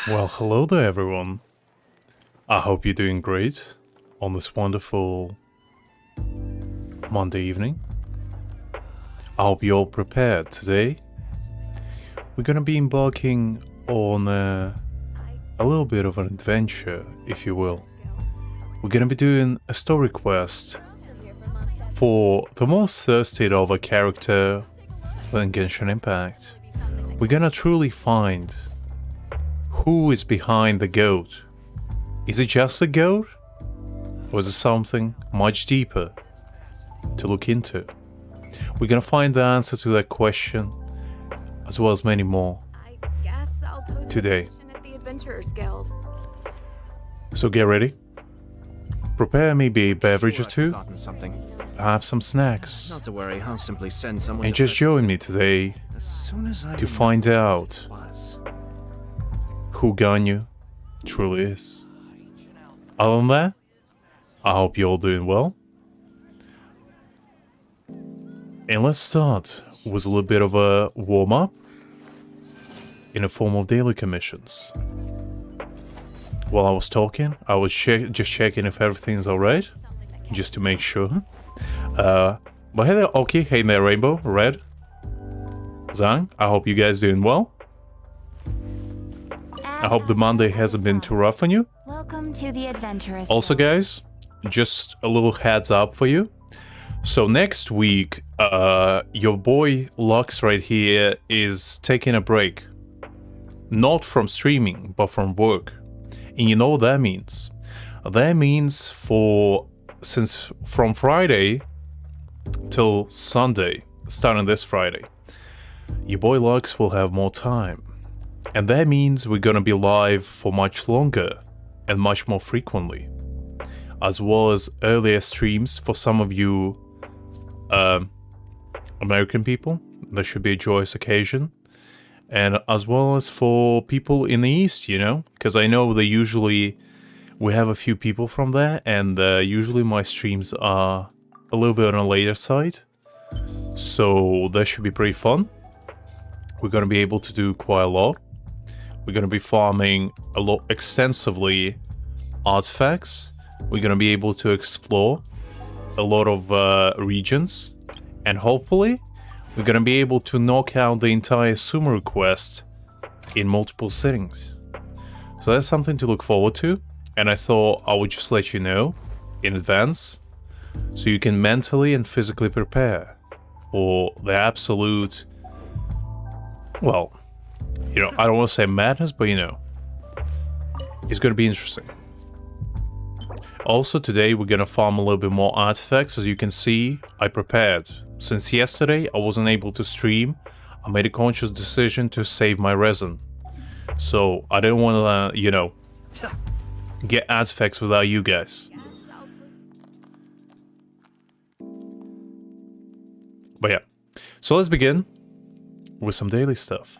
Well, hello there everyone. I hope you're doing great on this wonderful Monday evening. I hope you're all prepared today. We're gonna be embarking on a little bit of an adventure, if you will. We're gonna be doing a story quest for the most thirsty of a character in Genshin Impact. We're gonna truly find who is behind the goat. Is it just a goat? Or is it something much deeper to look into? We're gonna find the answer to that question, as well as many more, today. So get ready. Prepare maybe a beverage or two. Have some snacks. Not to worry, I'll simply send someone and just join me today to find out who Ganyu truly is. Other than that, I hope you're all doing well. And let's start with a little bit of a warm-up in the form of daily commissions. While I was talking, I was just checking if everything's alright, just to make sure. But hey there, Oki, hey there, Rainbow, Red, Zhang, I hope you guys doing well. I hope the Monday hasn't been too rough on you. Welcome to the Adventurous. Also, guys, just a little heads up for you. So next week, your boy Lux right here is taking a break. Not from streaming, but from work. And you know what that means? That means since from Friday till Sunday, starting this Friday, your boy Lux will have more time. And that means we're gonna be live for much longer and much more frequently, as well as earlier streams for some of you American people. That should be a joyous occasion, and as well as for people in the East, you know, because I know we have a few people from there, and usually my streams are a little bit on a later side, so that should be pretty fun. We're gonna be able to do quite a lot. We're going to be farming a lot extensively artifacts. We're going to be able to explore a lot of regions. And hopefully, we're going to be able to knock out the entire Sumeru quest in multiple sittings. So that's something to look forward to. And I thought I would just let you know in advance, so you can mentally and physically prepare for the absolute, well, you know, I don't want to say madness, but you know, it's going to be interesting. Also today we're going to farm a little bit more artifacts. As you can see, I prepared. Since yesterday I wasn't able to stream, I made a conscious decision to save my resin. So I didn't want to, you know, get artifacts without you guys. But yeah, so let's begin with some daily stuff.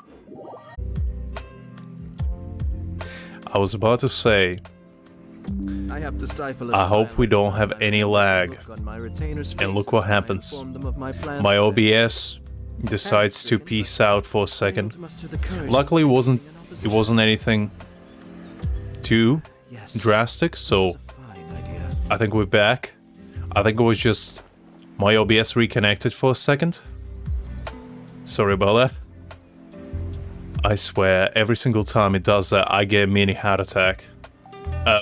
I was about to say, I hope we don't have any lag. And look what happens. My OBS decides to peace out for a second. Luckily, it wasn't anything too drastic, so I think we're back. I think it was just my OBS reconnected for a second. Sorry about that. I swear, every single time it does that, I get a mini heart attack.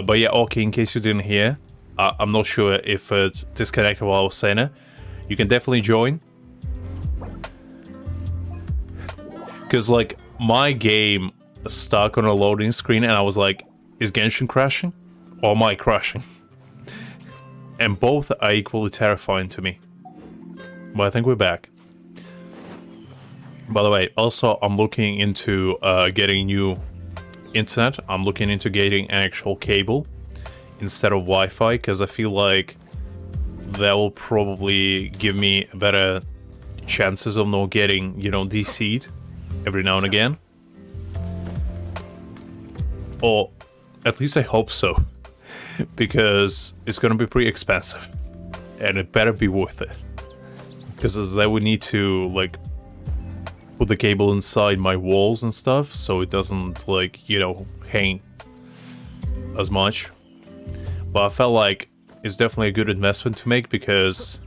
But yeah, okay, in case you didn't hear, I'm not sure if it's disconnected while I was saying it. You can definitely join. Because, like, my game stuck on a loading screen and I was like, is Genshin crashing? Or am I crashing? And both are equally terrifying to me. But I think we're back. By the way, also I'm looking into getting new internet. I'm looking into getting an actual cable instead of Wi-Fi, because I feel like that will probably give me better chances of not getting, you know, DC'd every now and again. Or at least I hope so, because it's gonna be pretty expensive and it better be worth it, because I would need to like put the cable inside my walls and stuff, so it doesn't, like, you know, hang as much. But I felt like it's definitely a good investment to make, because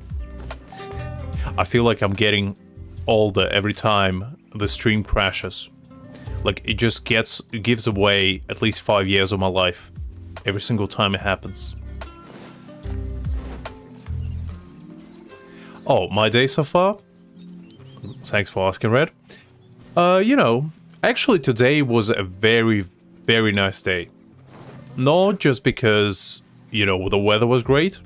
I feel like I'm getting older every time the stream crashes. Like, it just gives away at least 5 years of my life every single time it happens. Oh, my day so far? Thanks for asking, Red. You know, actually today was a very, very nice day. Not just because, you know, the weather was great.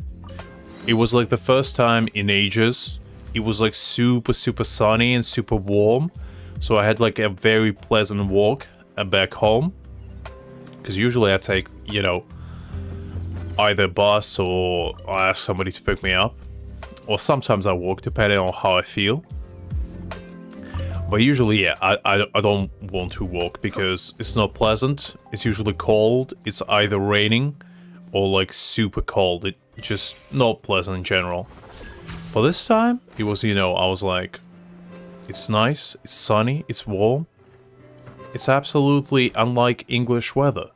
It was like the first time in ages. It was like super, super sunny and super warm. So I had like a very pleasant walk back home. Because usually I take, you know, either bus or I ask somebody to pick me up. Or sometimes I walk, depending on how I feel. But usually, yeah, I don't want to walk because it's not pleasant. It's usually cold. It's either raining or like super cold. It's just not pleasant in general. But this time, it was, you know, I was like, it's nice, it's sunny, it's warm. It's absolutely unlike English weather.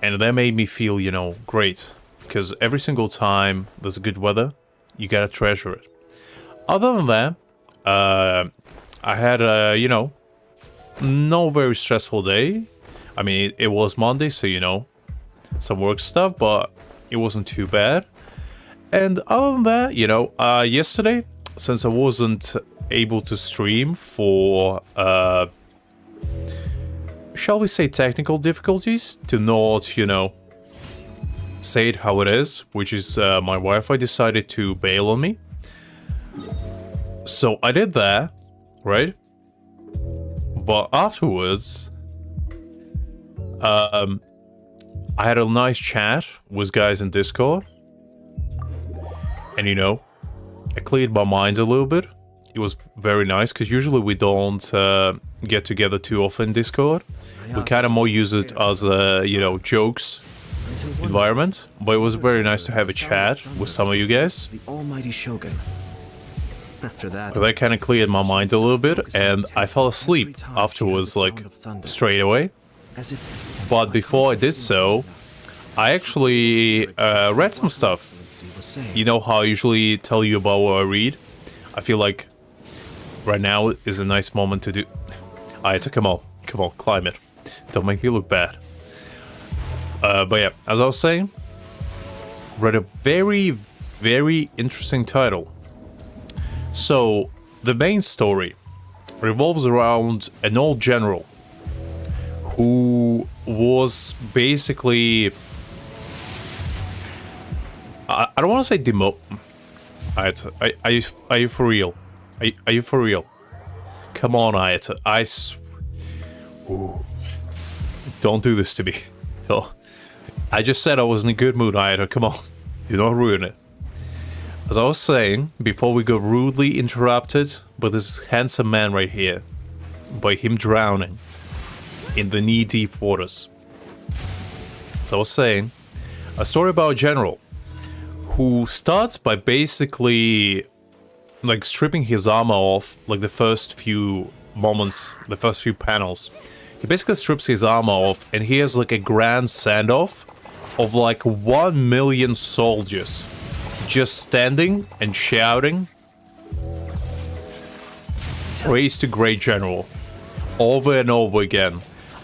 And that made me feel, you know, great. Because every single time there's good weather, you gotta treasure it. Other than that, I had a, you know, no very stressful day. I mean, it was Monday, so, you know, some work stuff, but it wasn't too bad. And other than that, you know, yesterday, since I wasn't able to stream for, shall we say, technical difficulties, to not, you know, say it how it is, which is my Wi-Fi decided to bail on me. So I did that, right? But afterwards, I had a nice chat with guys in Discord. And, you know, I cleared my mind a little bit. It was very nice, because usually we don't get together too often in Discord. We kind of more use it as a, you know, jokes environment. But it was very nice to have a chat with some of you guys. The almighty Shogun. After that, But that kind of cleared my mind a little bit, and I fell asleep afterwards, like, straight away. But before I did so, I actually read some stuff. You know how I usually tell you about what I read? I feel like right now is a nice moment to do... Alright, come on, climb it. Don't make me look bad. But yeah, as I was saying, read a very, very interesting title. So, the main story revolves around an old general who was basically... I don't want to say Are you for real? Are you for real? Come on, Ayata. Ooh. Don't do this to me. So, I just said I was in a good mood, Ayata. Come on. Do not ruin it. As I was saying, before we got rudely interrupted by this handsome man right here, by him drowning in the knee-deep waters. As I was saying, a story about a general who starts by basically like stripping his armor off, like the first few moments, the first few panels. He basically strips his armor off and he has like a grand send-off of like 1 million soldiers just standing and shouting praise to great general over and over again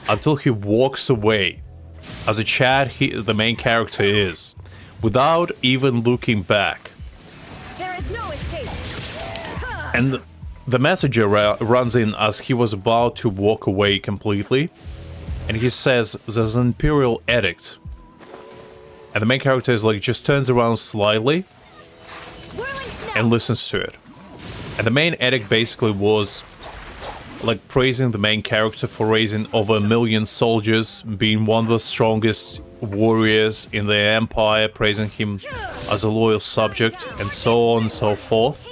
until he walks away as a Chad the main character is, without even looking back. There is no escape. And the messenger runs in as he was about to walk away completely, and he says there's an imperial edict. And the main character is like just turns around slightly and listens to it. And the main edict basically was like praising the main character for raising over 1 million soldiers, being one of the strongest warriors in the empire, praising him as a loyal subject, and so on and so forth.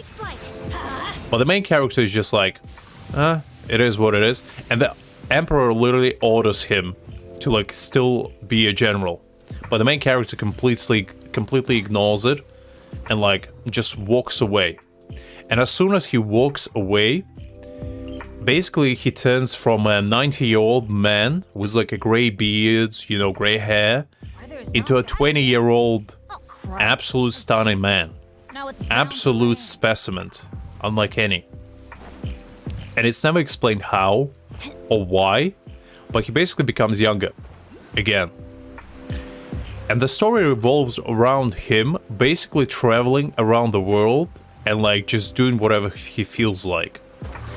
But the main character is just like, it is what it is. And the emperor literally orders him to like still be a general. But the main character completely ignores it and like just walks away. And as soon as he walks away, basically he turns from a 90-year-old man with like a gray beard, you know, gray hair, into a 20-year-old Oh, crap. absolute stunning man. Now it's bound Absolute to specimen, unlike any. And it's never explained how or why, but he basically becomes younger again. And the story revolves around him basically traveling around the world and like just doing whatever he feels like.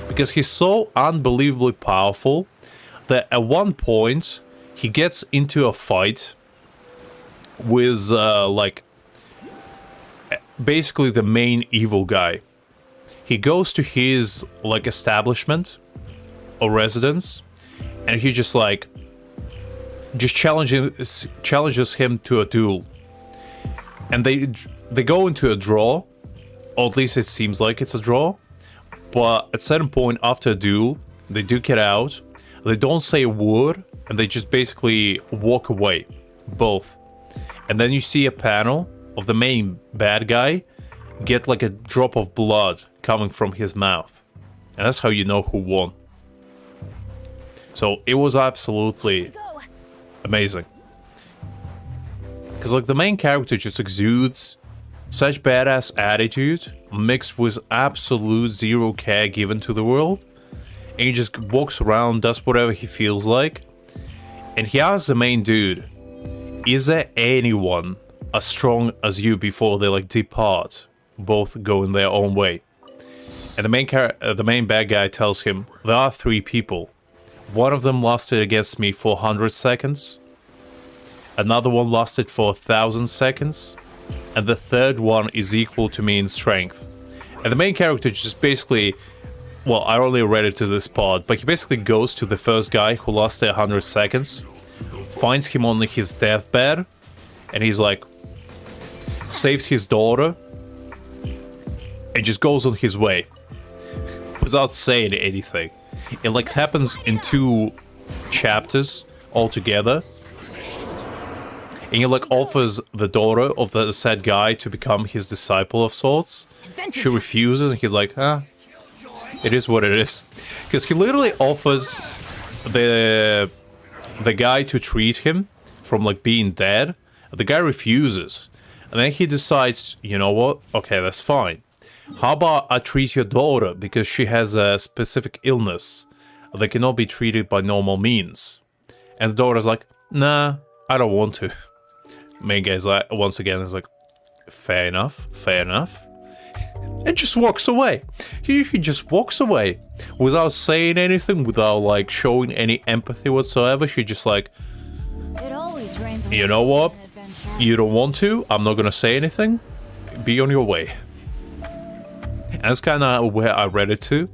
Because he's so unbelievably powerful that at one point he gets into a fight with like basically the main evil guy. He goes to his like establishment or residence and he just like challenges him to a duel. And they go into a draw, or at least it seems like it's a draw. But at a certain point after a duel, they duke it out. They don't say a word, and they just basically walk away, both. And then you see a panel of the main bad guy get like a drop of blood coming from his mouth. And that's how you know who won. So it was absolutely go. amazing. Because like the main character just exudes such badass attitude mixed with absolute zero care given to the world. And he just walks around, does whatever he feels like. And he asks the main dude, is there anyone as strong as you before they like depart, both going their own way? And the main bad guy tells him, there are 3 people. One of them lasted against me for 100 seconds. Another one lasted for 1,000 seconds. And the third one is equal to me in strength. And the main character just basically... Well, I only read it to this part, but he basically goes to the first guy who lasted 100 seconds, finds him on his deathbed, and he's like... saves his daughter, and just goes on his way. Without saying anything. It like happens in 2 chapters altogether. And he like offers the daughter of the said guy to become his disciple of sorts. She refuses and he's like, it is what it is. Because he literally offers the guy to treat him from like being dead. The guy refuses. And then he decides, you know what? Okay, that's fine. How about I treat your daughter because she has a specific illness that cannot be treated by normal means. And the daughter's like, nah, I don't want to. Main guy's like, once again, is like, fair enough, fair enough. And just walks away. He just walks away without saying anything, without like showing any empathy whatsoever. She just like, It always rains you know what? You don't want to? I'm not gonna say anything. Be on your way. And that's kind of where I read it to.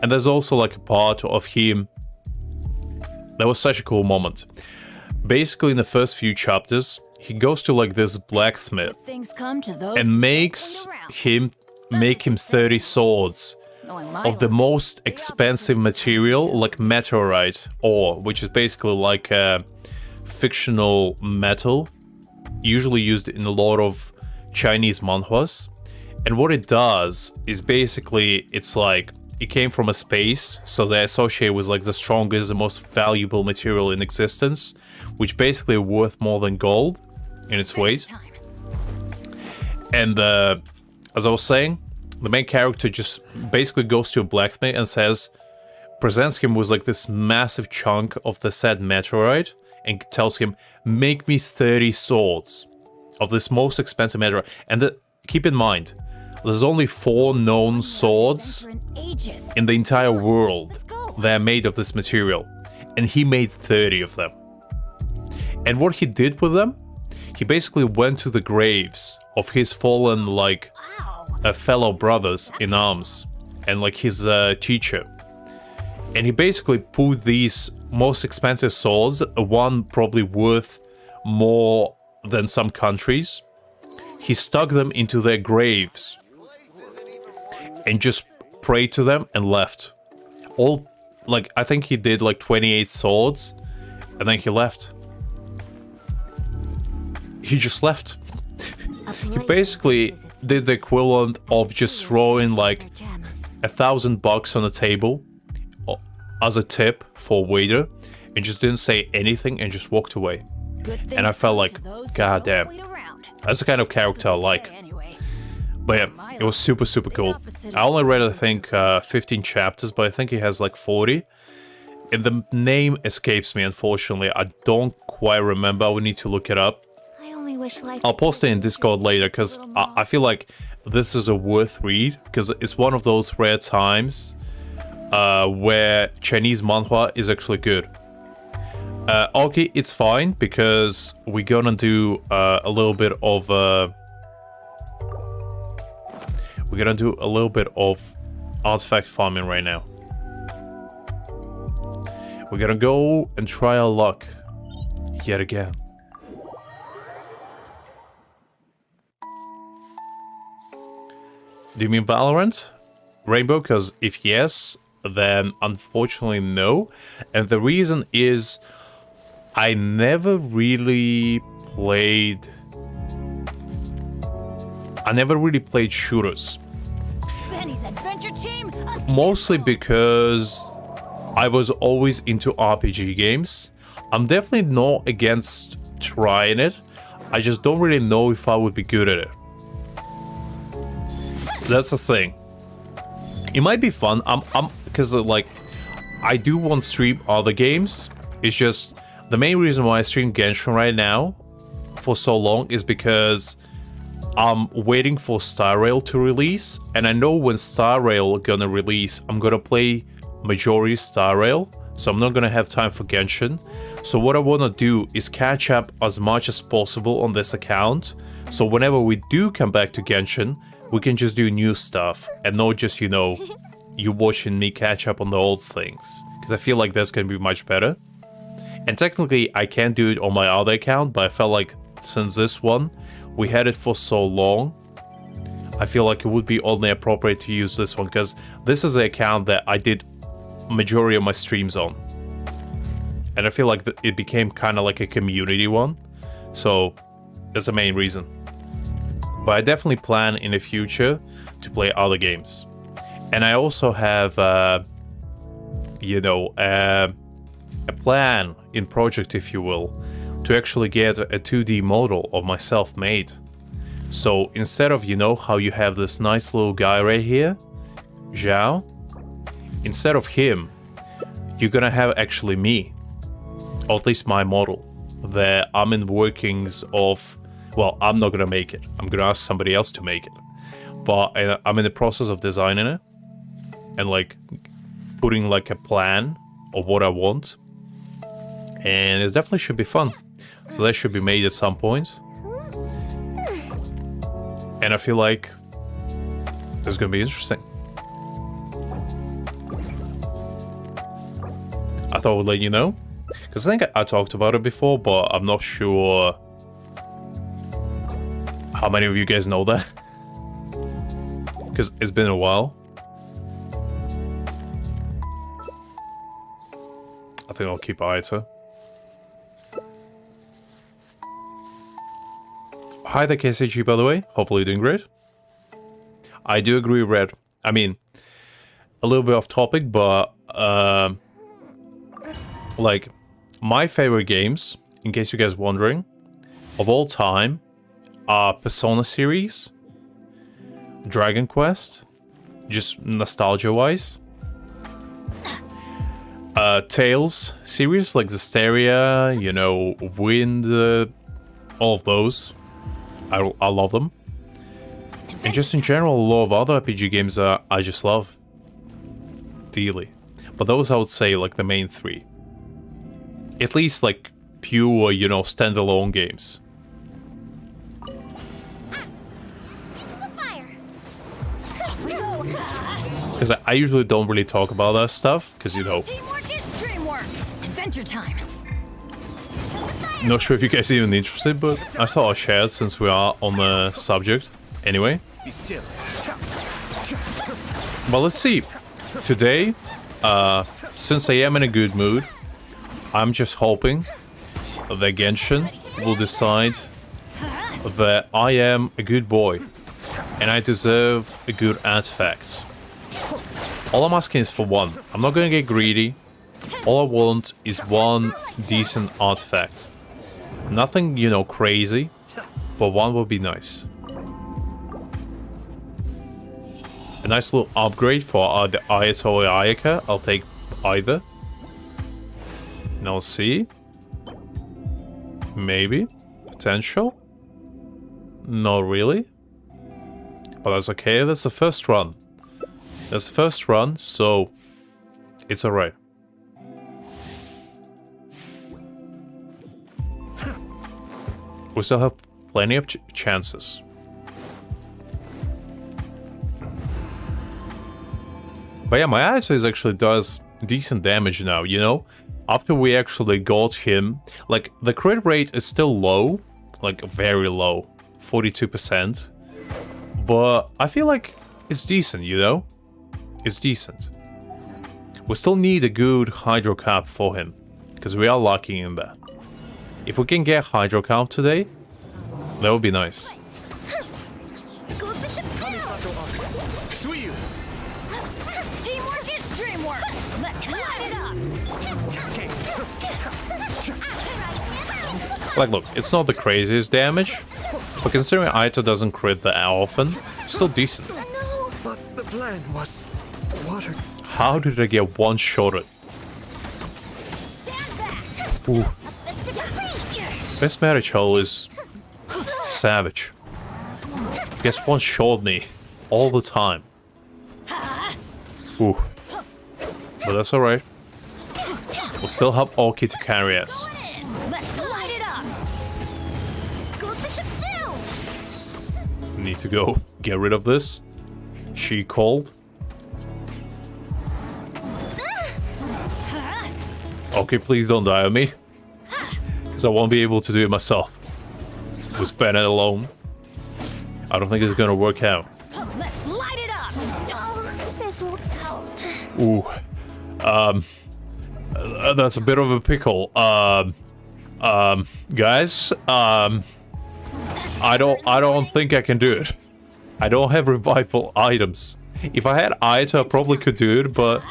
And there's also like a part of him. That was such a cool moment. Basically, in the first few chapters, he goes to like this blacksmith things come to those and makes him make him 30 swords of the most expensive material, like meteorite ore, which is basically like a fictional metal, usually used in a lot of Chinese manhwas. And what it does is basically, it's like, it came from a space, so they associate with like the strongest, the most valuable material in existence, which basically worth more than gold in its weight. And as I was saying, the main character just basically goes to a blacksmith and says, presents him with like this massive chunk of the said meteorite and tells him, make me 30 swords of this most expensive meteorite. And keep in mind, there's only 4 known swords in the entire world that are made of this material. And he made 30 of them. And what he did with them, he basically went to the graves of his fallen, like, fellow brothers in arms. And, like, his teacher. And he basically put these most expensive swords, one probably worth more than some countries. He stuck them into their graves. And just prayed to them and left. All, like, I think he did like 28 swords. And then he left. He just left. He basically did the equivalent of just throwing like $1,000 on the table as a tip for waiter and just didn't say anything and just walked away. And I felt like, god damn, that's the kind of character I like. But yeah, it was super, super cool. I only read, I think, 15 chapters, but I think he has like 40. And the name escapes me, unfortunately. I don't quite remember. I would need to look it up. I'll post it in Discord later, because I feel like this is a worth read, because it's one of those rare times where Chinese manhwa is actually good. Okay, it's fine, because we're gonna do a little bit of... we're gonna do a little bit of artifact farming right now. We're gonna go and try our luck yet again. Do you mean Valorant? Rainbow? Because if yes, then unfortunately no. And the reason is I never really played... shooters. Mostly because I was always into RPG games. I'm definitely not against trying it. I just don't really know if I would be good at it. That's the thing. It might be fun. Because like I do want to stream other games. It's just the main reason why I stream Genshin right now for so long is because I'm waiting for Star Rail to release, and I know when Star Rail gonna release, I'm gonna play majority Star Rail, so I'm not gonna have time for Genshin. So what I wanna do is catch up as much as possible on this account, so whenever we do come back to Genshin, we can just do new stuff, and not just, you know, you watching me catch up on the old things, because I feel like that's gonna be much better. And technically, I can do it on my other account, but I felt like since this one, we had it for so long, I feel like it would be only appropriate to use this one, because this is the account that I did majority of my streams on. And I feel like it became kind of like a community one, so that's the main reason. But I definitely plan in the future to play other games. And I also have, you know, a plan in project, if you will, to actually get a 2D model of myself made. So instead of, you know, how you have this nice little guy right here, Zhao, instead of him, you're gonna have actually me, or at least my model, that I'm in workings of. Well, I'm not gonna make it. I'm gonna ask somebody else to make it. But I'm in the process of designing it and like putting like a plan of what I want. And it definitely should be fun. So that should be made at some point. And I feel like this is gonna be interesting. I thought I would let you know. Because I think I talked about it before, but I'm not sure how many of you guys know that? Because it's been a while. I think I'll keep Aita. Hi there, KCG, by the way. Hopefully you're doing great. I do agree, Red. I mean, a little bit off topic, but like, my favorite games, in case you guys are wondering, of all time, Persona series, Dragon Quest, just nostalgia-wise, Tales series like Zestiria, you know, Wind, all of those. I love them. And just in general, a lot of other RPG games I just love dearly. But those I would say like the main three. At least like pure, you know, standalone games. Because I usually don't really talk about that stuff, because, you know, Adventure time. not sure if you guys are even interested, but I thought I'll share it since we are on the subject. Anyway. But let's see. Today, since I am in a good mood, I'm just hoping that Genshin will decide that I am a good boy and I deserve a good artifact. All I'm asking is for one. I'm not gonna get greedy. All I want is one decent artifact. Nothing, you know, crazy, but one would be nice. A nice little upgrade for either Ayato or Ayaka. I'll take either. Now see. Maybe. Potential. Not really. But that's okay. That's the first run. That's the first run, so it's alright. We still have plenty of chances. But yeah, my Ayato actually does decent damage now, you know? After we actually got him, like, the crit rate is still low, like, very low, 42%. But I feel like it's decent, you know? It's decent. We still need a good Hydro Cap for him, because we are lacking in that. If we can get Hydro Cap today, that would be nice. Go Bishop down! Teamwork is dreamwork! Let's light it up! Like, look, it's not the craziest damage, but considering Aito doesn't crit that often, still decent. But the plan was watered. How did I get one-shotted? Ooh. This Marichal is savage. Gets one-shot me all the time. Ooh. But that's alright. We'll still have Oki to carry us. Let's light it up! Go Bishop down! Need to go get rid of this. She called. Okay, please don't die on me. Because I won't be able to do it myself. With Bennett alone. I don't think it's gonna work out. Let's light it up! Oh, fizzled out. Ooh. That's a bit of a pickle. Guys, I don't think I can do it. I don't have revival items. If I had Aita, I probably could do it, but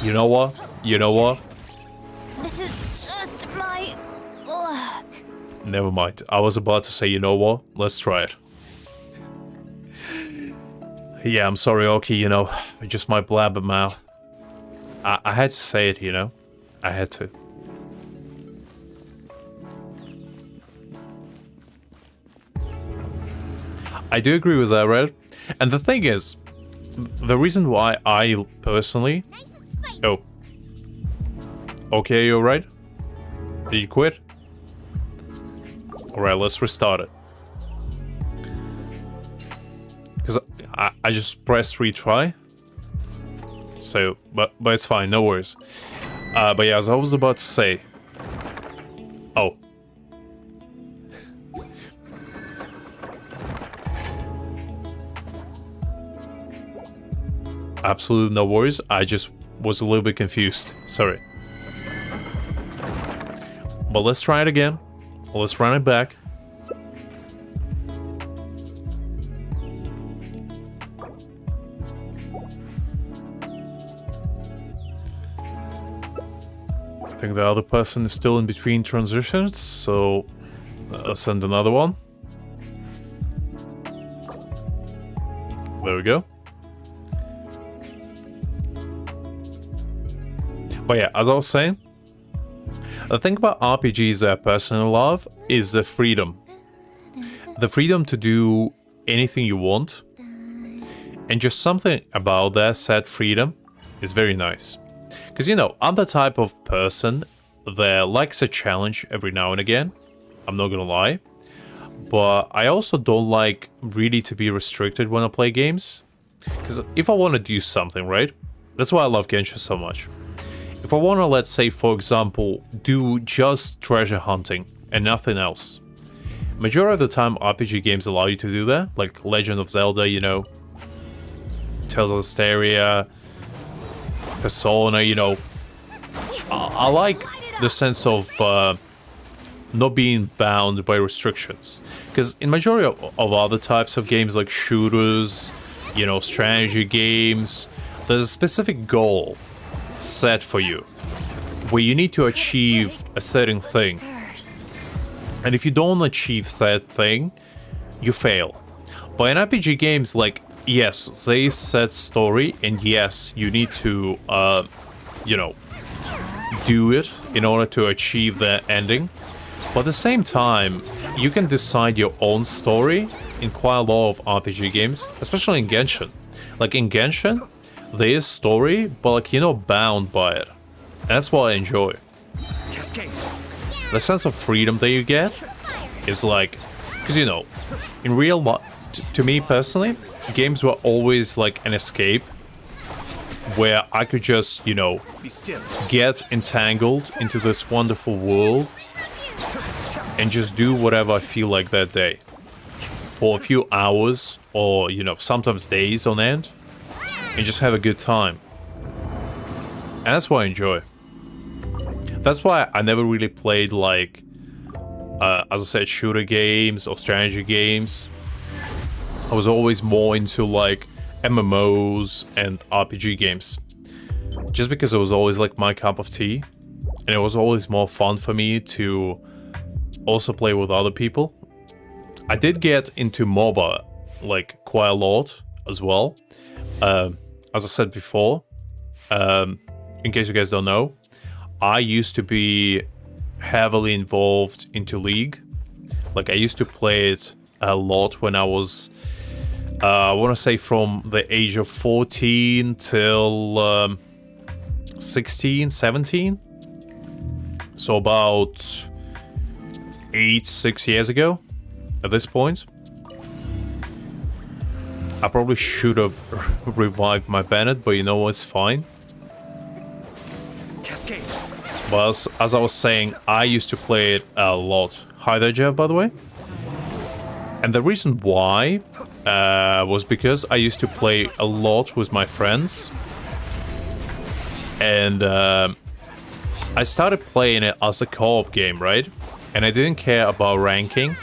you know what? You know what? This is just my luck. Never mind. I was about to say, you know what? Let's try it. Yeah, I'm sorry, Oki, you know, just my blabber mouth. I had to say it, you know? I had to. I do agree with that, Red. And the thing is, the reason why I personally... Oh. Okay, you alright? Did you quit? Alright, let's restart it. Because I just pressed retry. So, but it's fine, no worries. But yeah, as I was about to say... Oh. Absolutely no worries, I just was a little bit confused. Sorry. But let's try it again. Let's run it back. I think the other person is still in between transitions, so I'll send another one. There we go. But yeah, as I was saying, the thing about RPGs that I personally love is the freedom. The freedom to do anything you want. And just something about that said freedom is very nice. Because, you know, I'm the type of person that likes a challenge every now and again. I'm not gonna lie. But I also don't like really to be restricted when I play games. Because if I want to do something, right? That's why I love Genshin so much. If I want to, let's say, for example, do just treasure hunting and nothing else. Majority of the time, RPG games allow you to do that. Like Legend of Zelda, you know. Tales of Asteria. Persona, you know. I like the sense of not being bound by restrictions. Because in majority of other types of games like shooters, you know, strategy games, there's a specific goal. set for you, where you need to achieve a certain thing. And if you don't achieve that thing, you fail. But in RPG games, like, yes, they set story, and yes, you need to, you know, do it in order to achieve the ending. But at the same time, you can decide your own story in quite a lot of RPG games, especially in Genshin. Like in Genshin, there is story, but like you're not bound by it. And that's what I enjoy. Cascade. The sense of freedom that you get is like, because you know, in real life, to me personally, games were always like an escape where I could just, you know, Be still. get entangled into this wonderful world and just do whatever I feel like that day for a few hours or, you know, sometimes days on end and just have a good time. And that's what I enjoy. That's why I never really played like, as I said, shooter games or strategy games. I was always more into like MMOs and RPG games. Just because it was always like my cup of tea. And it was always more fun for me to also play with other people. I did get into MOBA like quite a lot as well. As I said before, in case you guys don't know, I used to be heavily involved into League. Like I used to play it a lot when I was, I want to say from the age of 14 till 16, 17. So about 6 years ago at this point. I probably should have revived my Bennett, but you know what, it's fine. Cascade. But as I was saying, I used to play it a lot. Hi there, Jeff, by the way. And the reason why was because I used to play a lot with my friends. And I started playing it as a co-op game, right? And I didn't care about ranking.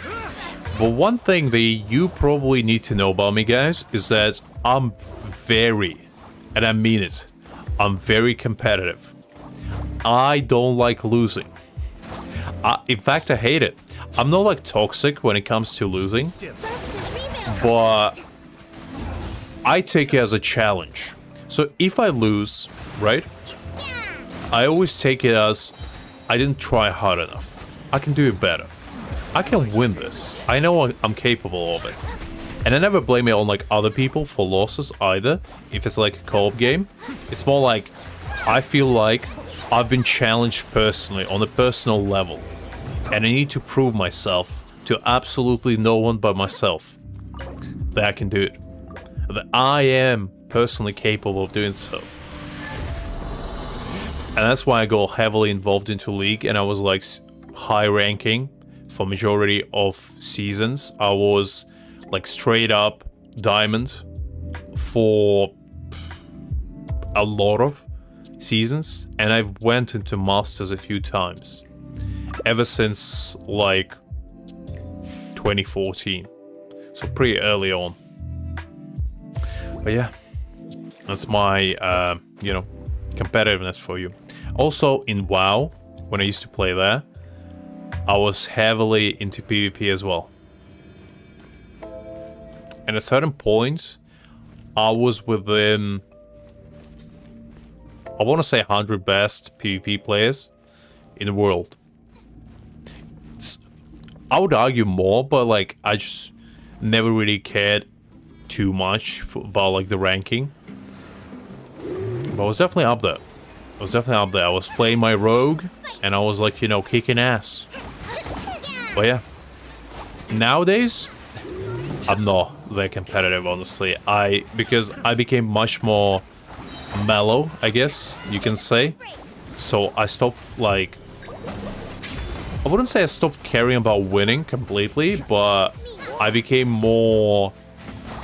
But one thing that you probably need to know about me, guys, is that I'm very, and I mean it, I'm very competitive. I don't like losing. In fact, I hate it. I'm not like toxic when it comes to losing, Still. but I take it as a challenge. So if I lose, right, I always take it as I didn't try hard enough. I can do it better. I can win this. I know I'm capable of it. And I never blame it on like other people for losses either. If it's like a co-op game, it's more like I feel like I've been challenged personally on a personal level. And I need to prove myself to absolutely no one but myself that I can do it. That I am personally capable of doing so. And that's why I got heavily involved into League, and I was like high ranking for majority of seasons. I was like straight up diamond for a lot of seasons, and I went into masters a few times ever since like 2014, so pretty early on. But yeah, that's my you know, competitiveness for you. Also in WoW, when I used to play there, I was heavily into PvP as well. And at certain points, I was within, I want to say 100 best PvP players in the world. I would argue more, but like I just never really cared too much about like the ranking. But I was definitely up there. I was playing my rogue, and I was like, you know, kicking ass. But yeah, nowadays I'm not that competitive, honestly. Because I became much more mellow, I guess you can say. So I stopped, like, I wouldn't say I stopped caring about winning completely, but I became more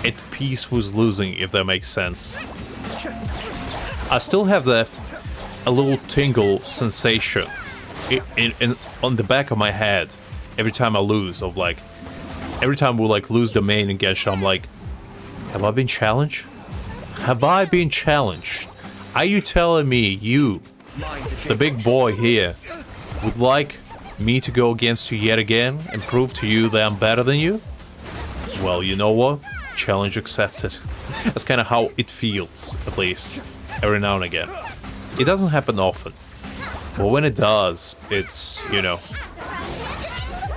at peace with losing, if that makes sense. I still have that a little tingle sensation on the back of my head every time I lose. Of like, every time we like lose the main in Genshin, I'm like, have I been challenged? Have I been challenged? Are you telling me you, the big boy here, would like me to go against you yet again and prove to you that I'm better than you? Well, you know what? Challenge accepted. That's kind of how it feels, at least, every now and again. It doesn't happen often, but when it does, it's, you know,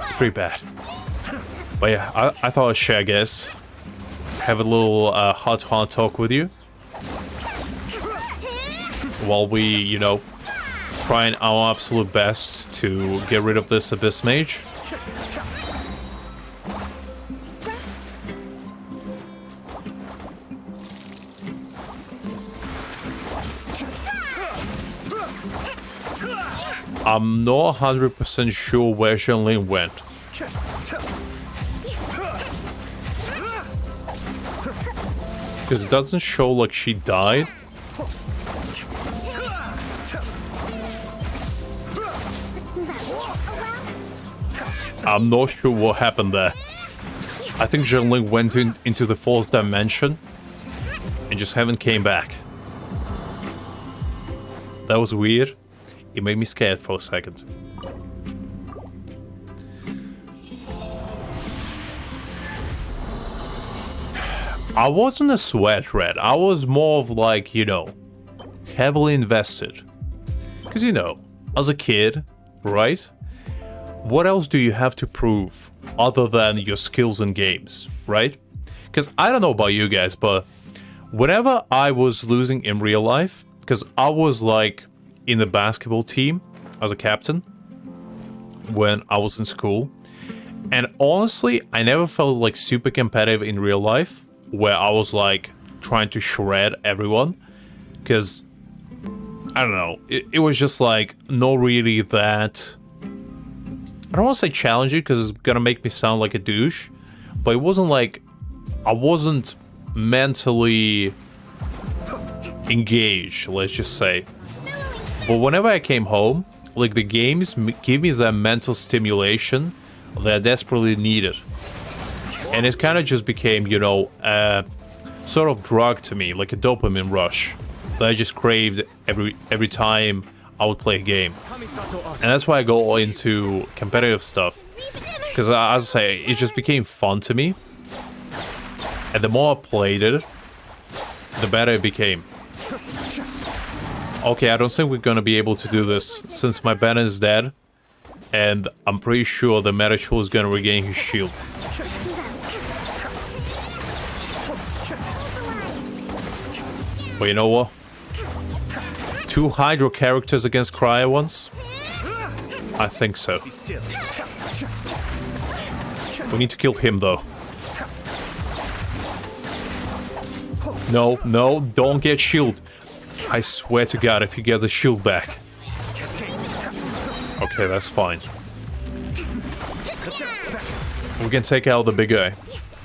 it's pretty bad. But yeah, I thought I'd share, I guess. Have a little heart-to-heart talk with you. While we, you know, trying our absolute best to get rid of this Abyss Mage. I'm not 100% sure where Zhenling went. Because it doesn't show like she died. I'm not sure what happened there. I think Zhenling went into the fourth dimension and just haven't came back. That was weird. It made me scared for a second. I wasn't a sweat rat. I was more of like, you know, heavily invested. Because, you know, as a kid, right? What else do you have to prove other than your skills in games, right? Because I don't know about you guys, but whenever I was losing in real life, because I was like in the basketball team as a captain when I was in school, and honestly, I never felt like super competitive in real life, where I was like trying to shred everyone, because I don't know, it was just like not really that. I don't want to say challenging because it's gonna make me sound like a douche, but it wasn't like I wasn't mentally engaged, let's just say. But whenever I came home, like the games give me that mental stimulation that I desperately needed. And it kind of just became, you know, sort of drug to me, like a dopamine rush that I just craved every time I would play a game. And that's why I go into competitive stuff. Because as I say, it just became fun to me. And the more I played it, the better it became. Okay, I don't think we're gonna be able to do this since my banner is dead. And I'm pretty sure the Medichal is gonna regain his shield. But you know what? 2 Hydro characters against Cryo once? I think so. We need to kill him though. No, no, don't get shield. I swear to God, if you get the shield back. Okay, that's fine. We can take out the big guy.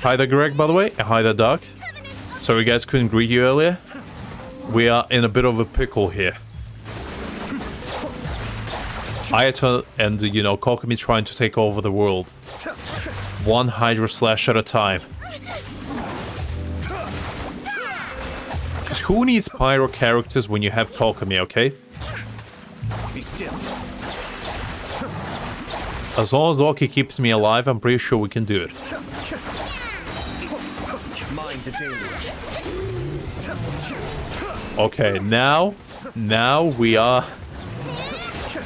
Hi there, Greg, by the way. Hi there, Doc. Sorry you guys couldn't greet you earlier. We are in a bit of a pickle here. Ayato and, you know, Kokomi trying to take over the world. 1 Hydro Slash at a time. Just who needs pyro characters when you have Kokomi, okay? Be still. As long as Loki keeps me alive, I'm pretty sure we can do it. Mind the deluge. Okay, now we are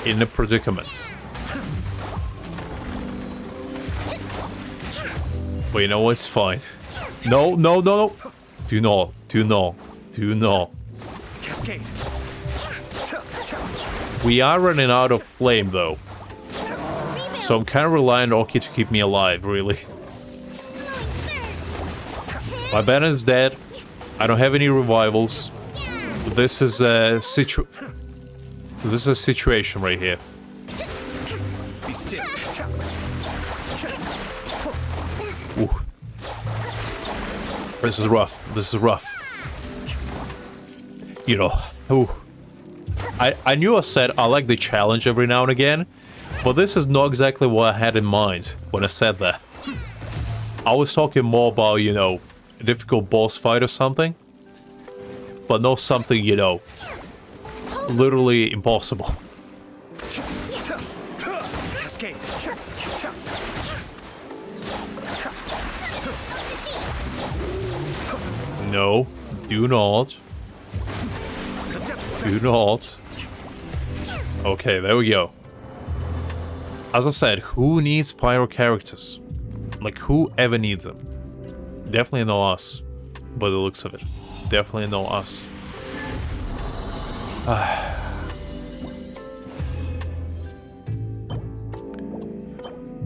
in a predicament. But you know what? It's fine. No, no, no, no. Do not. Cascade. We are running out of flame, though. So I'm kind of relying on Oki to keep me alive, really. My banner is dead. I don't have any revivals. This is a situation right here. Be still. Ooh. This is rough. This is rough. You know, ooh. I knew I said I like the challenge every now and again, but this is not exactly what I had in mind when I said that. I was talking more about, you know, a difficult boss fight or something, but not something, you know, literally impossible. Cascade. No, do not. Do not. Okay, there we go. As I said, who needs pyro characters? Like, who ever needs them? Definitely not us. By the looks of it. Definitely not us.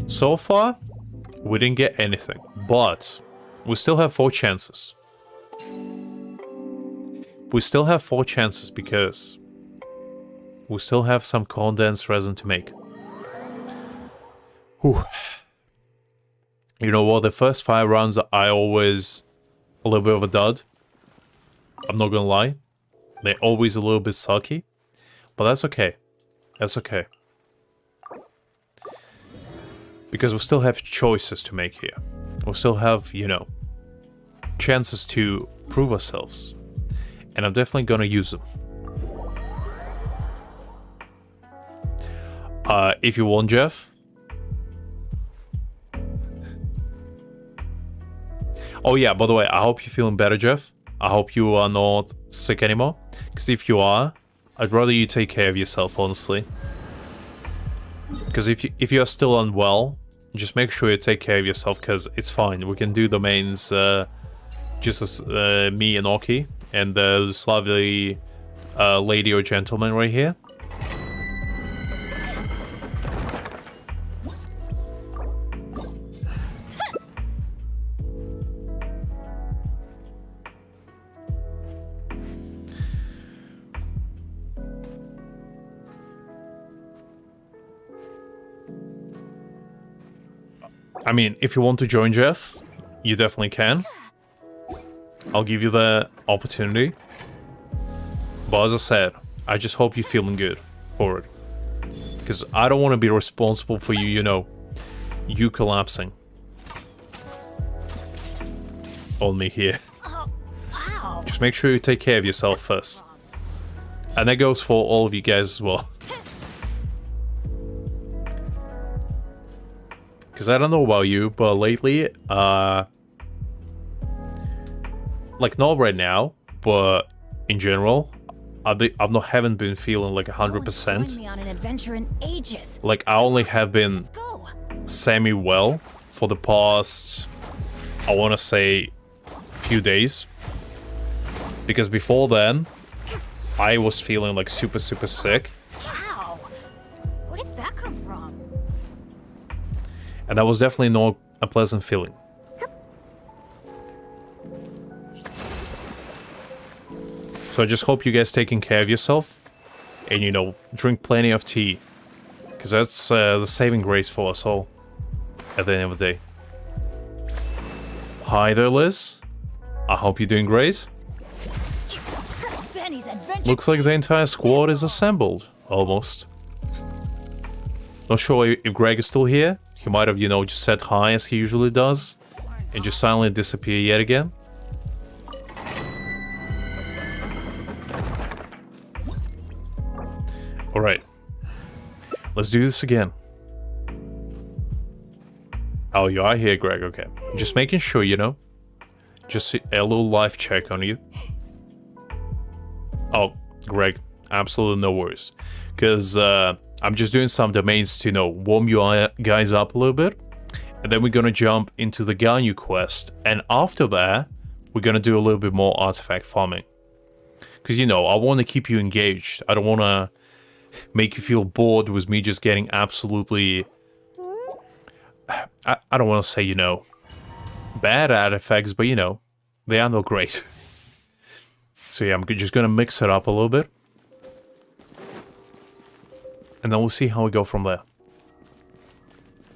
So far, we didn't get anything. But we still have 4 chances. We still have 4 chances because we still have some condensed resin to make. Whew. You know what? The first 5 rounds I always a little bit of a dud. I'm not gonna lie. They're always a little bit sucky. But that's okay. That's okay. Because we still have choices to make here. We still have, you know, chances to prove ourselves. And I'm definitely gonna use them. If you want, Jeff. Oh yeah, by the way, I hope you're feeling better, Jeff. I hope you are not sick anymore. Because if you are, I'd rather you take care of yourself, honestly. Because if you are still unwell, just make sure you take care of yourself, because it's fine. We can do the mains just as me and Oki and this lovely lady or gentleman right here. I mean, if you want to join Jeff, you definitely can. I'll give you the opportunity. But as I said, I just hope you're feeling good for it. Because I don't want to be responsible for you, you know, you collapsing on me here. Wow. Just make sure you take care of yourself first. And that goes for all of you guys as well. Because I don't know about you, but lately, like not right now, but in general, haven't been feeling like 100%. Join me on an adventure in ages. Like I only have been Let's go. semi-well for the past, I want to say, few days. Because before then, I was feeling like super sick. Wow. Where did that come from? And that was definitely not a pleasant feeling. So I just hope you guys taking care of yourself. And, you know, drink plenty of tea. Because that's the saving grace for us all. At the end of the day. Hi there, Liz. I hope you're doing great. Benny's adventure. Looks like the entire squad is assembled. Almost. Not sure if Greg is still here. He might have, you know, just said hi as he usually does. And just silently disappear yet again. Alright. Let's do this again. Oh, you are here, Greg. Okay. Just making sure, you know. Just a little life check on you. Oh, Greg. Absolutely no worries. Because, I'm just doing some domains to, you know, warm you guys up a little bit. And then we're going to jump into the Ganyu quest. And after that, we're going to do a little bit more artifact farming. Because, you know, I want to keep you engaged. I don't want to make you feel bored with me just getting absolutely... I don't want to say, you know, bad artifacts, but, you know, they are not great. So yeah, I'm just going to mix it up a little bit. And then we'll see how we go from there.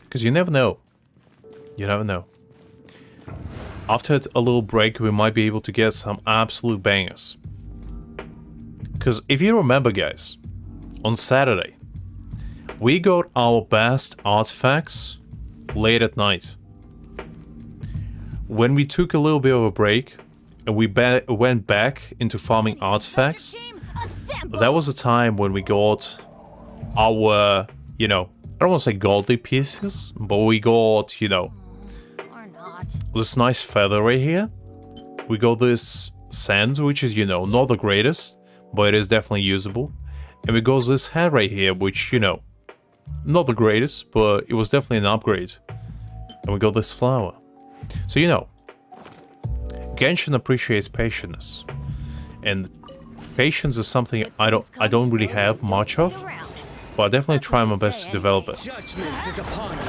Because you never know. You never know. After a little break, we might be able to get some absolute bangers. Because if you remember, guys, on Saturday, we got our best artifacts late at night. When we took a little bit of a break, and we went back into farming artifacts, that was a time when we got our, you know, I don't want to say godly pieces, but we got, you know, Or not. this nice feather right here. We got this sand, which is, you know, not the greatest, but it is definitely usable. And we got this hat right here, which, you know, not the greatest, but it was definitely an upgrade. And we got this flower. So, you know, Genshin appreciates patience. And patience is something I don't really have much of, but I definitely try my best to develop it. Judgment is upon you.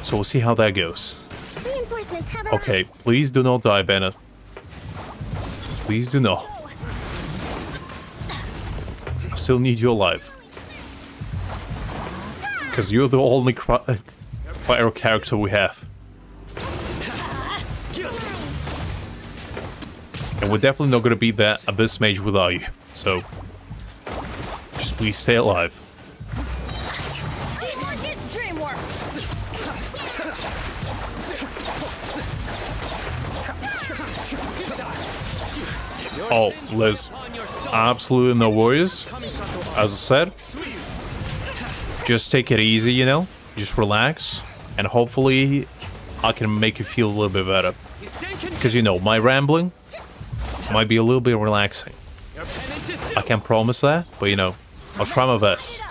So we'll see how that goes. Reinforcements have Okay, please do not die, Bennett. Please do not. I still need you alive. Because you're the only fire character we have. And we're definitely not gonna beat that Abyss Mage without you. So, just please stay alive. Teamwork is dreamwork. Oh, Liz, absolutely no worries. As I said, just take it easy, you know? Just relax, and hopefully I can make you feel a little bit better. Because, you know, my rambling might be a little bit relaxing. I can't promise that, but, you know, I'll try my best.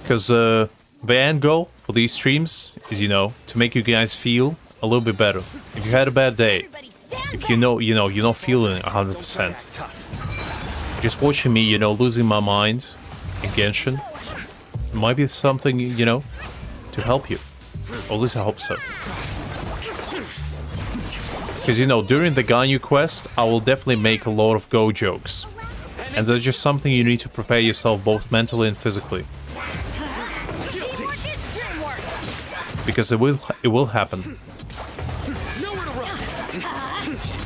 Because the end goal for these streams is, you know, to make you guys feel a little bit better. If you had a bad day, if you're not feeling 100%, just watching me, you know, losing my mind in Genshin might be something, you know, to help you. Or at least I hope so. Because, you know, during the Ganyu quest, I will definitely make a lot of go jokes. And that's just something you need to prepare yourself both mentally and physically. Because it will happen.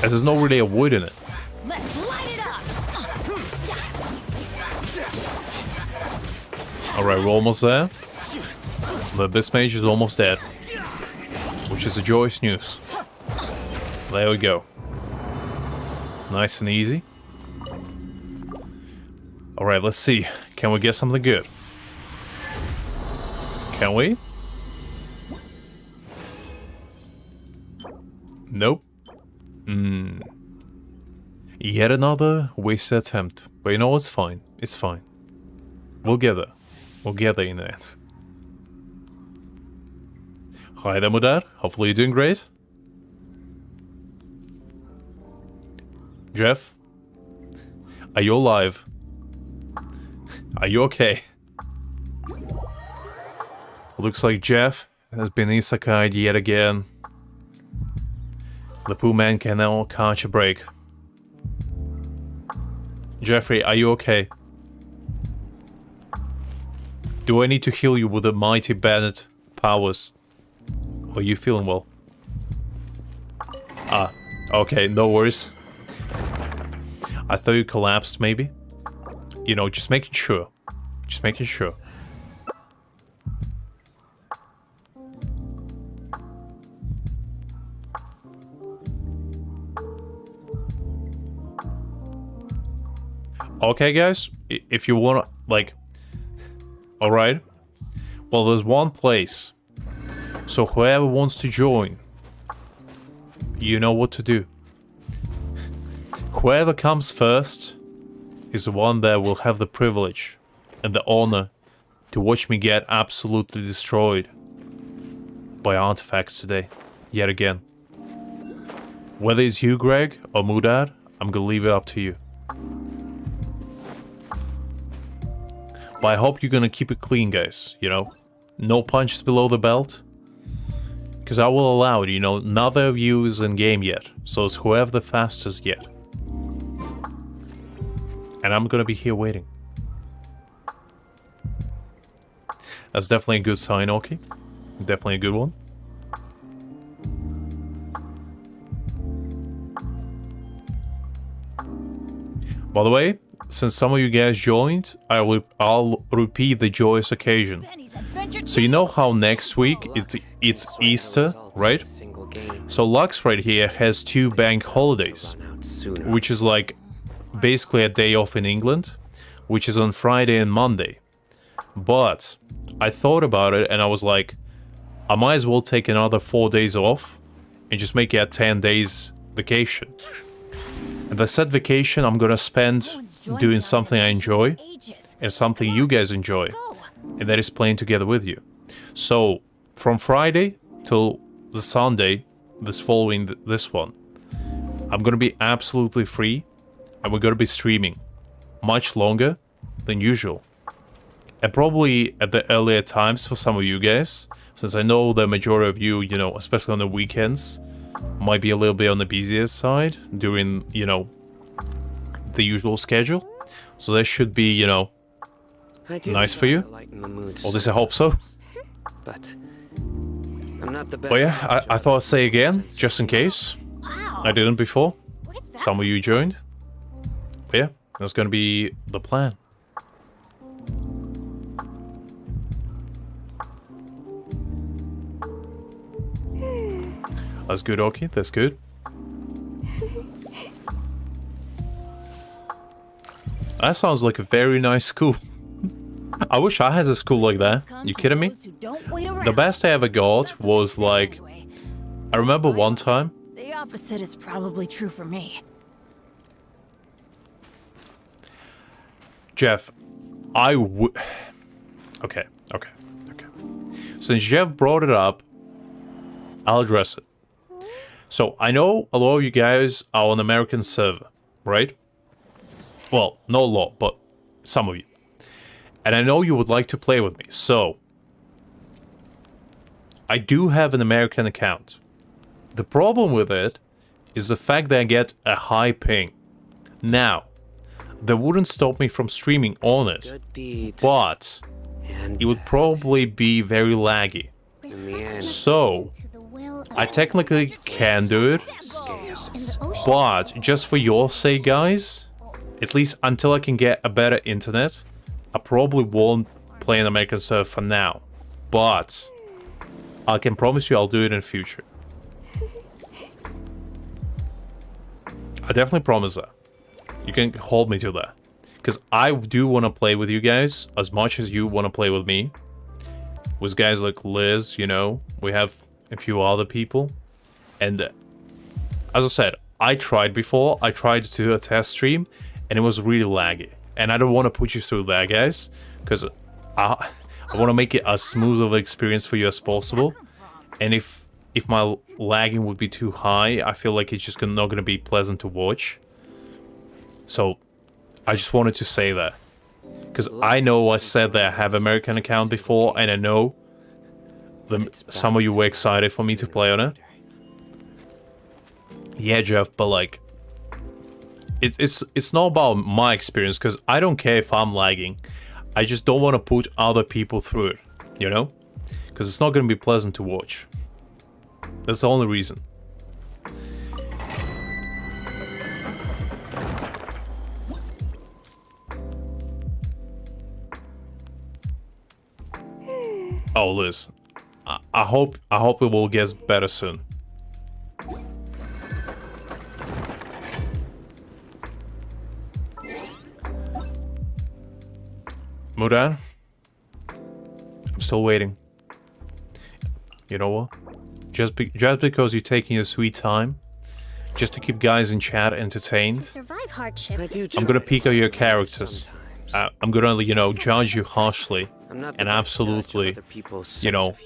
As there's no really avoiding it. Let's light it up. Alright, we're almost there. The Abyss Mage is almost dead. Which is a joyous news. There we go. Nice and easy. Alright, let's see. Can we get something good? Can we? Nope. Yet another wasted attempt. But you know, it's fine. It's fine. We'll get there. We'll get there in the end. Hi there, Mudar. Hopefully you're doing great. Jeff? Are you alive? Are you okay? Looks like Jeff has been isekai'd yet again. The Pooh Man can now catch a break. Jeffrey, are you okay? Do I need to heal you with the mighty Bennett powers? Or are you feeling well? Ah, okay, no worries. I thought you collapsed, maybe? You know, just making sure. Just making sure. Okay, guys, if you wanna, like... Alright. Well, there's one place. So whoever wants to join, you know what to do. Whoever comes first is the one that will have the privilege and the honor to watch me get absolutely destroyed by artifacts today, yet again. Whether it's you, Greg, or Mudad, I'm gonna leave it up to you. But I hope you're gonna keep it clean, guys, you know? No punches below the belt. Because I will allow it, you know, neither of you is in game yet. So it's whoever the fastest yet. And I'm gonna be here waiting. That's definitely a good sign, Oki. Definitely a good one. By the way, since some of you guys joined, I'll repeat the joyous occasion. So you know how next week it's Easter, right? So Lux right here has 2 bank holidays, which is like basically a day off in England, which is on Friday and Monday. But I thought about it and I was like, I might as well take another 4 days off and just make it a 10 days vacation. And the said vacation I'm gonna spend doing something I enjoy and something you guys enjoy, and that is playing together with you. So from Friday till the Sunday, this following this one, I'm gonna be absolutely free, and we're gonna be streaming much longer than usual, and probably at the earlier times for some of you guys, since I know the majority of you, you know, especially on the weekends, might be a little bit on the busier side during, you know, the usual schedule. So that should be, you know, nice for you. Or at least I hope so. But I'm not the best. But yeah, I thought I'd say again, just in case. I didn't before. Some of you joined. But yeah, that's gonna be the plan. That's good, okay, that's good. That sounds like a very nice school. I wish I had a school like that. You kidding me? The best I ever got was like... I remember one time... The opposite is probably true for me. Jeff, I would... Okay. Since Jeff brought it up, I'll address it. So, I know a lot of you guys are on American server, right? Well, not a lot, but some of you. And I know you would like to play with me, so... I do have an American account. The problem with it is the fact that I get a high ping. Now, that wouldn't stop me from streaming on it, but it would probably be very laggy. So, I technically can do it, but just for your sake, guys, at least until I can get a better internet, I probably won't play an American server for now. But I can promise you I'll do it in the future. I definitely promise that. You can hold me to that. Because I do want to play with you guys as much as you want to play with me. With guys like Liz, you know, we have a few other people. And as I said, I tried before. I tried to do a test stream and it was really laggy. And I don't want to put you through that, guys. Because I want to make it as smooth of an experience for you as possible. And if my lagging would be too high, I feel like it's just not going to be pleasant to watch. So, I just wanted to say that. Because I know I said that I have an American account before, and I know some of you were excited for me to play on it. Yeah, Jeff, but like... It's not about my experience, because I don't care if I'm lagging. I just don't want to put other people through it, you know? Because it's not going to be pleasant to watch. That's the only reason. Oh, Liz. I hope it will get better soon. Mudan? I'm still waiting. You know what? Just because you're taking your sweet time, just to keep guys in chat entertained, Survive hardship. I'm gonna peek at your characters. I'm gonna, you know, judge you harshly, and absolutely, you know,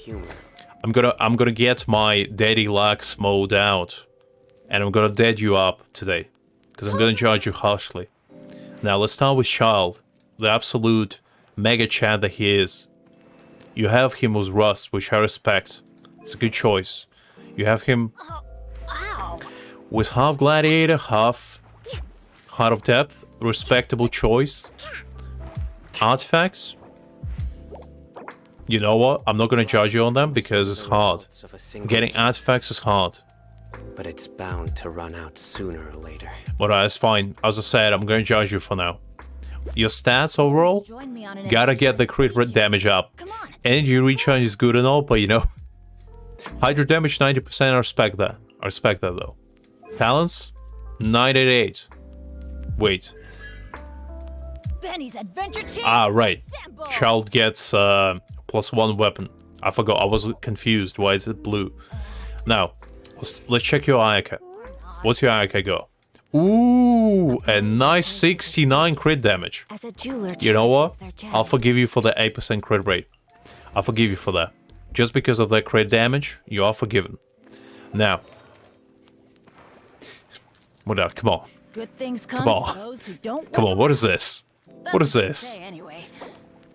I'm gonna get my daddy lax mode out, and I'm gonna dead you up today, because I'm gonna judge you harshly. Now let's start with Child, the absolute mega chat that he is. You have him with Rust, which I respect. It's a good choice. You have him with half Gladiator, half Heart of Depth. Respectable choice. Artifacts. You know what? I'm not gonna judge you on them because it's hard. Getting artifacts is hard. But it's bound to run out sooner or later. But that's fine. As I said, I'm gonna judge you for now. Your stats overall, gotta get the crit damage up. Energy recharge is good and all, but you know, Hydro damage 90%, I respect that. I respect that though. Talents, 988. Wait. Benny's adventure team. Ah, right. Assemble. Child gets +1 weapon. I forgot. I was confused. Why is it blue? Now, let's check your Ayaka. What's your Ayaka go? Ooh, a nice 69 crit damage. As a jeweler You know what? cherishes their gems. I'll forgive you for the 8% crit rate. I'll forgive you for that. Just because of that crit damage, you are forgiven. Now. What? Come on. Good things come on. to those who don't Come wait. on, what is this? That's What is they this? say Anyway,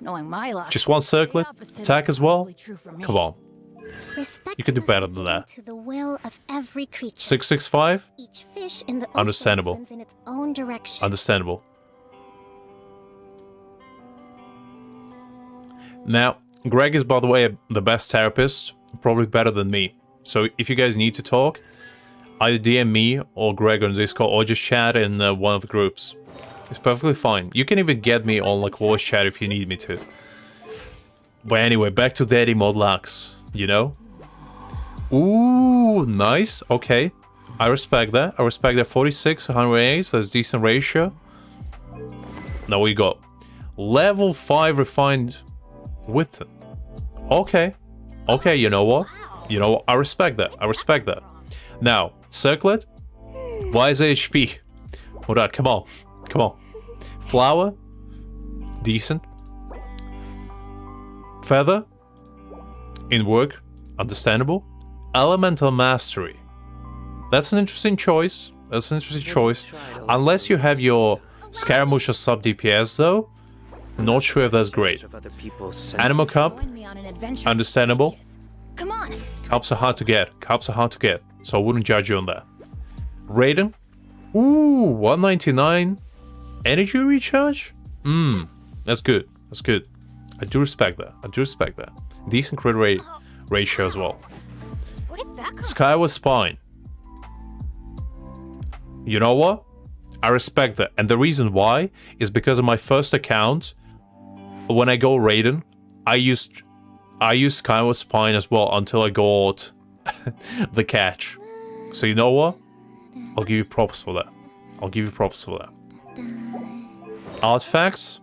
knowing my luck, Just one circlet? the opposite Attack is as well? probably true for me. Come on. Respect You can do must better be than given that. To the will of every creature. 665? Each fish in the ocean Understandable. swims in its own direction. Understandable. Now, Greg is, by the way, the best therapist, probably better than me. So if you guys need to talk, either DM me or Greg on Discord, or just chat in one of the groups. It's perfectly fine. You can even get me on like voice chat if you need me to. But anyway, back to Daddy Modlax, you know? Ooh, nice. Okay. I respect that. I respect that. 46, 108, that's a decent ratio. Now we got level 5 refined width. Okay. Okay, you know what? You know what? I respect that. I respect that. Now, circlet. Wise HP. Hold on, come on. Come on. Flower. Decent. Feather. In work. Understandable. Elemental Mastery. That's an interesting choice. That's an interesting choice. Unless you have your Scaramouche or sub DPS though. Not sure if that's great. Of other people's Animal Cup. Join me on an adventure. Understandable. Come on. Cups are hard to get. Cups are hard to get. So I wouldn't judge you on that. Raiden. Ooh, 199. Energy recharge? That's good. That's good. I do respect that. I do respect that. Decent crit rate ratio as well. Where did that come Skyward Spine. You know what? I respect that. And the reason why is because of my first account, when I go Raiden, I used Skyward Spine as well until I got the catch. So you know what? I'll give you props for that. I'll give you props for that. Artifacts?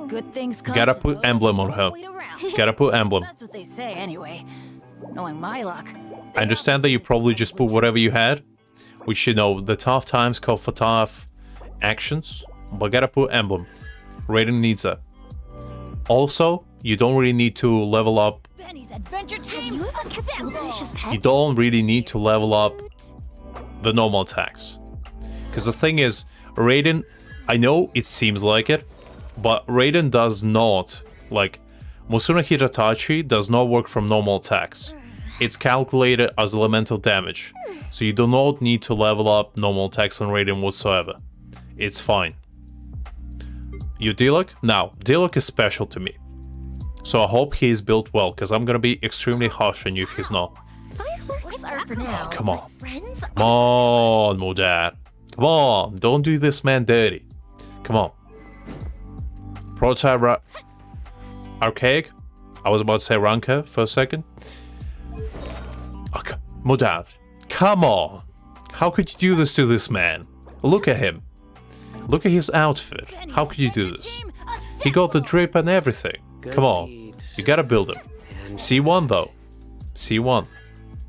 Good things come Gotta to put those emblem who on don't her. wait around. Gotta put emblem. That's what they say anyway. Knowing my luck. I understand that you probably just put whatever you had, which, you know, the tough times call for tough actions, but gotta put emblem. Raiden needs that. Also, you don't really need to level up. Benny's adventure team. You ever kept Assemble. goldfish as pets? You don't really need to level up the normal attacks. Because the thing is, Raiden, I know it seems like it, but Raiden does not, like, Musuna Hitatachi does not work from normal attacks. It's calculated as elemental damage. So you do not need to level up normal attacks on Raiden whatsoever. It's fine. You Diluc? Now, Diluc is special to me. So I hope he is built well, because I'm gonna be extremely harsh on you if he's not. Fireworks are for now. Come on. Friends Come on, Modad. Come on, don't do this man dirty. Come on. Prototype Archaic? I was about to say Ranker for a second. Okay. Modad, come on. How could you do this to this man? Look at him. Look at his outfit. How could you do this? He got the drip and everything. Come on. You gotta build him. C1 though. C1.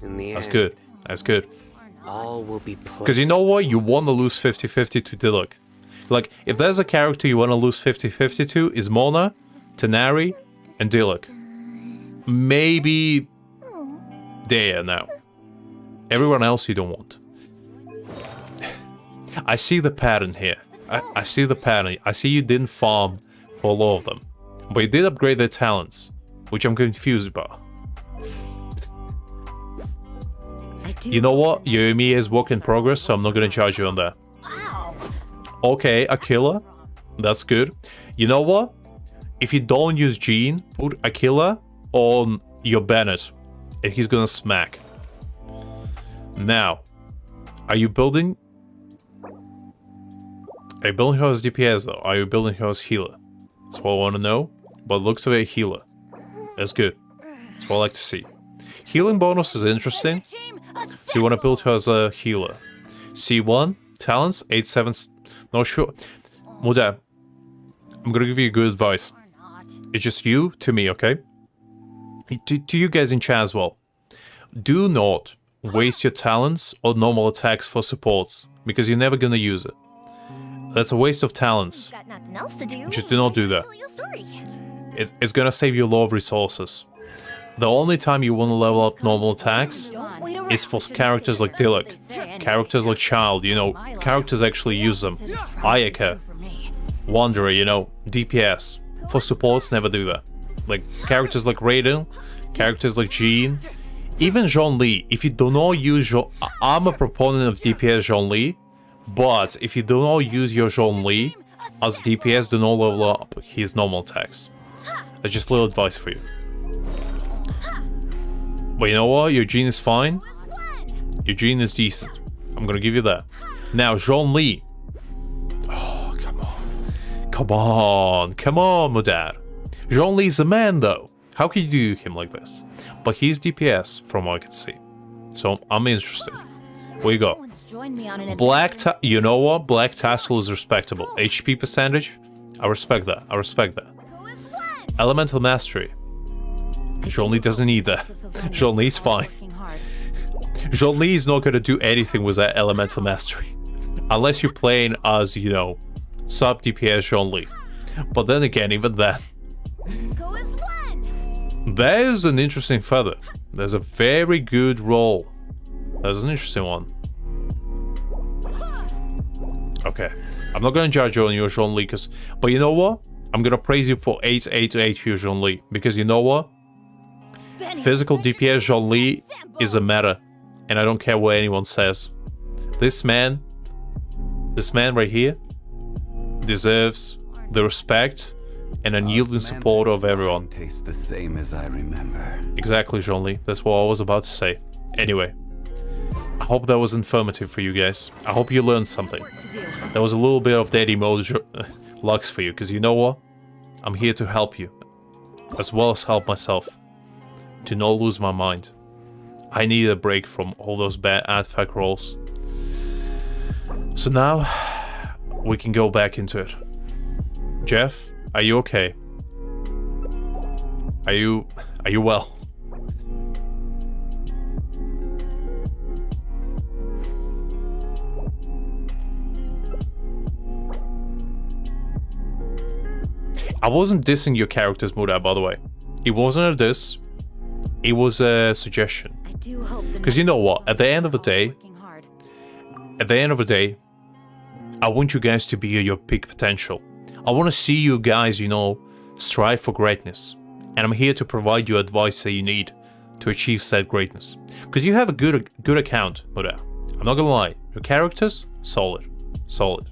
In the That's end, good. That's good. All will be Because you know what? You want to lose 50-50 to Diluc. Like, if there's a character you want to lose 50-50 to, is Mona, Tenari, and Diluc. Maybe Dea now. Everyone else you don't want. I see the pattern here. I see the pattern. I see you didn't farm for all of them. But you did upgrade their talents, which I'm confused about. You know what? Your Emi is work in progress, so I'm not gonna judge you on that. Okay, Aquila. That's good. You know what? If you don't use Jean, put Aquila on your Bennett, and he's gonna smack. Now, are you building... Are you building her as DPS though? Are you building her as healer? That's what I want to know. But it looks like a healer. That's good. That's what I like to see. Healing bonus is interesting. So you want to build her as a healer. C1, talents, 8-7... Not sure. Muda, I'm gonna give you good advice. Or not. It's just you to me, okay? To you guys in chat as well. Do not waste your talents or normal attacks for supports, because you're never gonna use it. That's a waste of talents. Got nothing else to do. Just do not do that. Tell you a story. It's gonna save you a lot of resources. The only time you want to level up normal attacks Don't wait around. is for characters like Dilek, characters like Child, you know, characters actually use them. Ayaka, Wanderer, you know, DPS. For supports, never do that. Like, characters like Raiden, characters like Jean, even Zhongli. If you do not use your... I'm a proponent of DPS Zhongli, but if you do not use your Zhongli as DPS, do not level up his normal attacks. That's just a little advice for you. But you know what? Your Jean is fine. Your Jean is decent. I'm gonna give you that. Now, Zhongli. Oh, come on. Come on. Come on, Mudar. Zhongli's a man, though. How can you do him like this? But he's DPS, from what I can see. So, I'm interested. Where you go? Someone's joined me on an Black adventure. you know what? Black Tassel is respectable. HP percentage? I respect that. I respect that. Who is when? Elemental Mastery. Zhongli doesn't need that. Zhongli's fine. Working hard. Zhongli is not going to do anything with that Elemental Mastery. Unless you're playing as, you know, sub DPS Zhongli. But then again, even that. Who is when? That is an interesting feather. There's a very good roll. That's an interesting one. Okay. I'm not going to judge you on your Zhongli, because... But you know what? I'm going to praise you for 888 for your Zhongli. Because you know what? Benny, Physical DPS Zhongli is a meta. And I don't care what anyone says. This man right here, deserves the respect and unyielding support of everyone. Tastes the same as I remember. Exactly, Zhongli. That's what I was about to say. Anyway, I hope that was informative for you guys. I hope you learned something. There was a little bit of daddy mode Lux for you, because you know what? I'm here to help you, as well as help myself. To not lose my mind. I need a break from all those bad artifact rolls. So now, we can go back into it. Jeff, are you okay? Are you well? I wasn't dissing your characters, Muda, by the way. It wasn't a diss. It was a suggestion. I do hope the 'Cause you know what? At the end of the next day- working hard. At the end of the day, I want you guys to be at your peak potential. I want to see you guys, you know, strive for greatness. And I'm here to provide you advice that you need to achieve said greatness. Because you have a good account, Muda. I'm not gonna lie. Your characters, solid. Solid.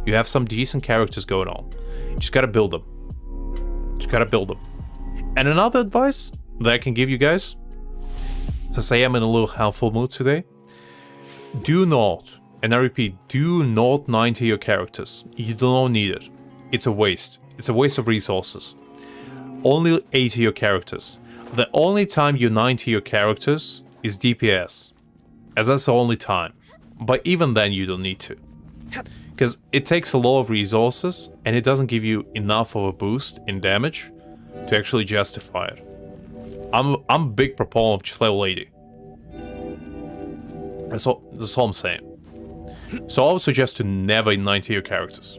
You have some decent characters going on. You just gotta build them. Just gotta build them. And another advice that I can give you guys, since I am in a little helpful mood today, do not, and I repeat, do not 90 your characters. You do not need it. It's a waste. It's a waste of resources. Only 80 your characters. The only time you 90 your characters is DPS, as that's the only time. But even then, you don't need to. Because it takes a lot of resources, and it doesn't give you enough of a boost in damage to actually justify it. I'm a big proponent of just level 80. That's all I'm saying. So I would suggest to never 90 your characters.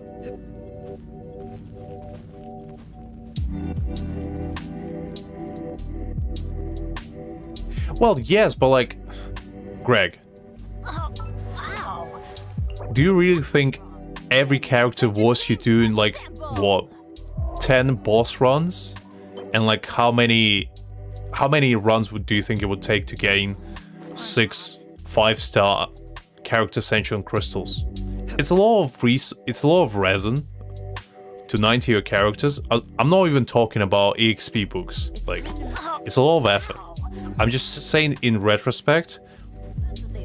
Well, yes, but like... Greg, Ow. do you really think every character was you doing like, what, 10 boss runs? And like how many runs do you think it would take to gain 6 5-star character Sentient crystals? It's a lot of resin to 90 your characters. I'm not even talking about EXP books. Like, it's a lot of effort. I'm just saying in retrospect,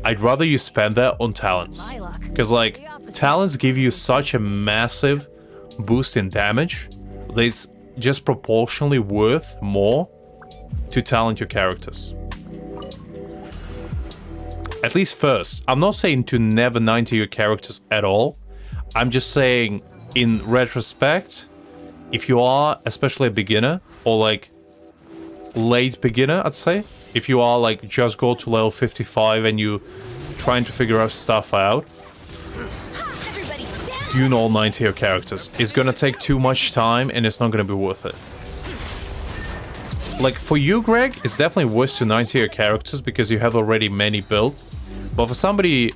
I'd rather you spend that on talents. My luck. Because like, talents give you such a massive boost in damage that it's just proportionally worth more to talent your characters. At least first. I'm not saying to never 90 your characters at all. I'm just saying in retrospect, if you are especially a beginner or like late beginner, I'd say, if you are like just go to level 55 and you trying to figure out stuff out, doing all 9-tier characters is gonna take too much time and it's not gonna be worth it. Like for you, Greg, it's definitely worth to 9-tier characters because you have already many built. But for somebody,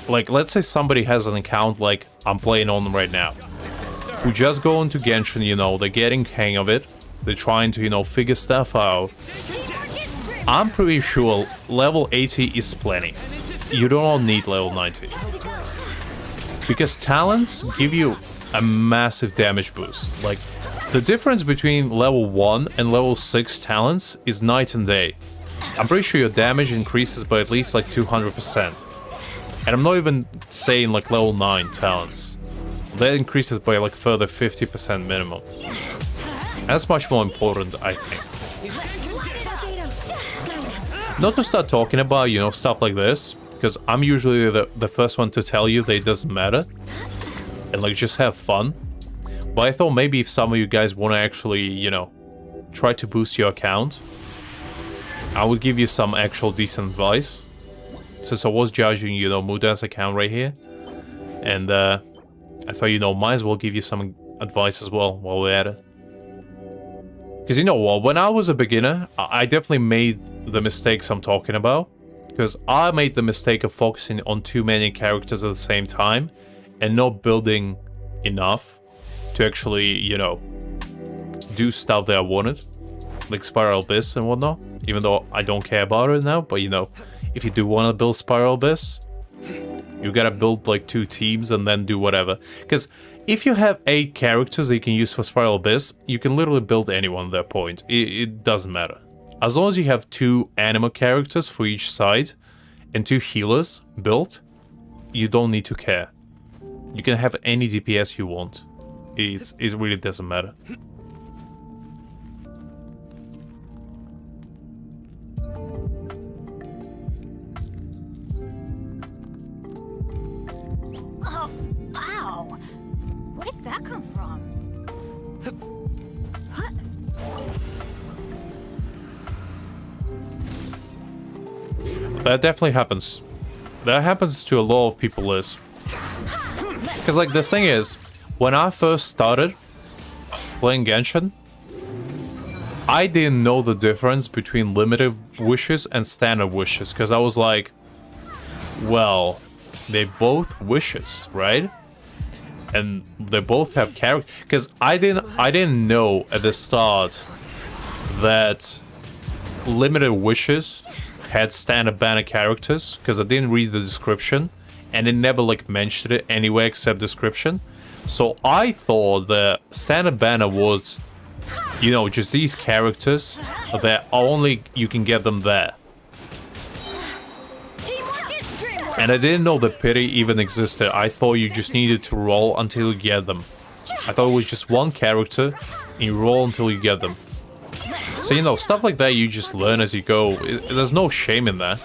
like let's say somebody has an account like I'm playing on right now, who just go into Genshin, you know, they're getting hang of it, they're trying to, you know, figure stuff out. I'm pretty sure level 80 is plenty. You don't need level 90. Because talents give you a massive damage boost. Like, the difference between level 1 and level 6 talents is night and day. I'm pretty sure your damage increases by at least like 200%. And I'm not even saying like level 9 talents. That increases by like further 50% minimum. That's much more important, I think. Not to start talking about, you know, stuff like this, because I'm usually the first one to tell you that it doesn't matter. And like just have fun. But I thought maybe if some of you guys want to actually, you know, try to boost your account, I will give you some actual decent advice. Since I was judging, you know, Muda's account right here. And I thought, you know, might as well give you some advice as well while we're at it. Because you know what, when I was a beginner, I definitely made the mistakes I'm talking about. Because I made the mistake of focusing on too many characters at the same time and not building enough to actually, you know, do stuff that I wanted. Like Spiral Abyss and whatnot. Even though I don't care about it now, but you know, if you do want to build Spiral Abyss, you gotta build like 2 teams and then do whatever. Because if you have 8 characters that you can use for Spiral Abyss, you can literally build anyone at that point. It doesn't matter. As long as you have 2 anima characters for each side and 2 healers built, you don't need to care. You can have any DPS you want. It really doesn't matter. Oh, ow! Where did that come from? That definitely happens. That happens to a lot of people, Liz. Because, like, the thing is, when I first started playing Genshin, I didn't know the difference between limited wishes and standard wishes. Because I was like, well, they both wishes, right? And they both have character. Because I didn't know at the start that limited wishes had standard banner characters, because I didn't read the description and it never like mentioned it anywhere except description. So I thought the standard banner was, you know, just these characters that only you can get them there. And I didn't know that pity even existed. I thought you just needed to roll until you get them. I thought it was just one character and you roll until you get them. So, you know, stuff like that you just learn as you go. There's no shame in that.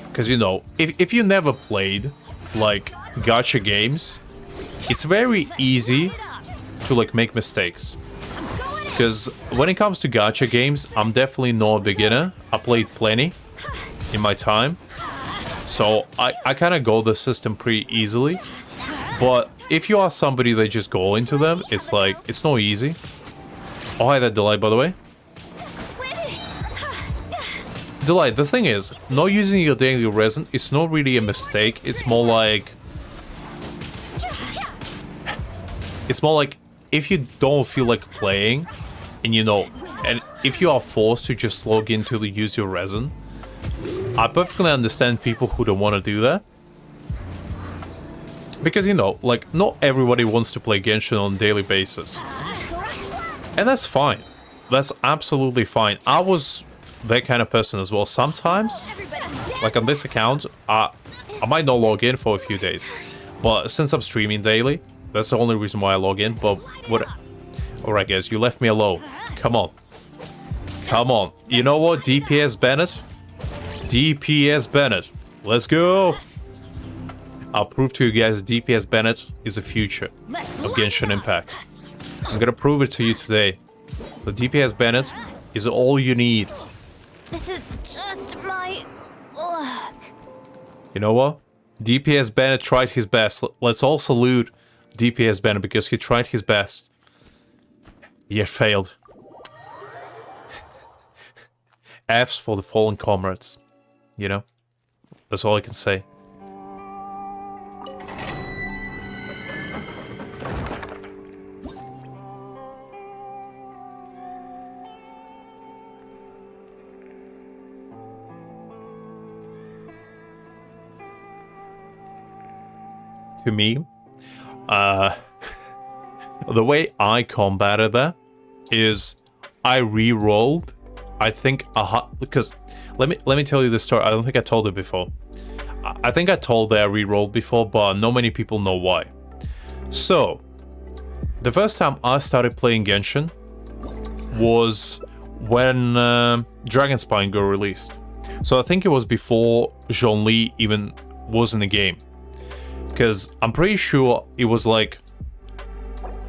Because, you know, if you never played, like, gacha games, it's very easy to, like, make mistakes. Because when it comes to gacha games, I'm definitely not a beginner. I played plenty in my time. So, I kind of go the system pretty easily. But if you are somebody that just go into them, it's like, it's not easy. Oh, hi there, Delight, by the way. Delight, the thing is, not using your daily resin is not really a mistake. It's more like... It's more like, if you don't feel like playing, and you know, and if you are forced to just log in to use your resin, I perfectly understand people who don't want to do that. Because, you know, like, not everybody wants to play Genshin on a daily basis. And that's fine. That's absolutely fine. I was that kind of person as well. Sometimes, like on this account, I might not log in for a few days. But since I'm streaming daily, that's the only reason why I log in. But what... Alright guys, you left me alone. Come on. Come on. You know what? DPS Bennett? DPS Bennett. Let's go. I'll prove to you guys DPS Bennett is the future of Genshin Impact. I'm gonna prove it to you today. The DPS Bennett is all you need. This is just my luck. You know what? DPS Bennett tried his best. Let's all salute DPS Bennett because he tried his best. Yet failed. F's for the fallen comrades. You know? That's all I can say. To me, the way I combated that is I re-rolled. I think because let me tell you this story. I don't think I told it before. I think I told that I re-rolled before, but not many people know why. So, the first time I started playing Genshin was when Dragonspine got released. So I think it was before Zhongli even was in the game. Because I'm pretty sure it was like...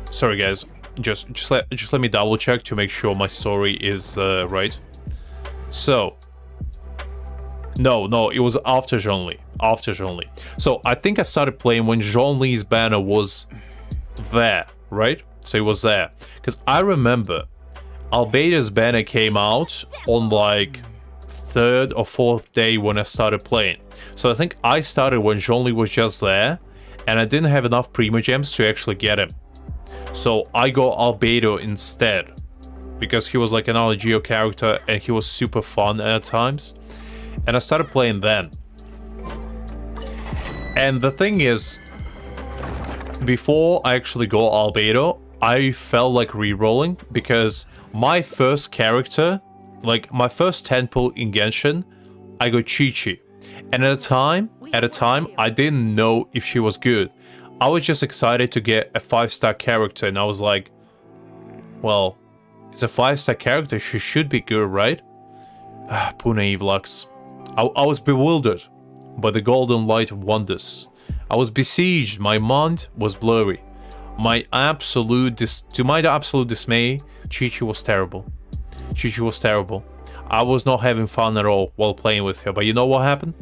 Sorry guys, just let me double check to make sure my story is right. So... No, it was after Zhongli. After Zhongli. So I think I started playing when Zhongli's banner was there, right? So it was there. Because I remember Albeda's banner came out on like 3rd or 4th day when I started playing. So I think I started when Zhongli was just there, and I didn't have enough Primogems to actually get him. So I got Albedo instead, because he was like another Geo character, and he was super fun at times. And I started playing then. And the thing is, before I actually got Albedo, I felt like re-rolling, because my first character, like my first 10 pull in Genshin, I got Chi-Chi. And at the time, I didn't know if she was good. I was just excited to get a 5-star character, and I was like, well, it's a 5-star character, she should be good, right? Poor naive Lux. I was bewildered by the golden light wonders. I was besieged, my mind was blurry. To my absolute dismay, Chi-Chi was terrible. Chi-Chi was terrible. I was not having fun at all while playing with her, but you know what happened?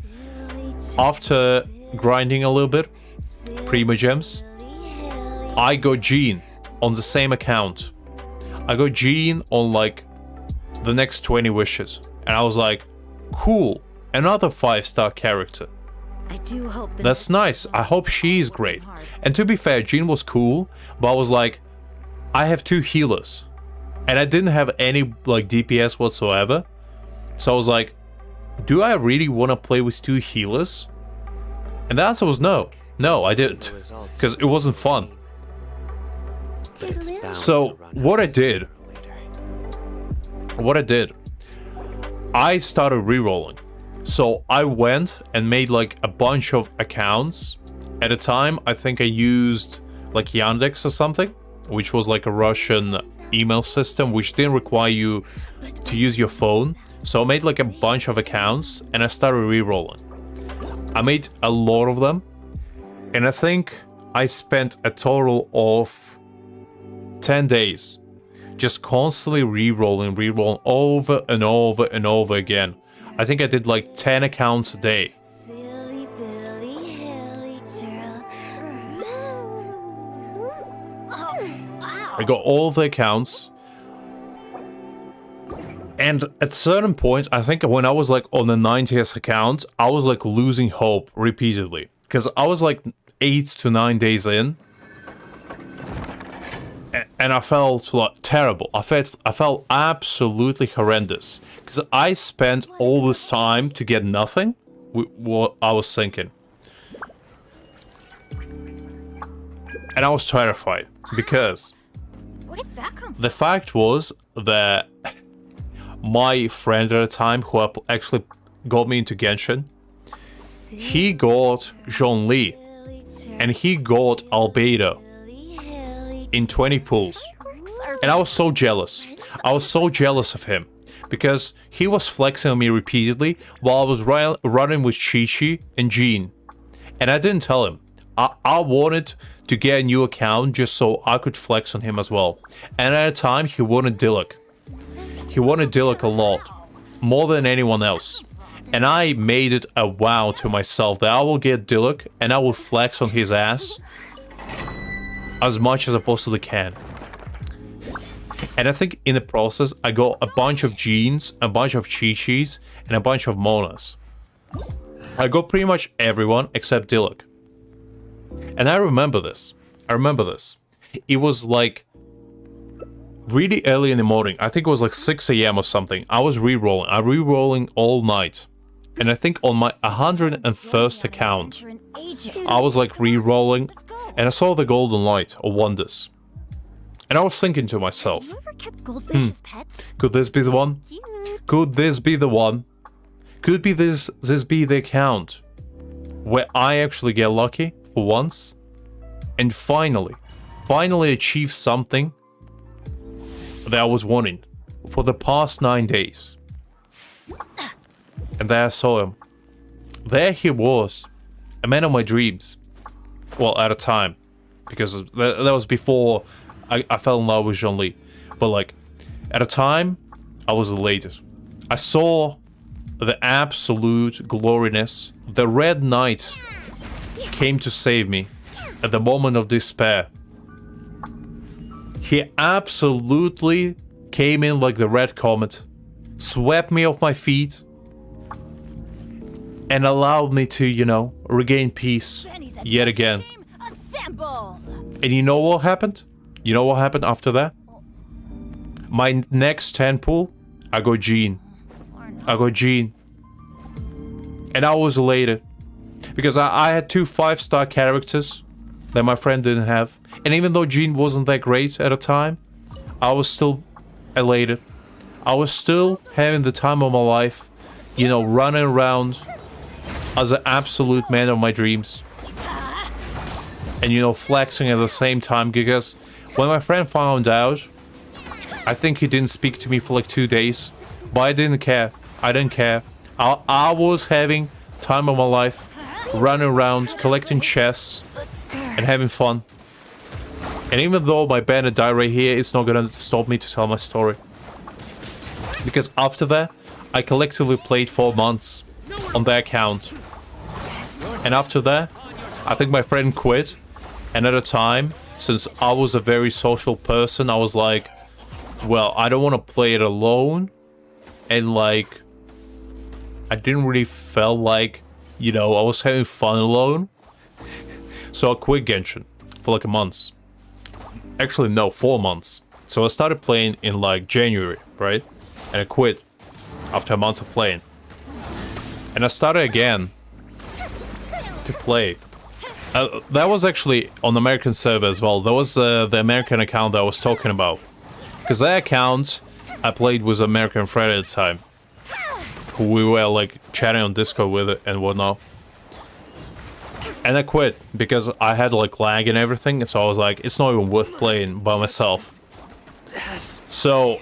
After grinding a little bit, Primogems, I got Jean on the same account. I got Jean on like the next 20 wishes. And I was like, cool, another 5-star character. I do hope that's nice. I hope she's great. And to be fair, Jean was cool, but I was like, I have 2 healers. And I didn't have any like DPS whatsoever. So I was like, do I really want to play with 2 healers? And the answer was no. No, I didn't. Because it wasn't fun. So what I did, I started re-rolling. So I went and made like a bunch of accounts. At the time, I think I used like Yandex or something, which was like a Russian email system, which didn't require you to use your phone. So I made like a bunch of accounts and I started re-rolling. I made a lot of them. And I think I spent a total of 10 days just constantly re-rolling over and over and over again. I think I did like 10 accounts a day. Silly Billy Hilly Churl. Oh, wow. I got all the accounts. And at a certain point, I think when I was like on the 90th account, I was like losing hope repeatedly. Because I was like 8 to 9 days in. And I felt like terrible. I felt absolutely horrendous. Because I spent all this time to get nothing. What I was thinking. And I was terrified. Because Where did that come from? the fact was that my friend at the time, who actually got me into Genshin, he got Zhongli. And he got Albedo in 20 pulls. And I was so jealous. I was so jealous of him. Because he was flexing on me repeatedly while I was running with Chi-Chi and Jean. And I didn't tell him. I wanted to get a new account just so I could flex on him as well. And at the time, he wanted Dilek. He wanted Dilek a lot. More than anyone else. And I made it a vow to myself that I will get Dilek and I will flex on his ass as much as I possibly can. And I think in the process, I got a bunch of Jeans, a bunch of Chi-Chis, and a bunch of Monas. I got pretty much everyone except Dilek. And I remember this. It was like really early in the morning. I think it was like 6 a.m. or something. I was re-rolling. I'm re-rolling all night. And I think on my 101st account, I was like re-rolling. And I saw the golden light or wonders. And I was thinking to myself, Have you ever kept goldfish as pets? could this be the one? Cute. Could this be the one? Could be this be the account where I actually get lucky for once and finally achieve something that I was wanting for the past 9 days. And there I saw him. There he was, a man of my dreams. Well, at a time, because that was before I fell in love with Jean-Li. But like, at a time, I was elated. I saw the absolute gloriness. The Red Knight came to save me at the moment of despair. He absolutely came in like the Red Comet, swept me off my feet, and allowed me to, you know, regain peace yet again. Assemble. And you know what happened? You know what happened after that? My next 10 pool, I got Jean. And I was elated. Because I had 2 5-star characters that my friend didn't have. And even though Jean wasn't that great at the time, I was still elated. I was still having the time of my life, you know, running around as an absolute man of my dreams. And, you know, flexing at the same time, because when my friend found out, I think he didn't speak to me for like 2 days. But I didn't care. I was having time of my life, running around, collecting chests, and having fun. And even though my banner died right here, it's not gonna stop me to tell my story. Because after that, I collectively played 4 months on that account. And after that, I think my friend quit. And at the time, since I was a very social person, I was like, well, I don't want to play it alone. And like, I didn't really feel like, you know, I was having fun alone. So I quit Genshin for like a month. Actually, no, 4 months. So I started playing in like January, right? And I quit after a month of playing. And I started again to play. That was actually on the American server as well. That was the American account that I was talking about. Because that account I played with American friend at the time. Who we were like chatting on Discord with it and whatnot. And I quit because I had like lag and everything. So I was like, it's not even worth playing by myself. So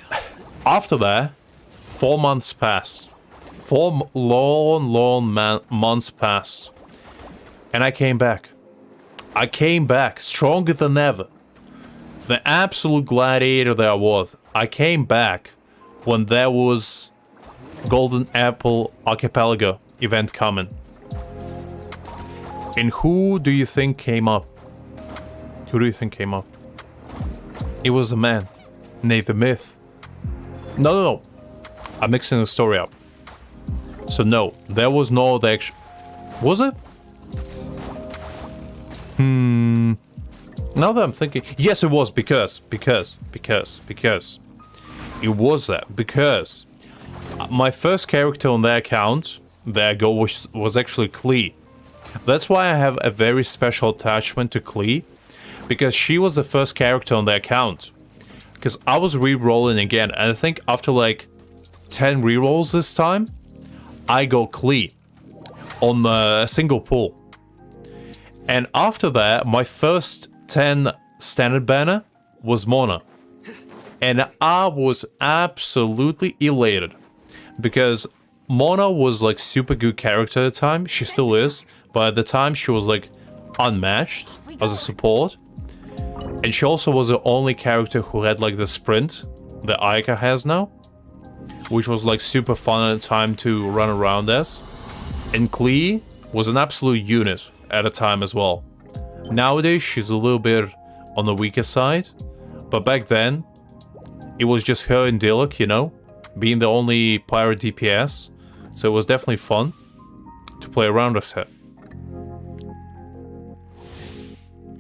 after that, 4 months passed. 4 long months passed. And I came back. I came back stronger than ever. The absolute gladiator that I was. I came back when there was Golden Apple Archipelago event coming. And who do you think came up? Who do you think came up? It was a man named the Myth. No. I'm mixing the story up. So no, there was no the actual... Was it? Now that I'm thinking... Yes, it was because... It was that, because... My first character on that account, that I got, was actually Klee. That's why I have a very special attachment to Klee. Because she was the first character on the account. Because I was re-rolling again, and I think after like 10 re-rolls this time, I got Klee on a single pull. And after that, my first 10 standard banner was Mona. And I was absolutely elated. Because Mona was like super good character at the time. She still is. but at the time she was like unmatched as a support. And she also was the only character who had like the sprint that Aika has now, which was like super fun at the time to run around as. And Klee was an absolute unit at a time as well. Nowadays she's a little bit on the weaker side, but back then it was just her and Diluc, you know, being the only pirate DPS, so it was definitely fun to play around as her.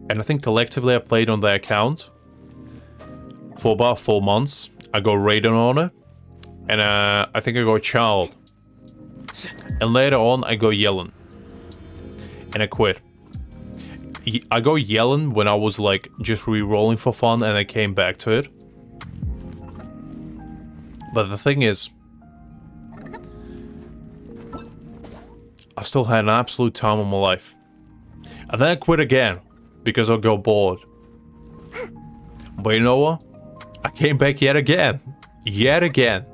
And I think collectively I played on the account for about 4 months. I got Raiden on it, and I think I got Child. And later on I got Yellen. And I quit. I got Yellen when I was like just re-rolling for fun, and I came back to it. But the thing is, I still had an absolute time of my life. And then I quit again, because I got bored. But you know what? I came back yet again. Yet again.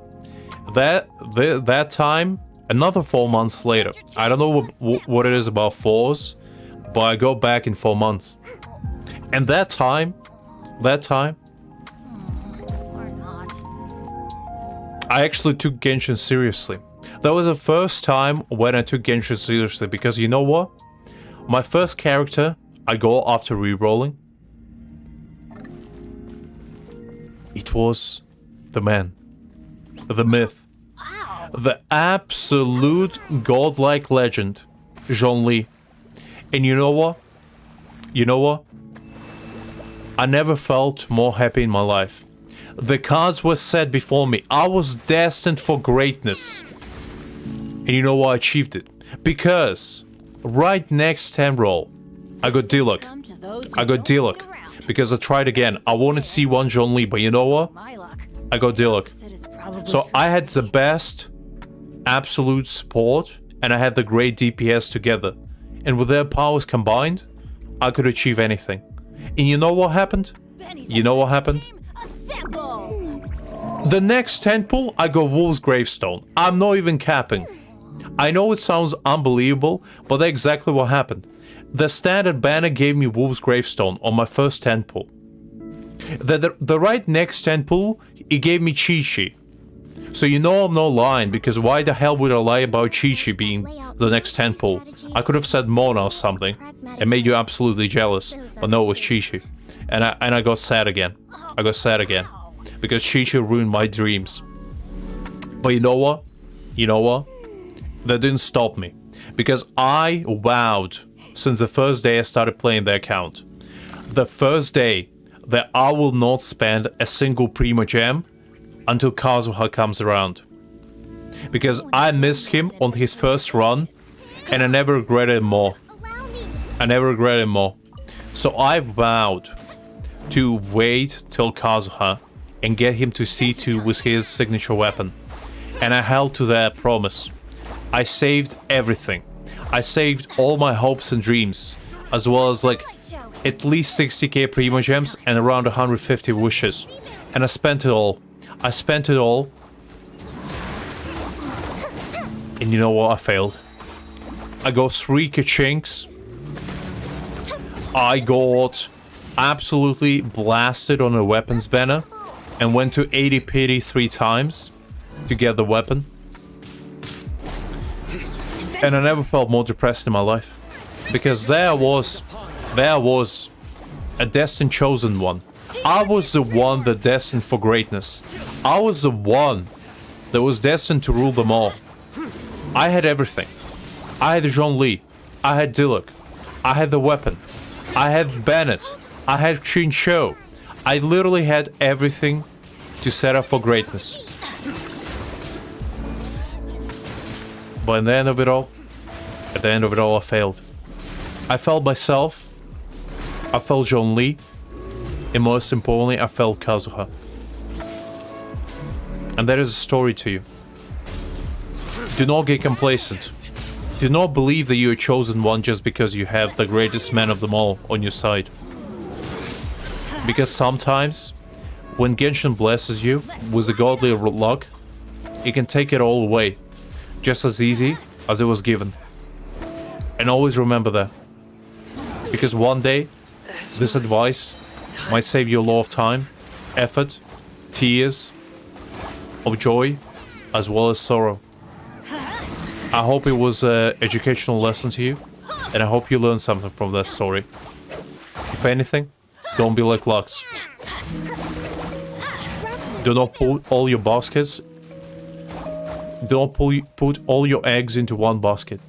That time, another 4 months later. I don't know what it is about fours, but I go back in 4 months. And that time, Or not. I actually took Genshin seriously. That was the first time when I took Genshin seriously, because you know what? My first character I go after re-rolling, it was the man, the myth, the absolute godlike legend, Zhongli. And you know what? You know what? I never felt more happy in my life. The cards were set before me. I was destined for greatness. And you know what? I achieved it. Because right next 10 roll, I got Diluc. Come to those who I got don't wait Diluc. around. Because I tried again. I wanted C1 Zhongli, but you know what? My luck. I got Diluc. Said it's probably So true. I had the best absolute support, and I had the great DPS together. And with their powers combined, I could achieve anything. And you know what happened? Benny's You know what happened? team, assemble! The next 10 pull, I got Wolf's Gravestone. I'm not even capping. I know it sounds unbelievable, but that's exactly what happened. The standard banner gave me Wolf's Gravestone on my first 10 pull. The right next 10 pull, it gave me Chi-Chi. So you know I'm not lying, because why the hell would I lie about Chi-Chi being the next 10 pull? I could have said Mona or something and made you absolutely jealous, but no, it was Chi-Chi. And I got sad again. I got sad again. Because Chi-Chi ruined my dreams. But you know what? You know what? That didn't stop me. Because I vowed since the first day I started playing the account. The first day that I will not spend a single Primo Gem until Kazuha comes around. Because I missed him on his first run, and I never regretted it more. I never regretted it more. So I vowed to wait till Kazuha and get him to C2 with his signature weapon. And I held to that promise. I saved everything. I saved all my hopes and dreams, as well as like at least 60k Primo Gems and around 150 wishes. And I spent it all. I spent it all. And you know what? I failed. I got 3 Kachinks. I got absolutely blasted on a weapons banner and went to 80 pity 3 times to get the weapon. And I never felt more depressed in my life. Because there was a destined chosen one. I was the one that destined for greatness. I was the one that was destined to rule them all. I had everything. I had Zhongli. I had Diluc. I had the weapon. I had Bennett. I had Qin Shou. I literally had everything to set up for greatness. But at the end of it all, I failed. I failed myself. I failed Zhongli. And most importantly, I failed Kazuha. And that is a story to you. Do not get complacent. Do not believe that you are chosen one just because you have the greatest man of them all on your side. Because sometimes, when Genshin blesses you with a godly luck, it can take it all away, just as easy as it was given. And always remember that. Because one day, this advice might save you a lot of time, effort, tears, of joy, as well as sorrow. I hope it was an educational lesson to you, and I hope you learned something from that story. If anything, don't be like Lux. Do not put all your baskets. Do not put all your eggs into one basket.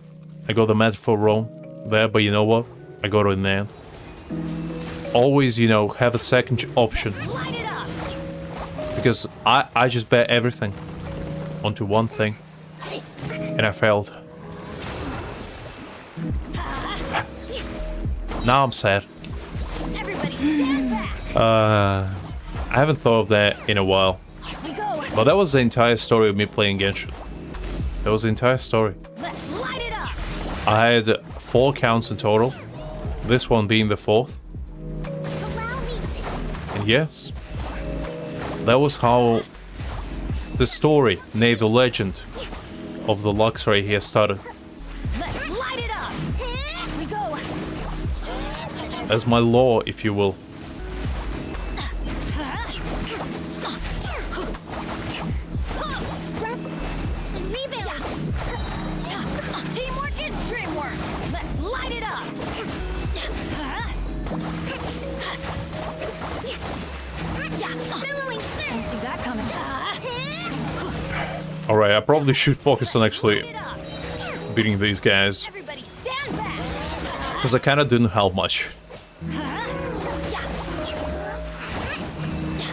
I got the metaphor wrong there, but you know what? I got it in the end. Always, you know, have a second option. Because I just bet everything onto one thing. And I failed. Now I'm sad. I haven't thought of that in a while. But that was the entire story of me playing Genshin. That was the entire story. I had 4 accounts in total. This one being the 4th. And yes, that was how the story, nay the legend, of the Lux right here started. As my lore, if you will. Teamwork is dreamwork. Let's light it up. Didn't see that coming. Alright, I probably should focus on actually beating these guys. Everybody stand back. Because I kind of didn't help much.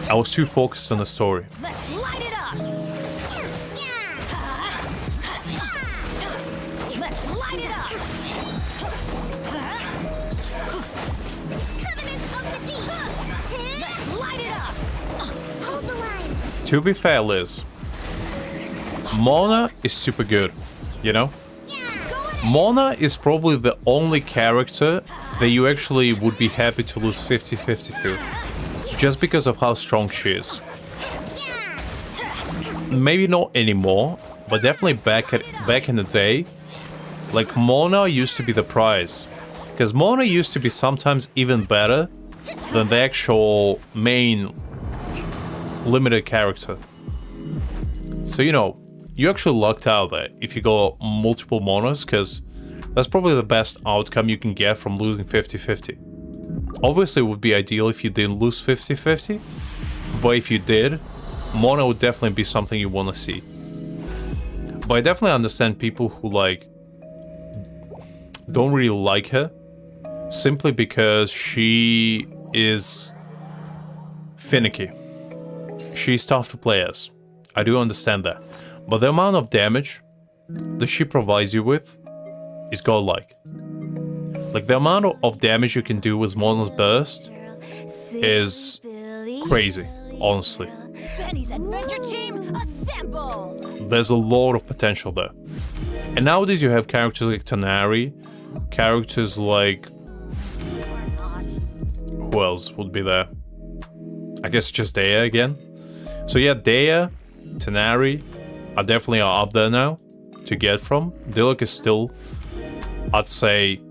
I was too focused on the story. Let's light it up. Let's light it up. Covenants of the deep. Let's light it up. Hold the line. To be fair, Liz, Mona is super good, you know? Mona is probably the only character that you actually would be happy to lose 50-50 to. Just because of how strong she is. Maybe not anymore, but definitely back in the day, like Mona used to be the prize. Because Mona used to be sometimes even better than the actual main limited character. So, you know, you actually lucked out there if you go multiple Monas, because that's probably the best outcome you can get from losing 50-50. Obviously, it would be ideal if you didn't lose 50-50, but if you did, Mona would definitely be something you want to see. But I definitely understand people who, like, don't really like her, simply because she is finicky. She's tough to play as. I do understand that. But the amount of damage that she provides you with is godlike. Like, the amount of damage you can do with Mona's burst is crazy, honestly. Benny's adventure team, assemble! There's a lot of potential there. And nowadays you have characters like Tanari, characters like... Who else would be there? I guess just Dea again. So yeah, Dea, Tanari are definitely up there now to get from. Diluc is still, I'd say...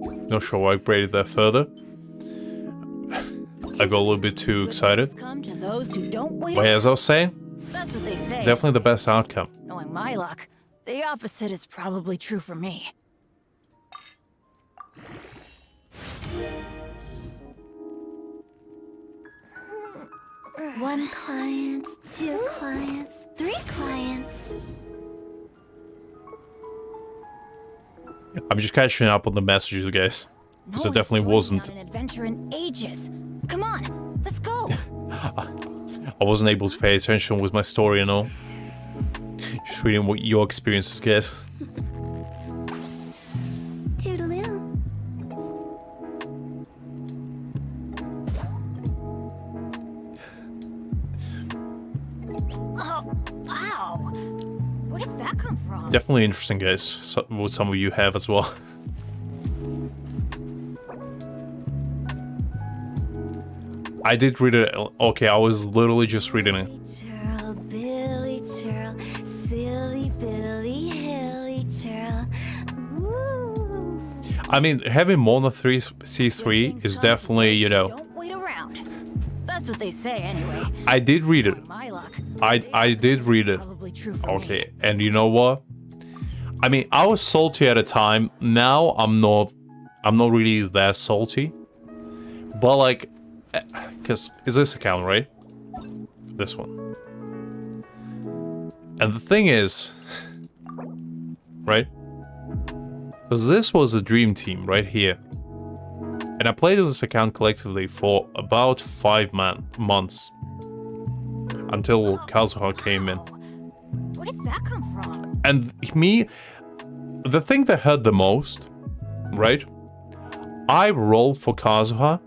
Not sure I upgraded that further. I got a little bit too excited. Come to those who don't wait. But as I was saying, That's what they say. definitely the best outcome. Knowing my luck, the opposite is probably true for me. One client, 2 clients, 3 clients. I'm just catching up on the messages, guys. Because it definitely wasn't. On an adventure in ages. Come on, let's go. I wasn't able to pay attention with my story and all. Just reading what your experiences, guys. Toodaloo. Oh, wow. Where did that come from? Definitely interesting, guys. What some of you have as well. I did read it. Okay, I was literally just reading it. Churl, Billy Churl, silly Billy, hilly Churl. Woo. I mean, having more than 3 C3 is definitely, you know... Don't wait around. That's what they say anyway. I did read it. My luck. I did read it. Probably true for me. Okay, and you know what? I mean, I was salty at the time. Now I'm not really that salty. But like, because is this account, right? This one. And the thing is, right? Because this was a dream team right here. And I played this account collectively for about 5 months. Until Kazuha came in. Where did that come from? And me, the thing that hurt the most, right? I rolled for Kazuha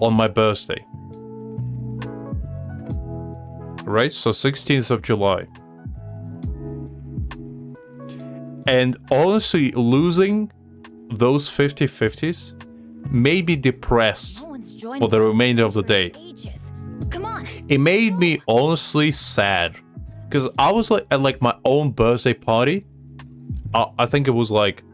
on my birthday. Right? So 16th of July. And honestly, losing those 50-50s made me depressed No one's joined for the me remainder of the for day. ages. Come on. It made me honestly sad. Because I was like at like my own birthday party. I think it was like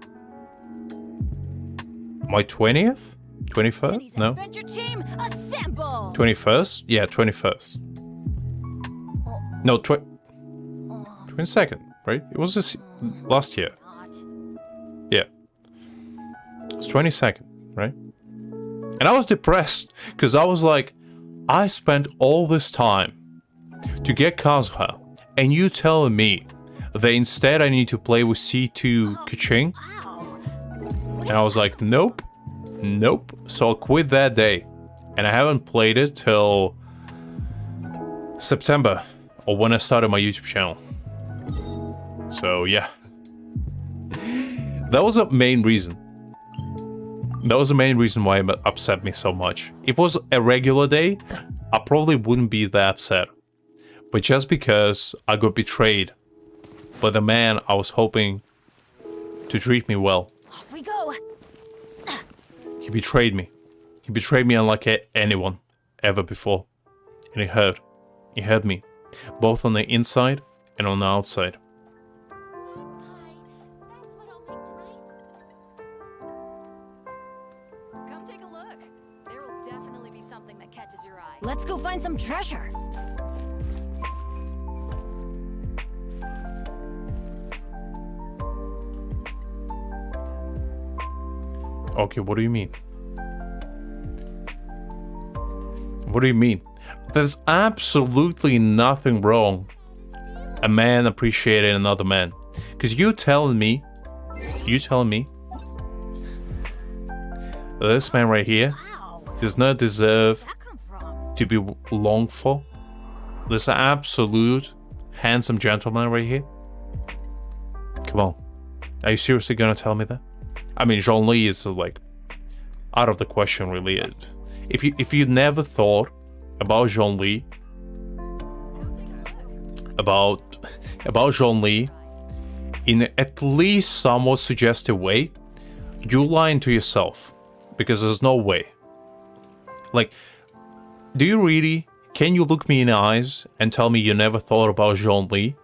my 20th? 21st? No? Adventure team, assemble. 21st? Yeah, 21st. No, 22nd, right? It was this last year. Yeah. It's 22nd, right? And I was depressed because I was like, I spent all this time to get Kazuha, and you telling me that instead I need to play with C2 Kuching? And I was like, nope, nope. So I quit that day, and I haven't played it till September, or when I started my YouTube channel. So yeah, that was the main reason. That was the main reason why it upset me so much. If it was a regular day, I probably wouldn't be that upset. But just because I got betrayed by the man I was hoping to treat me well. Off we go. He betrayed me. He betrayed me unlike anyone ever before. And it hurt. It hurt me. Both on the inside and on the outside. Come take a look. There will definitely be something that catches your eye. Let's go find some treasure. Okay, what do you mean? What do you mean? There's absolutely nothing wrong a man appreciating another man. Because you telling me this man right here Wow. does not deserve Where'd that come from? to be longed for? This absolute handsome gentleman right here? Come on. Are you seriously gonna tell me that? I mean, Zhongli is like out of the question, really. If you never thought about Zhongli, about Zhongli in at least somewhat suggestive way, you're lying to yourself, because there's no way. Like, do you really? Can you look me in the eyes and tell me you never thought about Zhongli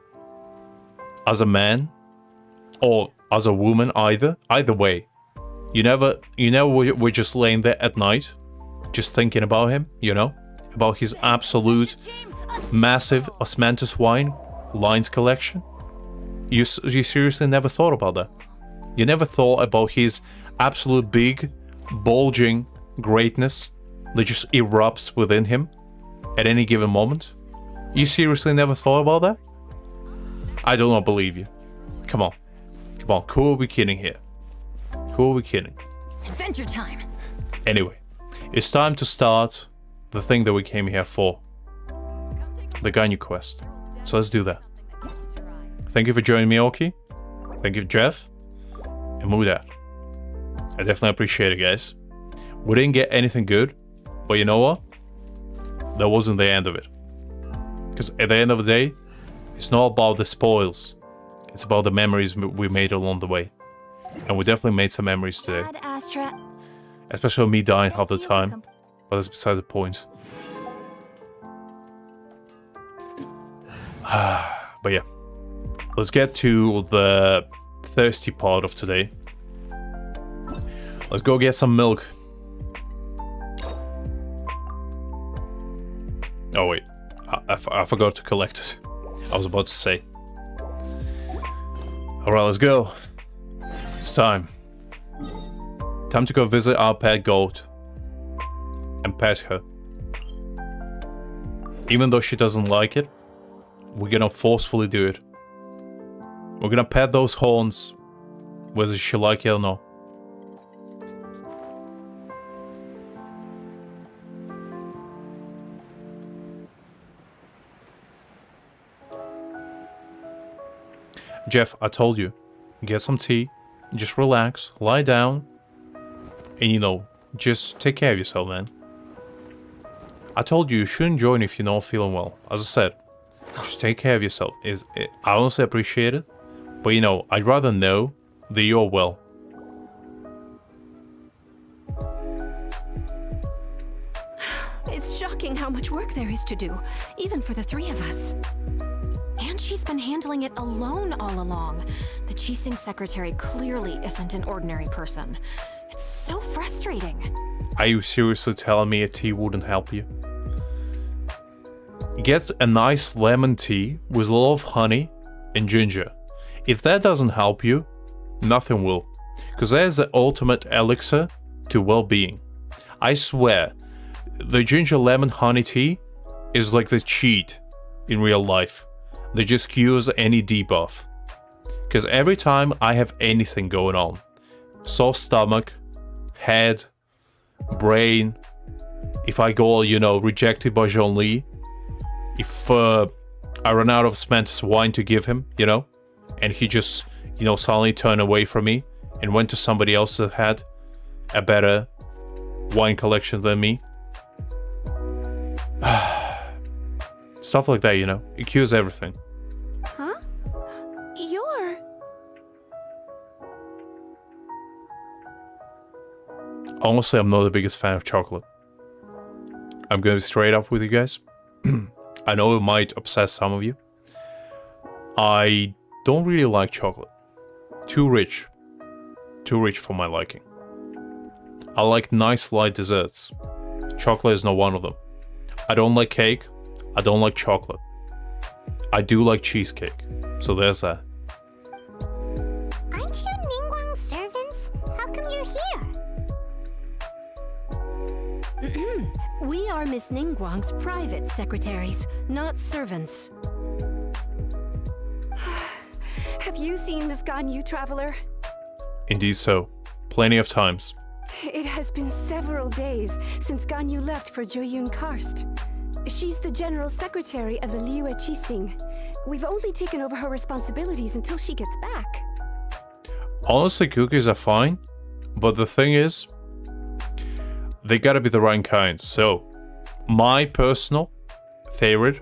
as a man or as a woman either? Either way, you never were just laying there at night, just thinking about him, you know, about his absolute massive osmanthus wine lines collection. You seriously never thought about that? You never thought about his absolute big, bulging greatness that just erupts within him at any given moment? You seriously never thought about that? I do not believe you. Come on. Come on, who are we kidding here? Who are we kidding? Adventure time. Anyway, it's time to start the thing that we came here for. The Ganyu quest. So let's do that. Thank you for joining me, Oki. Thank you, Jeff. And Muda. I definitely appreciate it, guys. We didn't get anything good, but you know what? That wasn't the end of it. Because at the end of the day, it's not about the spoils. It's about the memories we made along the way. And we definitely made some memories today. Ad Astra. Especially me dying half the time. But that's beside the point. But yeah. Let's get to the thirsty part of today. Let's go get some milk. Oh wait, I forgot to collect it. I was about to say. Alright, let's go. It's time. Time to go visit our pet goat. And pet her. Even though she doesn't like it, we're gonna forcefully do it. We're gonna pet those horns, whether she like it or not. Jeff, I told you, get some tea, just relax, lie down, and you know, just take care of yourself, man. I told you shouldn't join if you're not feeling well. As I said, just take care of yourself. I honestly appreciate it, but you know, I'd rather know that you're well. It's shocking how much work there is to do, even for the three of us. And she's been handling it alone all along. The Qixing secretary clearly isn't an ordinary person. It's so frustrating. Are you seriously telling me a tea wouldn't help you? Get a nice lemon tea with a lot of honey and ginger. If that doesn't help you, nothing will. Because that's the ultimate elixir to well-being. I swear, the ginger lemon honey tea is like the cheat in real life. They just cures any debuff. Because every time I have anything going on, sore stomach, head, brain, if I go, you know, rejected by Zhongli, if I run out of Spencer's wine to give him, you know, and he just, you know, suddenly turned away from me and went to somebody else that had a better wine collection than me. Stuff like that, you know, it cures everything. Huh? You're... Honestly, I'm not the biggest fan of chocolate. I'm gonna be straight up with you guys. I know it might upset some of you. I don't really like chocolate. Too rich. Too rich for my liking. I like nice light desserts. Chocolate is not one of them. I don't like cake. I don't like chocolate. I do like cheesecake. So there's that. Aren't you Ningguang's servants? How come you're here? We are Miss Ningguang's private secretaries, not servants. Have you seen Miss Ganyu, Traveler? Indeed so. Plenty of times. It has been several days since Ganyu left for Joyun Karst. She's the general secretary of the Liyue Qixing. We've only taken over her responsibilities until she gets back. Honestly, cookies are fine. But the thing is, they gotta be the right kind. So, my personal favorite,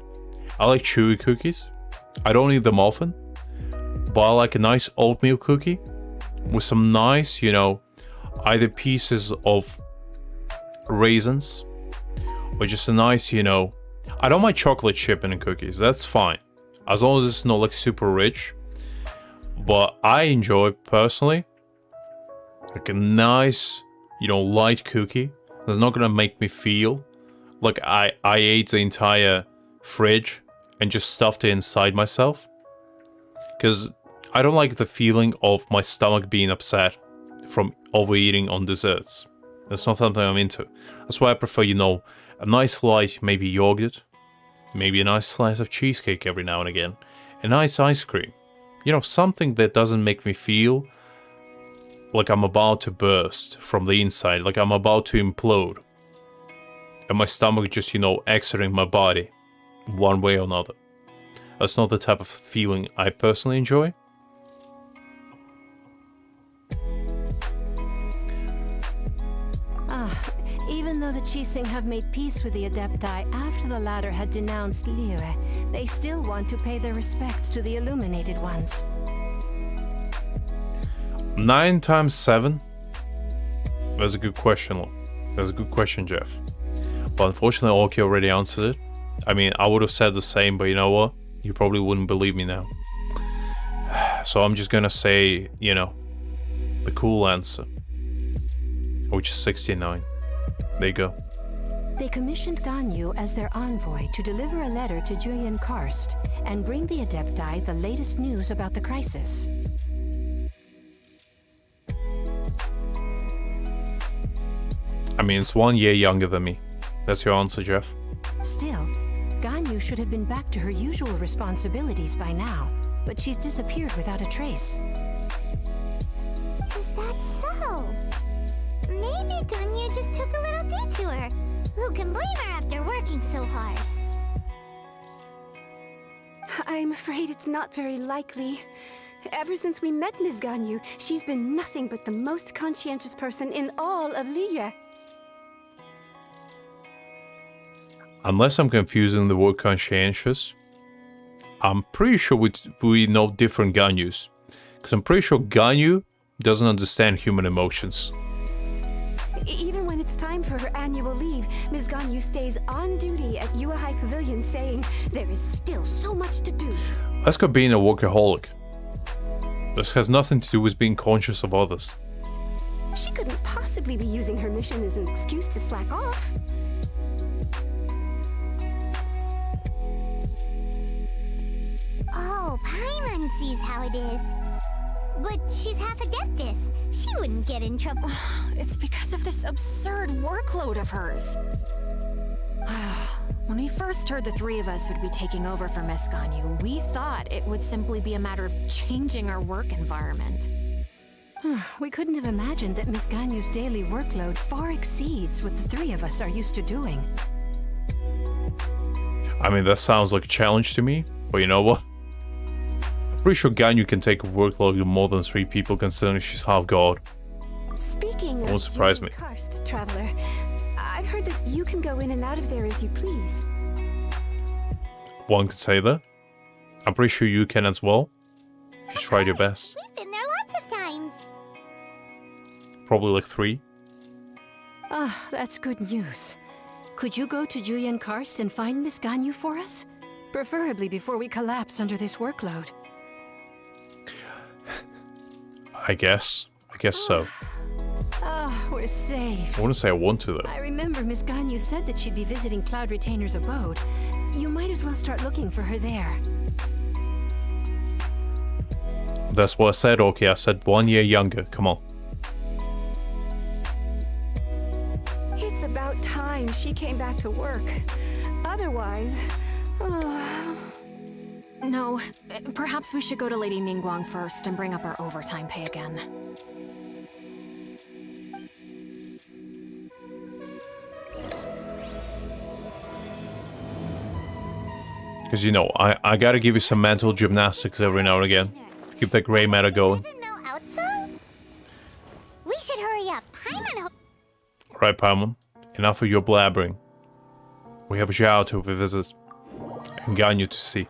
I like chewy cookies. I don't eat them often. But I like a nice oatmeal cookie with some nice, you know, either pieces of raisins or just a nice, you know, I don't mind chocolate chip in the cookies. That's fine. As long as it's not like super rich. But I enjoy personally like a nice, you know, light cookie that's not gonna make me feel like I ate the entire fridge and just stuffed it inside myself. Because I don't like the feeling of my stomach being upset from overeating on desserts. That's not something I'm into. That's why I prefer, you know, a nice light, maybe yogurt, maybe a nice slice of cheesecake every now and again, a nice ice cream. You know, something that doesn't make me feel like I'm about to burst from the inside, like I'm about to implode. And my stomach just, you know, exiting my body one way or another. That's not the type of feeling I personally enjoy. Even though the Qixing have made peace with the Adepti after the latter had denounced Liyue, they still want to pay their respects to the Illuminated Ones. 9 times 7? That's a good question. That's a good question, Jeff. But unfortunately, Orki already answered it. I mean, I would have said the same, but you know what? You probably wouldn't believe me now. So I'm just gonna say, you know, the cool answer. which is 69. There you go. They commissioned Ganyu as their envoy to deliver a letter to Julian Karst and bring the Adepti the latest news about the crisis. I mean, it's 1 year younger than me. That's your answer, Jeff. Still, Ganyu should have been back to her usual responsibilities by now, but she's disappeared without a trace. Is that so? Maybe Ganyu just took a little detour. Who can blame her after working so hard? I'm afraid it's not very likely. Ever since we met Ms. Ganyu, she's been nothing but the most conscientious person in all of Liyue. Unless I'm confusing the word conscientious, I'm pretty sure we know different Ganyus. Because I'm pretty sure Ganyu doesn't understand human emotions. Even when it's time for her annual leave, Ms. Ganyu stays on duty at Yua High Pavilion saying, there is still so much to do. That's got being a workaholic. This has nothing to do with being conscious of others. She couldn't possibly be using her mission as an excuse to slack off. Oh, Paimon sees how it is. But she's half Adeptus. She wouldn't get in trouble. It's because of this absurd workload of hers. When we first heard the three of us would be taking over for Miss Ganyu, we thought it would simply be a matter of changing our work environment. We couldn't have imagined that Miss Ganyu's daily workload far exceeds what the three of us are used to doing. I mean, that sounds like a challenge to me, but you know what? I'm pretty sure Ganyu can take a workload of more than 3 people considering she's half god. Speaking Won't of surprise me. Karst, Traveler, I've heard that you can go in and out of there as you please. One could say that. I'm pretty sure you can as well. If you tried your best. We've been there lots of times. Probably like 3. Ah, that's good news. Could you go to Julian Karst and find Miss Ganyu for us? Preferably before we collapse under this workload. I guess so. Ah, we're safe. I wouldn't say I want to though. I remember Miss Ganyu said that she'd be visiting Cloud Retainer's abode. You might as well start looking for her there. That's what I said, okay. I said 1 year younger. Come on. It's about time she came back to work. Otherwise... No, perhaps we should go to Lady Ningguang first and bring up our overtime pay again. Because, you know, I gotta give you some mental gymnastics every now and again. Keep that grey matter going. Mel out song? We should hurry up. Paimon Right, Paimon? Enough of your blabbering. We have Zhao to visit. And Ganyu to see.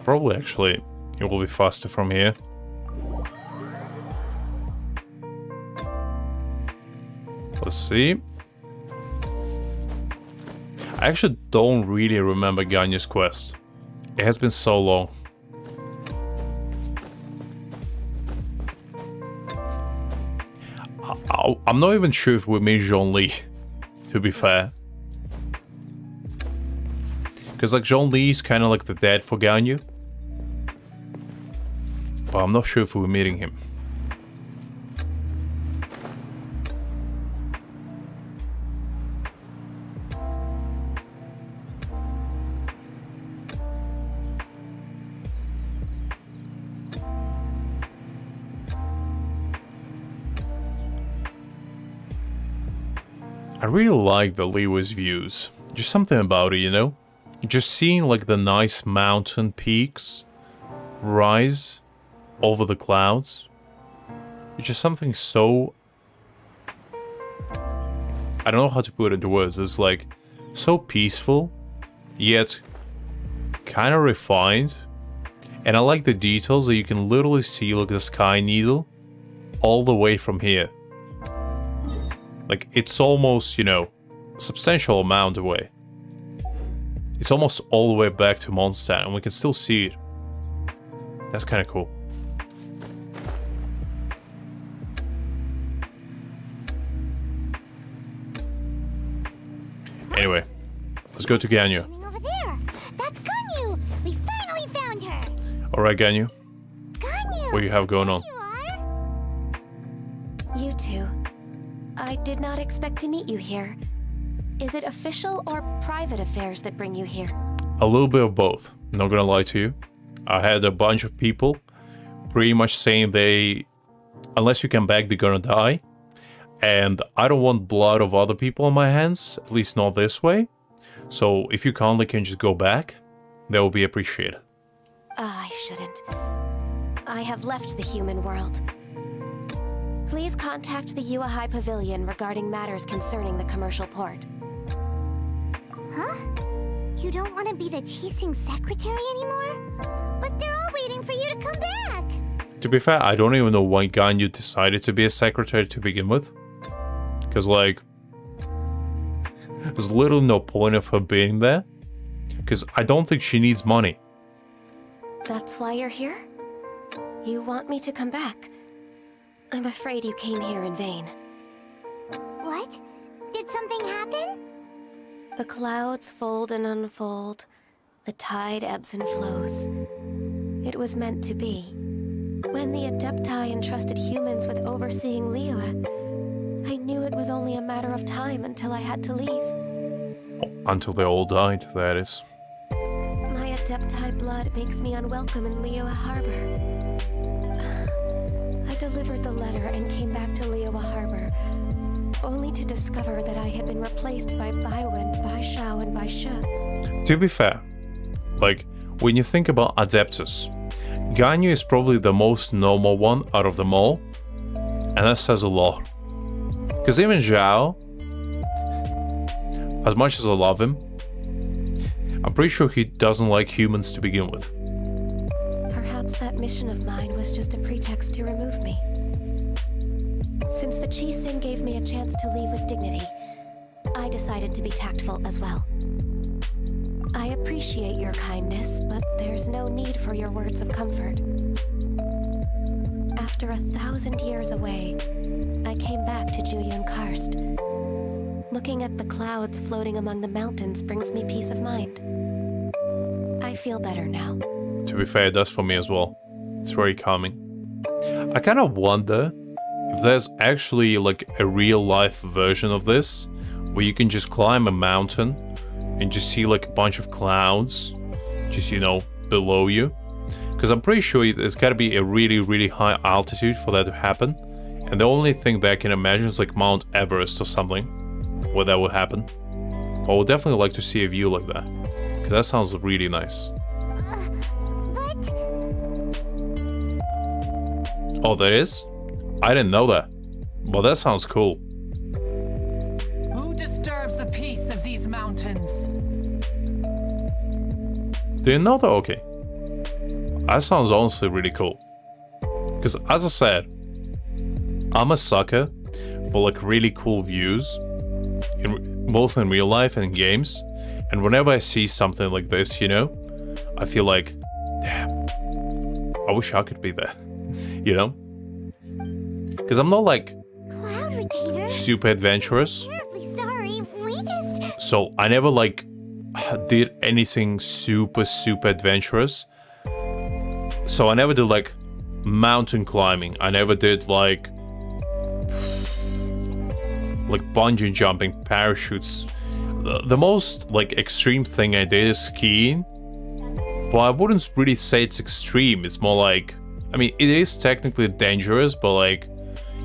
Probably, actually, it will be faster from here. Let's see. I actually don't really remember Ganyu's quest. It has been so long. I'm not even sure if we meet Zhongli, to be fair. Because like Zhongli is kind of like the dad for Ganyu. But I'm not sure if we're meeting him. I really like the Liyue's views. Just something about it, you know? Just seeing like the nice mountain peaks rise over the clouds. It's just something so... I don't know how to put it into words. It's like so peaceful, yet kind of refined. And I like the details that you can literally see like the sky needle all the way from here. Like, it's almost, you know, a substantial amount away. It's almost all the way back to Mondstadt, and we can still see it. That's kind of cool. Anyway, let's go to Ganyu. Over there. That's Ganyu. We finally found her. All right, Ganyu. Ganyu. What do you have going on? You two. I did not expect to meet you here. Is it official or private affairs that bring you here? A little bit of both. Not gonna lie to you. I had a bunch of people pretty much saying unless you come back, they're gonna die. And I don't want blood of other people on my hands, at least not this way. So if you kindly can just go back, that will be appreciated. I shouldn't. I have left the human world. Please contact the Yua High Pavilion regarding matters concerning the commercial port. Huh? You don't want to be the Qixing secretary anymore? But they're all waiting for you to come back. To be fair, I don't even know why Ganyu decided to be a secretary to begin with. Because, like, there's literally no point of her being there. Because I don't think she needs money. That's why you're here? You want me to come back? I'm afraid you came here in vain. What? Did something happen? The clouds fold and unfold. The tide ebbs and flows. It was meant to be. When the Adepti entrusted humans with overseeing Liyue, I knew it was only a matter of time until I had to leave. Until they all died, that is. My Adepti blood makes me unwelcome in Liyue Harbor. I delivered the letter and came back to Liyue Harbor, only to discover that I had been replaced by Baiwen, Baishao, and Baishe. To be fair, like, when you think about Adeptus, Ganyu is probably the most normal one out of them all, and that says a lot. Because even Zhao, as much as I love him, I'm pretty sure he doesn't like humans to begin with. Perhaps that mission of mine was just a pretext to remove me. Since the Qixing gave me a chance to leave with dignity, I decided to be tactful as well. I appreciate your kindness, but there's no need for your words of comfort. After 1,000 years away, I came back to Jueyun Karst. Looking at the clouds floating among the mountains brings me peace of mind. I feel better now. To be fair, it does for me as well. It's very calming. I kind of wonder if there's actually like a real life version of this, where you can just climb a mountain and just see like a bunch of clouds just, you know, below you. Because I'm pretty sure there's got to be a really, really high altitude for that to happen. And the only thing that I can imagine is like Mount Everest or something, where that would happen. I would definitely like to see a view like that, because that sounds really nice. But... Oh, there is? I didn't know that. Well, that sounds cool. Who disturbs the peace of these mountains? Do you know that? Okay. That sounds honestly really cool. Because as I said, I'm a sucker for like really cool views, both in real life and in games. And whenever I see something like this, you know, I feel like, damn, I wish I could be there, you know? Because I'm not like Cloud Retainer? super adventurous. Terribly sorry, we just... So I never like did anything super adventurous. So I never did like mountain climbing. I never did like bungee jumping, parachutes. The most like extreme thing I did is skiing. But I wouldn't really say it's extreme. It's more like, I mean, it is technically dangerous, but like,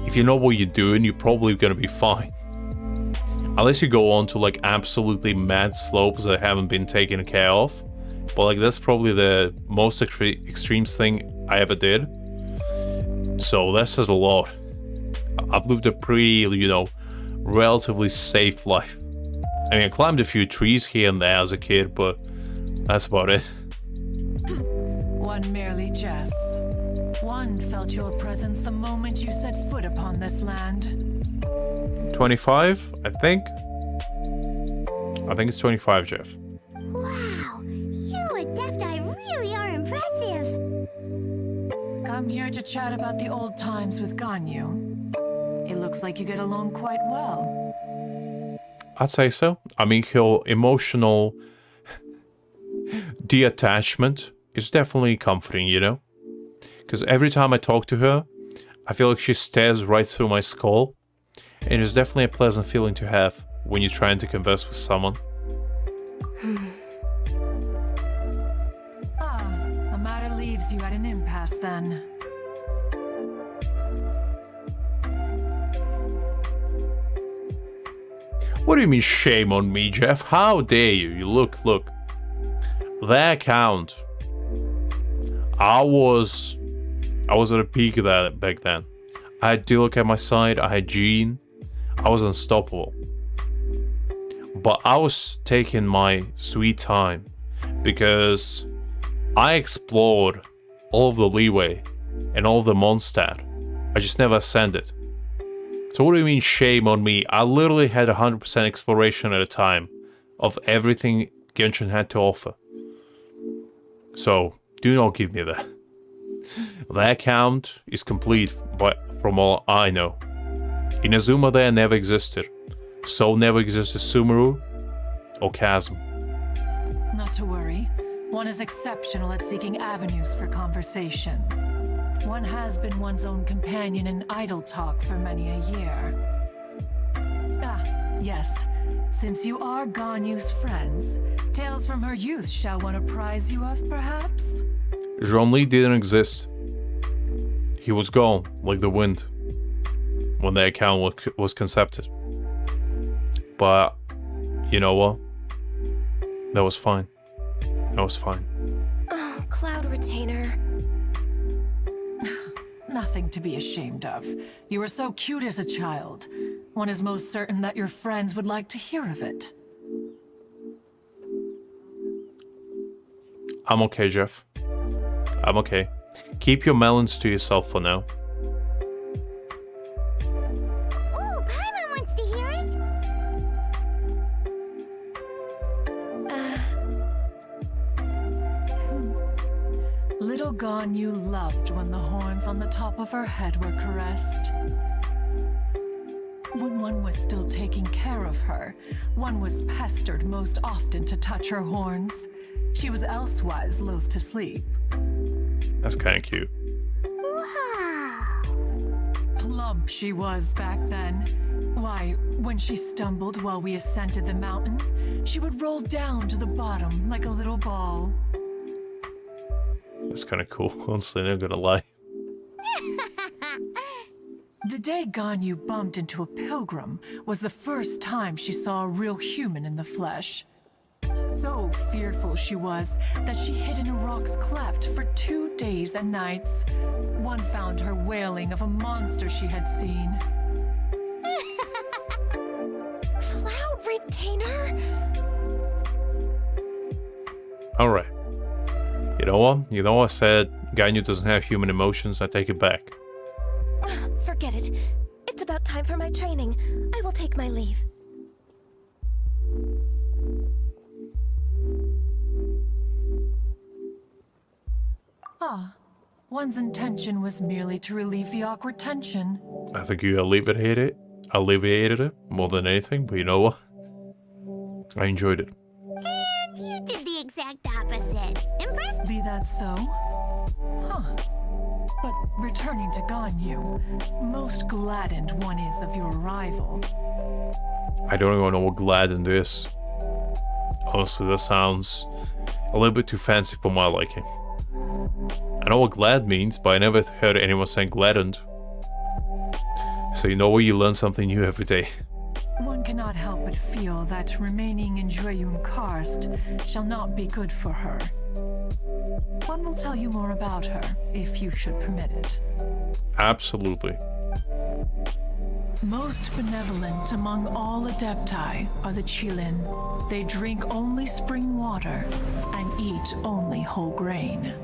if you know what you're doing, you're probably gonna be fine. Unless you go on to like absolutely mad slopes that haven't been taken care of. But like, that's probably the most extreme thing I ever did. So that says a lot. I've lived a pretty, you know, relatively safe life. I mean, I climbed a few trees here and there as a kid, but that's about it. One merely jests. One felt your presence the moment you set foot upon this land. 25, I think. I think it's 25, Jeff. Wow. come here to chat about the old times with Ganyu. It looks like you get along quite well. I'd say so. I mean, her emotional detachment is definitely comforting, you know? Because every time I talk to her, I feel like she stares right through my skull. And it's definitely a pleasant feeling to have when you're trying to converse with someone. The matter leaves you at an impasse then. What do you mean shame on me, Jeff? How dare you? You look. That account. I was at a peak of that back then. I had Dilek at my side, I had Jean. I was unstoppable. But I was taking my sweet time because I explored all of the leeway and all of the Mondstadt. I just never ascended. So what do you mean shame on me? I literally had 100% exploration at a time of everything Genshin had to offer. So do not give me that. That account is complete, but from all I know. Inazuma there never existed. So never existed Sumeru or Chasm. Not to worry. One is exceptional at seeking avenues for conversation. One has been one's own companion in idle talk for many a year. Yes. Since you are Ganyu's friends, tales from her youth shall one apprise you of, perhaps? Zhongli didn't exist. He was gone, like the wind, when the account was concepted. But, you know what? That was fine. That was fine. Oh, Cloud Retainer. Nothing to be ashamed of. You were so cute as a child. One is most certain that your friends would like to hear of it. I'm okay, Jeff. I'm okay. Keep your melons to yourself for now. Oh, Paimon wants to hear it. Little Ganyu loved when the horns on the top of her head were caressed. When one was still taking care of her, one was pestered most often to touch her horns. She was elsewise loath to sleep. That's kind of cute. Wow. Plump she was back then. Why, when she stumbled while we ascended the mountain, she would roll down to the bottom like a little ball. That's kind of cool, honestly, not gonna lie. The day Ganyu bumped into a pilgrim was the first time she saw a real human in the flesh. So fearful she was that she hid in a rock's cleft for 2 days and nights. One found her wailing of a monster she had seen. Cloud Retainer? Alright. You know what? You know I said Ganyu doesn't have human emotions, I take it back. Forget it. It's about time for my training. I will take my leave. One's intention was merely to relieve the awkward tension. I think you alleviated it more than anything, but you know what? I enjoyed it. And you did the exact opposite. Impressed? Be that so? But returning to Ganyu, most gladdened one is of your arrival. I don't even know what gladdened is. Honestly, that sounds a little bit too fancy for my liking. I know what glad means, but I never heard anyone saying gladdened. So you know what, you learn something new every day. One cannot help but feel that remaining in Jueyun Karst shall not be good for her. One will tell you more about her, if you should permit it. Absolutely. Most benevolent among all Adepti are the Qilin. They drink only spring water and eat only whole grain.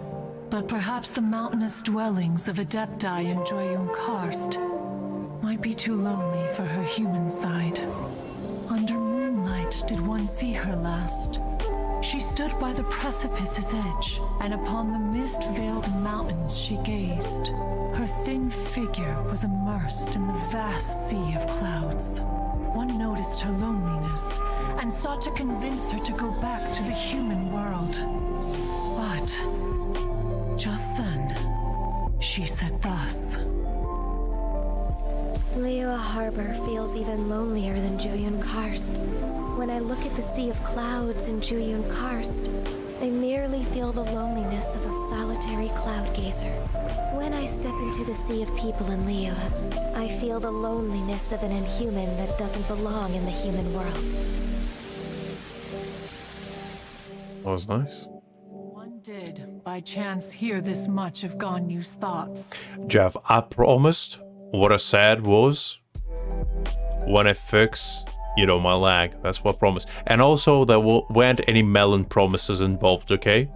But perhaps the mountainous dwellings of Adepti in Jueyun Karst might be too lonely for her human side. Under moonlight did one see her last. She stood by the precipice's edge, and upon the mist-veiled mountains she gazed. Her thin figure was immersed in the vast sea of clouds. One noticed her loneliness, and sought to convince her to go back to the human world. But just then, she said thus. Liyue Harbor feels even lonelier than Jueyun Karst. When I look at the sea of clouds in Jueyun Karst, I merely feel the loneliness of a solitary cloud gazer. When I step into the sea of people in Liyue, I feel the loneliness of an inhuman that doesn't belong in the human world. That was nice. One did, by chance, hear this much of Ganyu's thoughts. Jeff, I promised what I said was when I fix, my lag. That's what I promised. And also there weren't any melon promises involved, okay?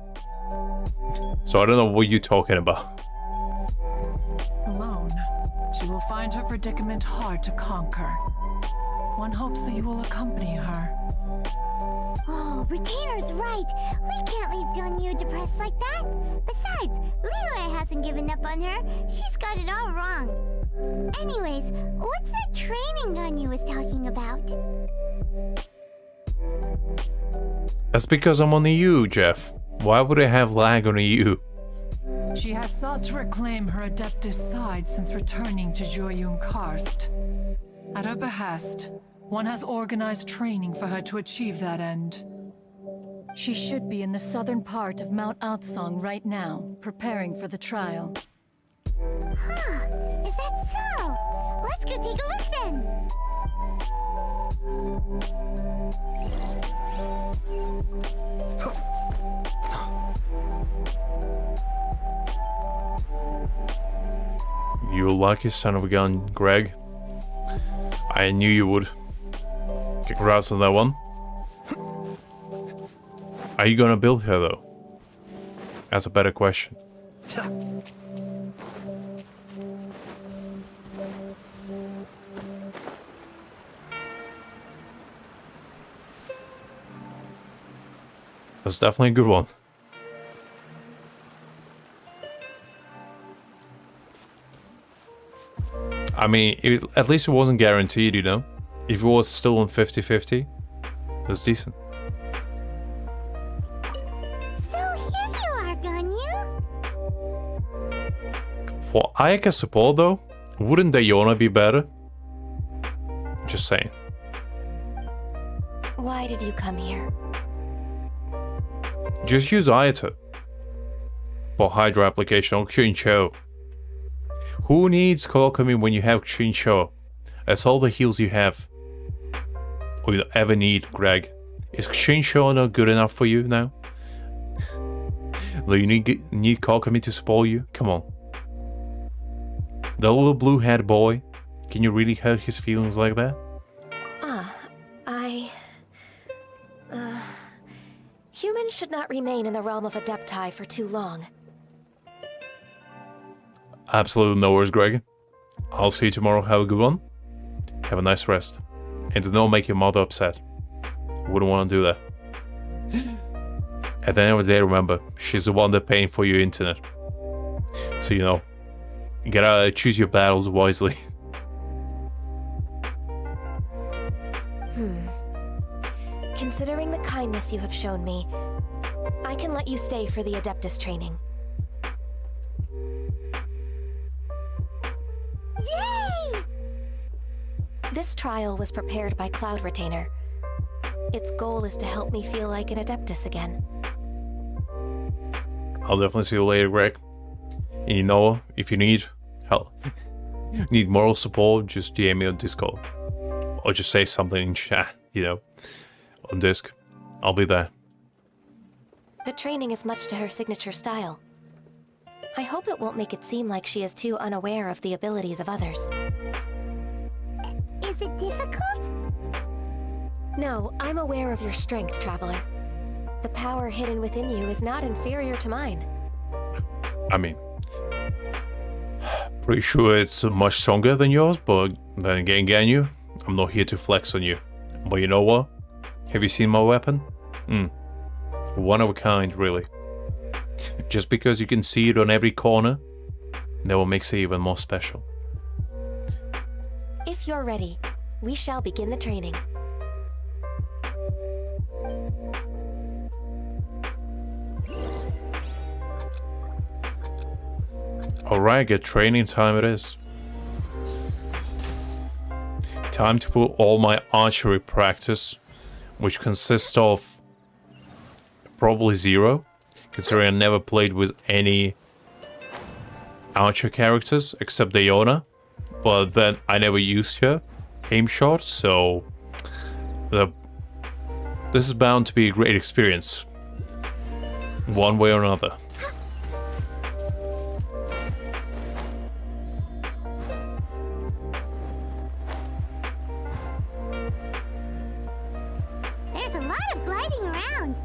So I don't know what you're talking about. Alone, she will find her predicament hard to conquer. One hopes that you will accompany her. Oh, Retainer's right. We can't leave Ganyu depressed like that. Besides, Liyue hasn't given up on her. She's got it all wrong. Anyways, what's that training Ganyu was talking about? That's because I'm on the EU, Jeff. Why would I have lag on the EU? She has sought to reclaim her Adeptus side since returning to Jueyun Karst. At her behest, one has organized training for her to achieve that end. She should be in the southern part of Mount Aotsong right now, preparing for the trial. Huh, is that so? Let's go take a look then! You lucky son of a gun, Greg. I knew you would. Congrats on that one. Are you gonna build her though? That's a better question. That's definitely a good one. I mean, at least it wasn't guaranteed, If it was still on 50-50, that's decent. So here you are, Ganyu. For Ayaka support though, wouldn't Dayona be better? Just saying. Why did you come here? Just use Ayata for Hydra application on Chincho. Who needs Kokami when you have Chincho? That's all the heals you have. Or you ever need, Greg. Is Chincho not good enough for you now? Do you need Kokami to support you? Come on. The little blue-haired boy. Can you really hurt his feelings like that? Humans should not remain in the realm of Adepti for too long. Absolutely no worries, Greg. I'll see you tomorrow. Have a good one. Have a nice rest. And do not make your mother upset. Wouldn't want to do that. At the end of the day, remember, she's the one that's paying for your internet. So, you gotta choose your battles wisely. Considering the kindness you have shown me, I can let you stay for the Adeptus training. Yay! This trial was prepared by Cloud Retainer. Its goal is to help me feel like an Adeptus again. I'll definitely see you later, Greg. And if you need help, need moral support, just DM me on Discord. Or just say something in chat, on Disc. I'll be there. The training is much to her signature style. I hope it won't make it seem like she is too unaware of the abilities of others. Is it difficult? No, I'm aware of your strength, Traveler. The power hidden within you is not inferior to mine. I mean, pretty sure it's much stronger than yours, but then again, Ganyu, I'm not here to flex on you. But you know what? Have you seen my weapon? One of a kind, really. Just because you can see it on every corner, that will make it even more special. If you're ready, we shall begin the training. Alright, good training time it is. Time to put all my archery practice, which consists of probably 0, considering I never played with any archer characters except Diona, but then I never used her aim shot, so this is bound to be a great experience, one way or another. There's a lot of gliding around.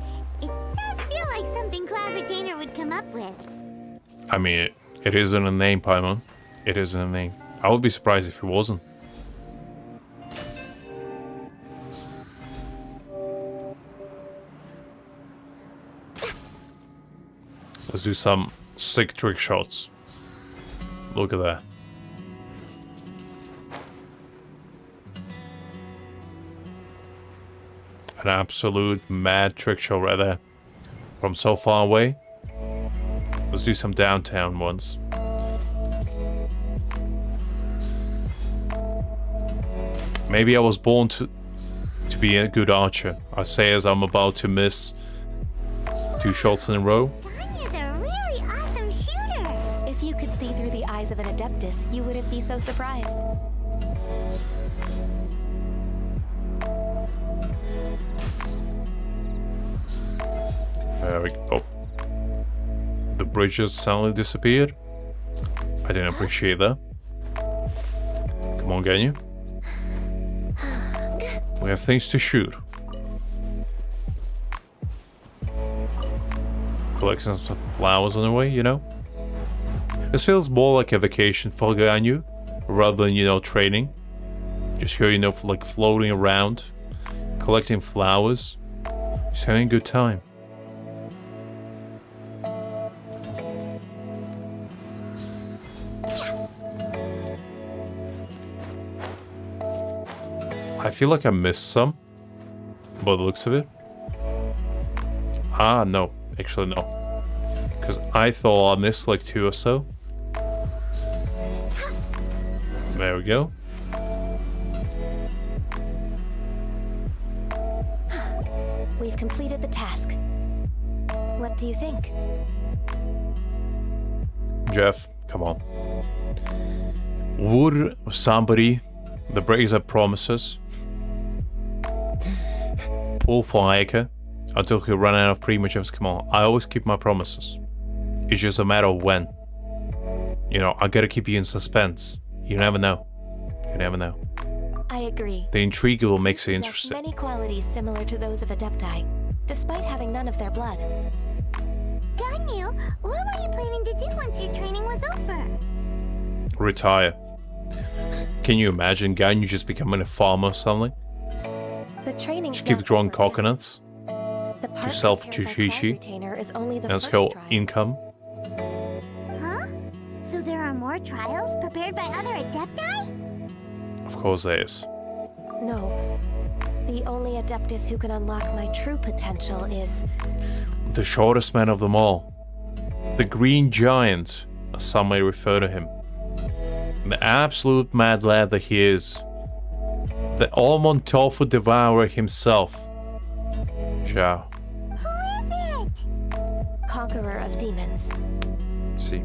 It does feel like something Cloud Retainer would come up with. I mean, it isn't a name, Paimon. It isn't a name. I would be surprised if it wasn't. Let's do some sick trick shots. Look at that. An absolute mad trick shot right there. From so far away. Let's do some downtown ones. Maybe I was born to be a good archer. I say as I'm about to miss 2 shots in a row. Ganya's a really awesome shooter. If you could see through the eyes of an Adeptus, you wouldn't be so surprised. There we go. The bridge just suddenly disappeared. I didn't appreciate that. Come on, Ganya. We have things to shoot. Collecting some flowers on the way, you know? This feels more like a vacation for Ganyu, rather than, you know, training. Just here, you know, like floating around, collecting flowers, just having a good time. I feel like I missed some, by the looks of it. Ah, no. Actually, no. Because I thought I missed like 2 or so. There we go. We've completed the task. What do you think? Jeff, come on. Would somebody that breaks their promises pull for Ayaka until he run out of primogems? Come on, I always keep my promises. It's just a matter of when. You know, I gotta keep you in suspense. You never know. You never know. I agree. The intrigue will make it Possess interesting. many qualities similar to those of Adepti, despite having none of their blood. Ganyu, what were you planning to do once your training was over? Retire. Can you imagine Ganyu just becoming a farmer or something? The training Just keep growing coconuts. The part sell prepared by Chuchichi. Cloud Retainer is only the That's first her trial. income. Huh? So there are more trials prepared by other Adepti? Of course there is. No. The only Adeptus who can unlock my true potential is... The shortest man of them all. The Green Giant, as some may refer to him. The absolute mad lad that he is. The almond tofu devourer himself. Zhao. Who is it? Conqueror of Demons. See,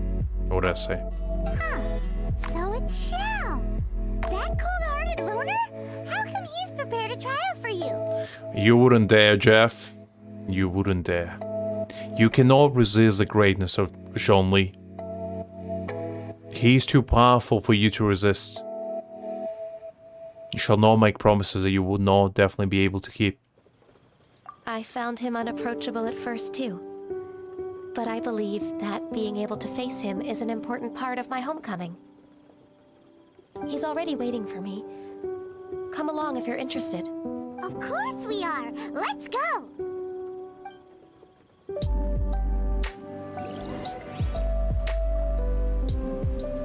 what did I say? Huh. So it's Xiao. That cold-hearted loner? How come he's prepared a trial for you? You wouldn't dare, Jeff. You wouldn't dare. You cannot resist the greatness of Zhongli. He's too powerful for you to resist. You shall not make promises that you would not definitely be able to keep. I found him unapproachable at first, too. But I believe that being able to face him is an important part of my homecoming. He's already waiting for me. Come along if you're interested. Of course we are. Let's go.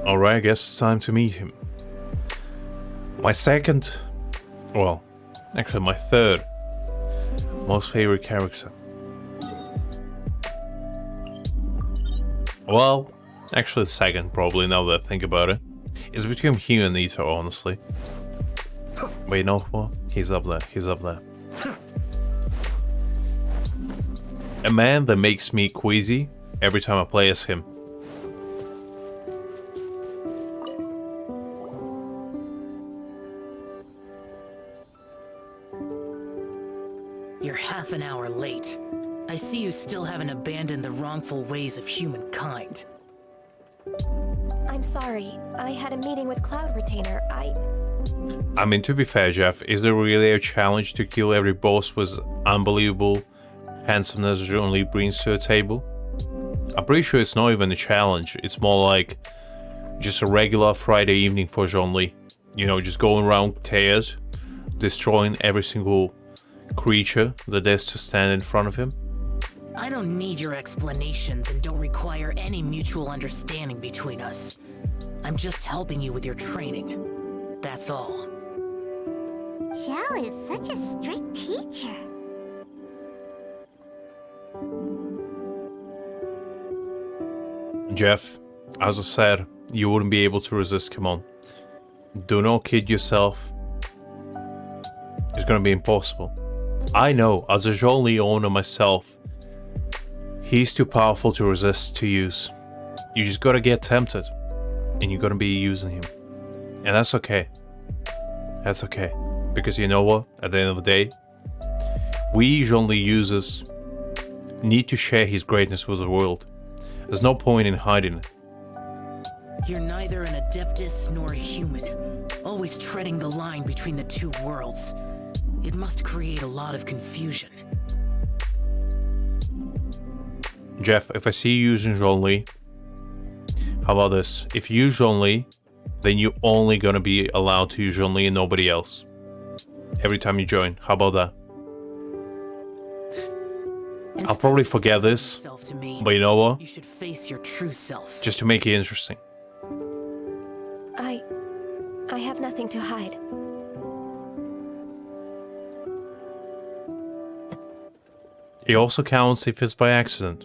Alright, I guess it's time to meet him. My second, well, actually my third most favorite character. Well, actually the second probably, now that I think about it. It's between him and Ito, honestly. But you know what? He's up there, he's up there. A man that makes me queasy every time I play as him. You're half an hour late. I see you still haven't abandoned the wrongful ways of humankind. I'm sorry. I had a meeting with Cloud Retainer. I mean, to be fair, Jeff, is there really a challenge to kill every boss with unbelievable handsomeness John Lee brings to a table? I'm pretty sure it's not even a challenge. It's more like just a regular Friday evening for John Lee. You know, just going around Tears, destroying every single creature that dares to stand in front of him. I don't need your explanations and don't require any mutual understanding between us. I'm just helping you with your training. That's all. Xiao is such a strict teacher. Jeff, as I said, you wouldn't be able to resist, come on. Do not kid yourself. It's gonna be impossible. I know, as a John Lee owner myself, he's too powerful to resist to use. You just gotta get tempted, and you're gonna be using him. And that's okay. That's okay. Because you know what? At the end of the day, we John Lee users need to share his greatness with the world. There's no point in hiding it. You're neither an Adeptus nor a human, always treading the line between the two worlds. It must create a lot of confusion. Jeff, if I see you using John Lee, how about this? If you use John Lee, then you're only gonna be allowed to use John Lee and nobody else. Every time you join. How about that? I'll probably forget this, but you know what? You should face your true self. Just to make it interesting. I have nothing to hide. It also counts if it's by accident.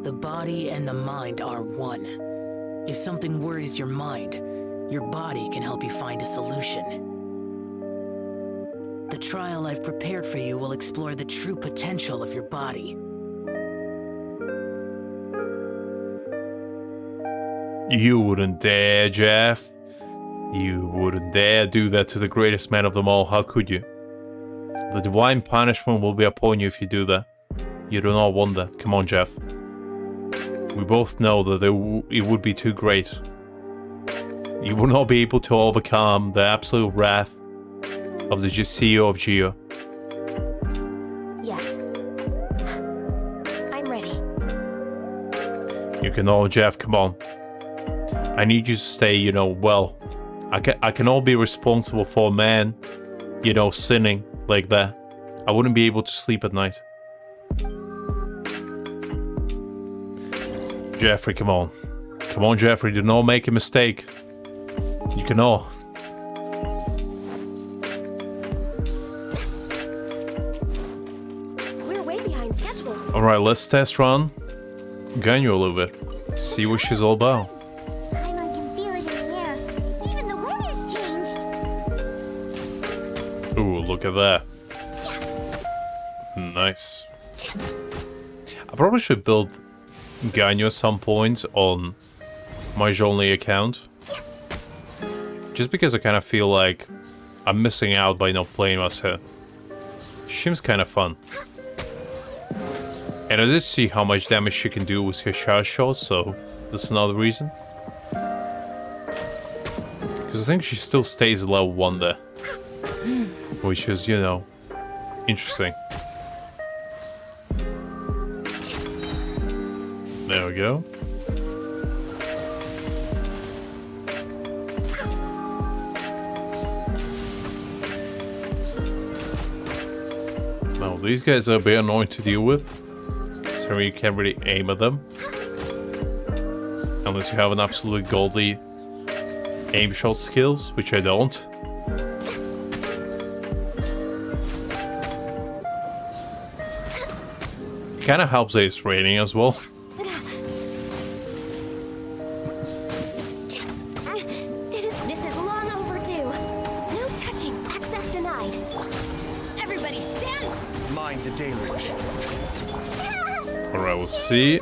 The body and the mind are one. If something worries your mind, your body can help you find a solution. The trial I've prepared for you will explore the true potential of your body. You wouldn't dare, Jeff. You wouldn't dare do that to the greatest man of them all. How could you? The divine punishment will be upon you if you do that. You do not want that. Come on, Jeff. We both know that it would be too great. You will not be able to overcome the absolute wrath of the CEO of Geo. Yes. I'm ready. You can all, Jeff, come on. I need you to stay, you know, well. I can all be responsible for a man, you know, sinning like that. I wouldn't be able to sleep at night. Jeffrey, come on. Come on, Jeffrey, do not make a mistake. You can all. We're way behind schedule. Alright, let's test run Ganyu a little bit. See what she's all about. Paimon can feel it in the air. Even the weather's changed. Ooh, look at that. Nice. I probably should build Ganyu at some point on my Zhongli account. Just because I kind of feel like I'm missing out by not playing as her. Seems kind of fun. And I did see how much damage she can do with her charge shot, so that's another reason. Because I think she still stays at level 1 there. Which is, you know, interesting. There we go. Now, these guys are a bit annoying to deal with, so you can't really aim at them. Unless you have an absolutely godly aim shot skills, which I don't. It kind of helps that it's raining as well. This is long overdue. No touching. Access denied. Everybody stand. Mind the deluge. Alright, we'll see.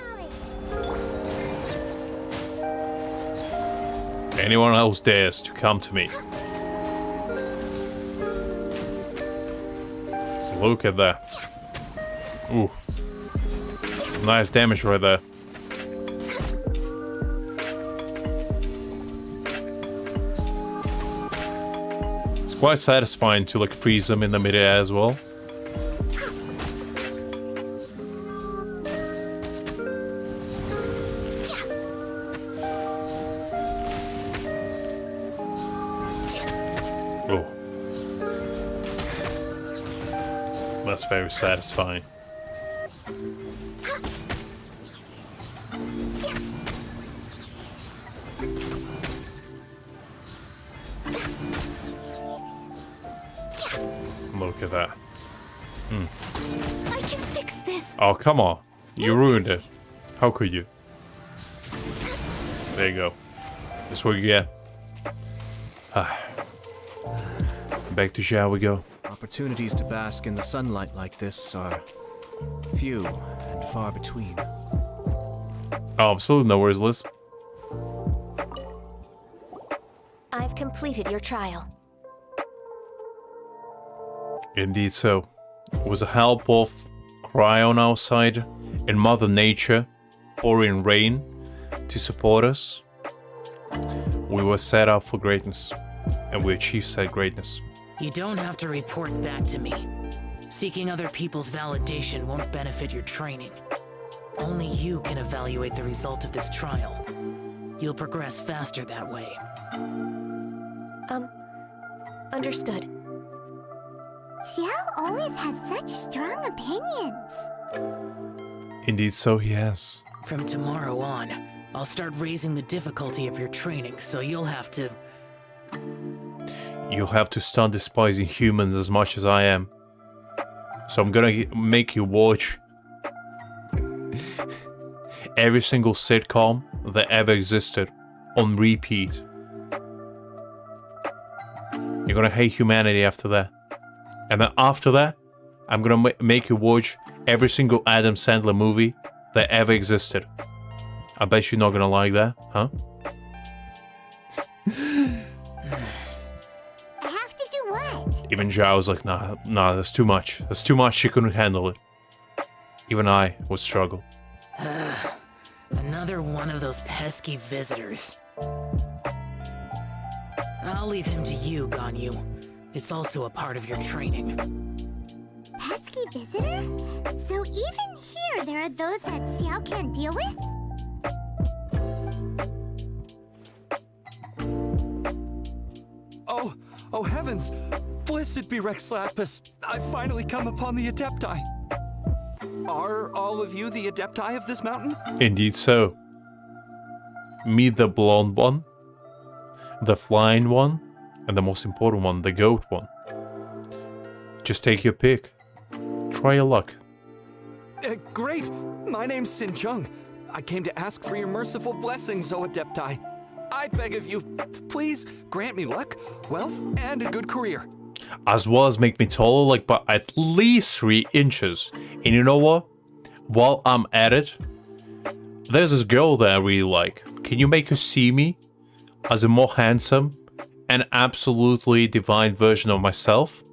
Anyone else dares to come to me? Look at that. Ooh. Some nice damage right there. It's quite satisfying to like freeze them in the midair as well. Oh. That's very satisfying. Look at that. I can fix this. Oh, come on. You ruined it. How could you? There you go. That's what you get. Back to shall we go? Opportunities to bask in the sunlight like this are few and far between. Oh, absolutely no worries, Liz. I've completed your trial. Indeed so. With the help of Cryon outside and Mother Nature pouring rain to support us, we were set up for greatness, and we achieved said greatness. You don't have to report back to me. Seeking other people's validation won't benefit your training. Only you can evaluate the result of this trial. You'll progress faster that way. Understood. Xiao always has such strong opinions. Indeed so he has. From tomorrow on, I'll start raising the difficulty of your training, so you'll have to... You'll have to start despising humans as much as I am. So I'm gonna make you watch every single sitcom that ever existed on repeat. You're gonna hate humanity after that. And then after that, I'm gonna make you watch every single Adam Sandler movie that ever existed. I bet you're not gonna like that, huh? I have to do what? Even Zhao was like, nah, that's too much. That's too much, she couldn't handle it. Even I would struggle. Another one of those pesky visitors. I'll leave him to you, Ganyu. It's also a part of your training. Pesky visitor? So even here there are those that Xiao can't deal with? Oh heavens! Blessed be Rex Lapis! I've finally come upon the Adepti! Are all of you the Adepti of this mountain? Indeed so. Me, the blonde one, the flying one, and the most important one, the goat one. Just take your pick. Try your luck. Great! My name's Sin Chung. I came to ask for your merciful blessings, O Adepti. I beg of you, please grant me luck, wealth, and a good career. As well as make me taller, like by at least 3 inches. And you know what? While I'm at it, there's this girl that I really like. Can you make her see me as a more handsome and absolutely divine version of myself?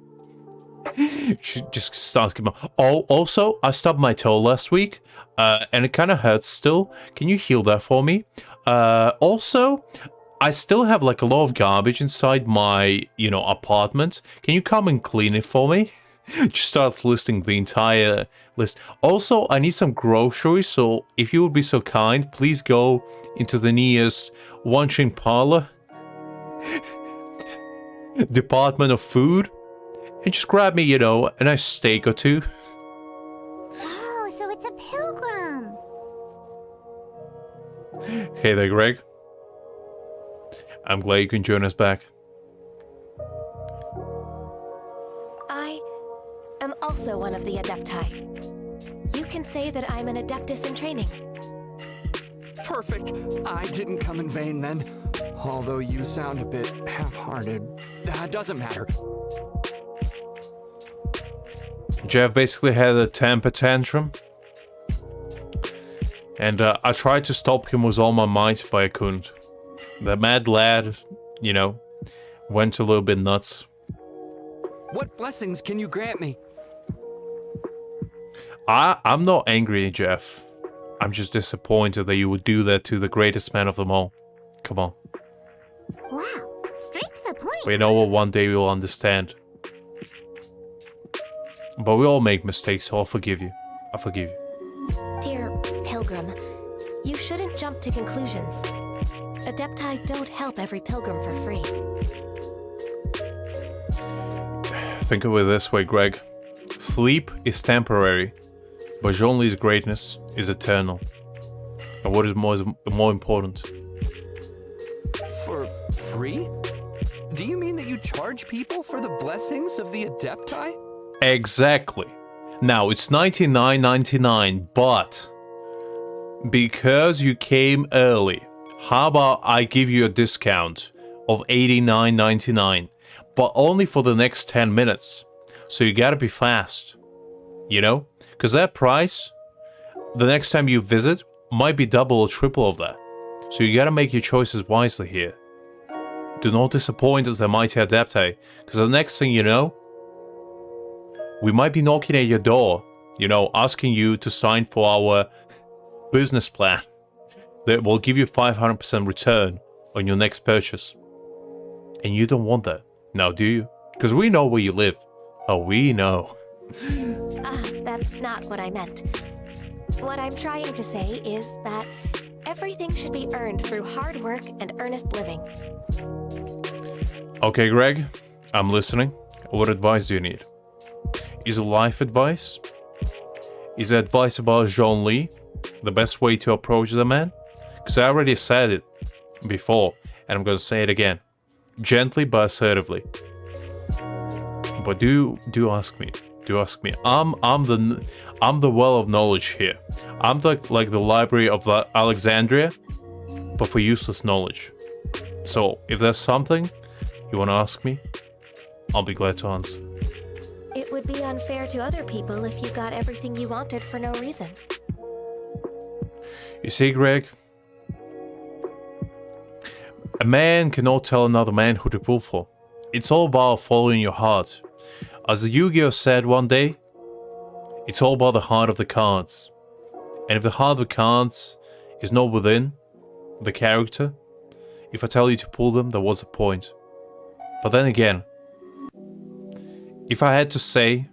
She just starts giving. Oh, also, I stubbed my toe last week, and it kind of hurts still. Can you heal that for me? Also, I still have like a lot of garbage inside my, apartment. Can you come and clean it for me? Just start listing the entire list. Also, I need some groceries, so if you would be so kind, please go into the nearest Wanshin Parlor department of food and just grab me, a nice steak or 2. Oh, so it's a pilgrim. Hey there, Greg. I'm glad you can join us back. I am also one of the Adepti. You can say that I'm an Adeptus in training. Perfect. I didn't come in vain then. Although you sound a bit half-hearted. That doesn't matter. Jeff basically had a temper tantrum. And I tried to stop him with all my might, but I couldn't. The mad lad, you know, went a little bit nuts. What blessings can you grant me? I'm not angry, Jeff. I'm just disappointed that you would do that to the greatest man of them all. Come on. Wow, straight to the point. We know what one day we will understand. But we all make mistakes, so I'll forgive you. I forgive you. Dear Pilgrim, you shouldn't jump to conclusions. Adepti don't help every pilgrim for free. Think of it this way, Greg. Sleep is temporary, but Zhongli's greatness is eternal. And what is more important? For free? Do you mean that you charge people for the blessings of the Adepti? Exactly. Now, it's $99.99, but because you came early, how about I give you a discount of $89.99, but only for the next 10 minutes. So you gotta be fast, you know? Because that price, the next time you visit, might be double or triple of that. So you gotta make your choices wisely here. Do not disappoint us, the mighty Adepti, because the next thing you know, we might be knocking at your door, you know, asking you to sign for our business plan that will give you 500% return on your next purchase. And you don't want that, now do you? Because we know where you live. Oh, we know. That's not what I meant. What I'm trying to say is that everything should be earned through hard work and earnest living. Okay, Greg, I'm listening. What advice do you need? Is it life advice? Is it advice about Zhongli? The best way to approach the man? Because I already said it before, and I'm going to say it again. Gently but assertively. But do ask me. Do ask me. I'm the well of knowledge here. I'm like the library of Alexandria, but for useless knowledge. So if there's something you want to ask me, I'll be glad to answer. It would be unfair to other people if you got everything you wanted for no reason. You see, Greg, a man cannot tell another man who to pull for. It's all about following your heart. As Yu-Gi-Oh said one day, it's all about the heart of the cards. And if the heart of the cards is not within the character, if I tell you to pull them, then what's the point? But then again, if I had to say,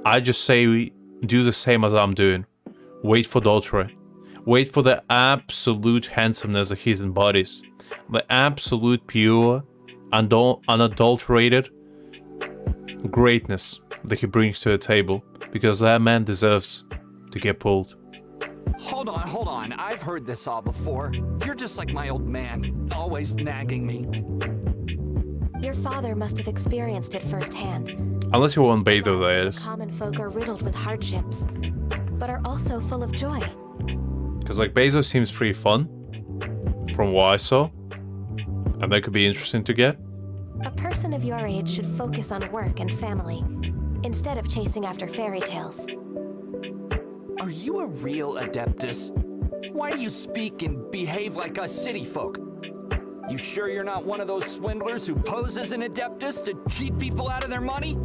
I just say do the same as I'm doing. Wait for Dotre. Wait for the absolute handsomeness that he embodies. The absolute pure, unadulterated greatness that he brings to the table. Because that man deserves to get pulled. Hold on. I've heard this all before. You're just like my old man, always nagging me. Your father must have experienced it firsthand. Unless you want Beidou, that is. Common folk are riddled with hardships, but are also full of joy. Because like Beidou seems pretty fun, from what I saw, and that could be interesting to get. A person of your age should focus on work and family, instead of chasing after fairy tales. Are you a real Adeptus? Why do you speak and behave like us city folk? You sure you're not one of those swindlers who pose as an Adeptus to cheat people out of their money?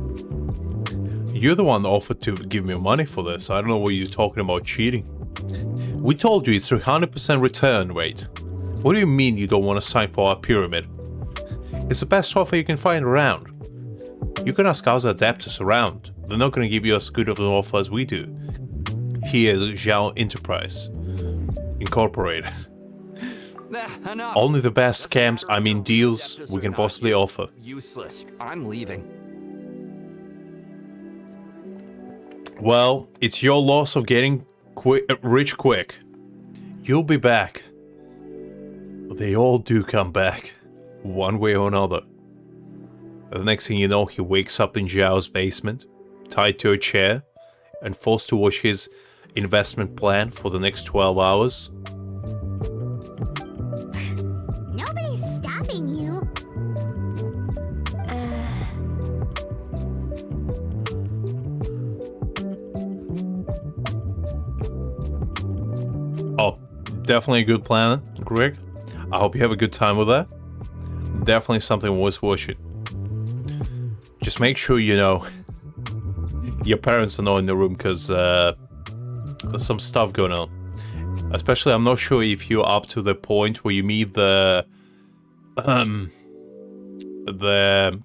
You're the one that offered to give me money for this. I don't know what you're talking about cheating. We told you it's 300% return rate. What do you mean you don't want to sign for our pyramid? It's the best offer you can find around. You can ask us Adeptus around. They're not going to give you as good of an offer as we do. Here at Zhao Enterprise Incorporated. Enough. Only the best scams, I mean deals, we can possibly offer. Useless. I'm leaving. Well, it's your loss of getting rich quick. you'll be back. They all do come back, one way or another. The next thing you know, he wakes up in Zhao's basement, tied to a chair, and forced to watch his investment plan for the next 12 hours. Nobody's stopping you. Oh, definitely a good plan, Greg. I hope you have a good time with that. Definitely something worth watching. Just make sure you know your parents are not in the room, because there's some stuff going on. Especially, I'm not sure if you're up to the point where you meet the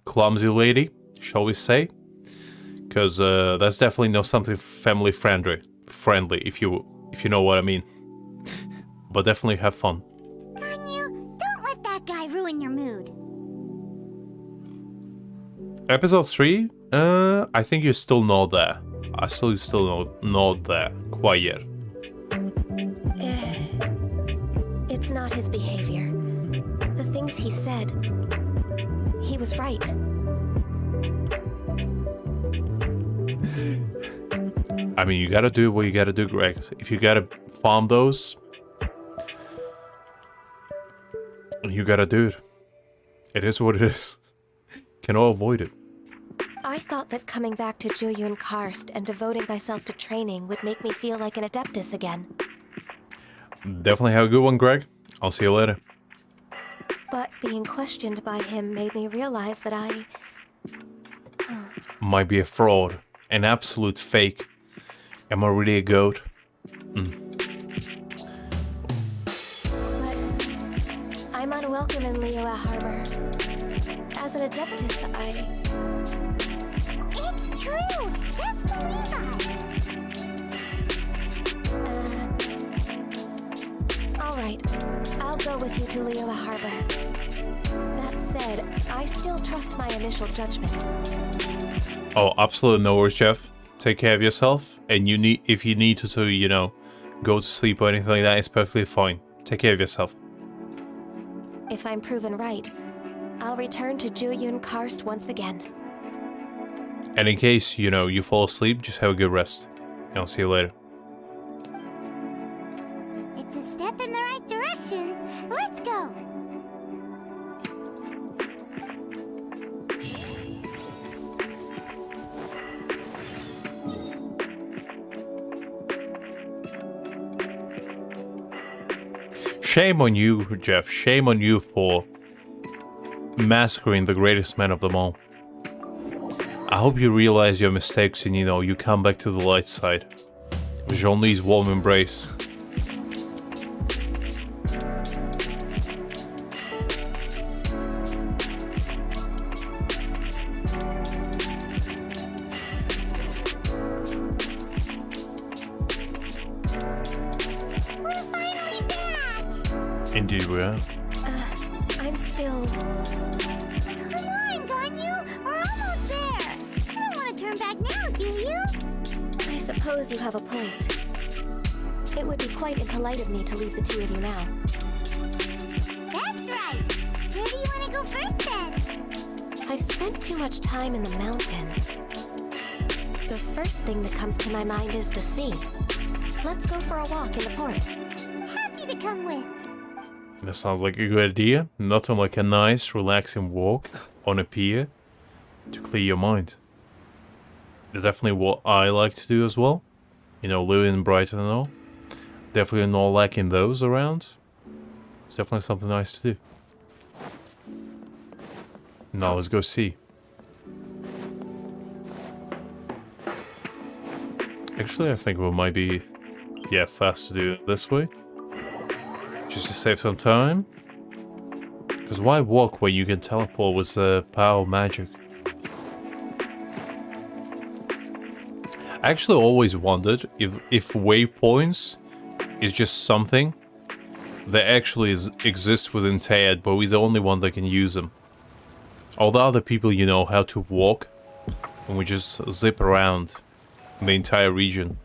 clumsy lady, shall we say? Because that's definitely not something family friendly, if you know what I mean. But definitely have fun. Ganyu, don't let that guy ruin your mood. Episode 3, I think you're still not there. I still not there quite yet. It's not his behavior. The things he said. He was right. I mean, you gotta do what you gotta do, Greg. If you gotta farm those, you gotta do it. It is what it is. Cannot avoid it. I thought that coming back to Jueyun Karst and devoting myself to training would make me feel like an Adeptus again. Definitely have a good one, Greg. I'll see you later. But being questioned by him made me realize that I... Might be a fraud. An absolute fake. Am I really a goat? But I'm unwelcome in Liyue Harbor. As an Adeptus, It's true! Just believe us! Alright. I'll go with you to Liyue Harbor. That said, I still trust my initial judgment. Oh, absolutely no worries, Jeff. Take care of yourself, and if you need to, you know, go to sleep or anything like that, it's perfectly fine. Take care of yourself. If I'm proven right, I'll return to Jueyun Karst once again. And in case, you know, you fall asleep, just have a good rest. And I'll see you later. It's a step in the right direction. Let's go! Shame on you, Jeff. Shame on you for massacring the greatest man of them all. I hope you realize your mistakes and, you know, you come back to the light side. With Jean-Li's warm embrace. We're finally back! Indeed we are. I'm still... Come on, Ganyu! We're almost there! You don't want to turn back now, do you? I suppose you have a point. It would be quite impolite of me to leave the two of you now. That's right! Where do you want to go first, then? I've spent too much time in the mountains. The first thing that comes to my mind is the sea. Let's go for a walk in the port. Happy to come with. That sounds like a good idea. Nothing like a nice, relaxing walk on a pier to clear your mind. That's definitely what I like to do as well. You know, living in Brighton and all. Definitely not lacking those around. It's definitely something nice to do. Now let's go see. Actually, I think we might be, fast to do it this way. Just to save some time. Because why walk when you can teleport with the power of magic? I actually always wondered if waypoints is just something that actually exists within Teyad, but we're the only one that can use them. All the other people, you know, how to walk, and we just zip around the entire region.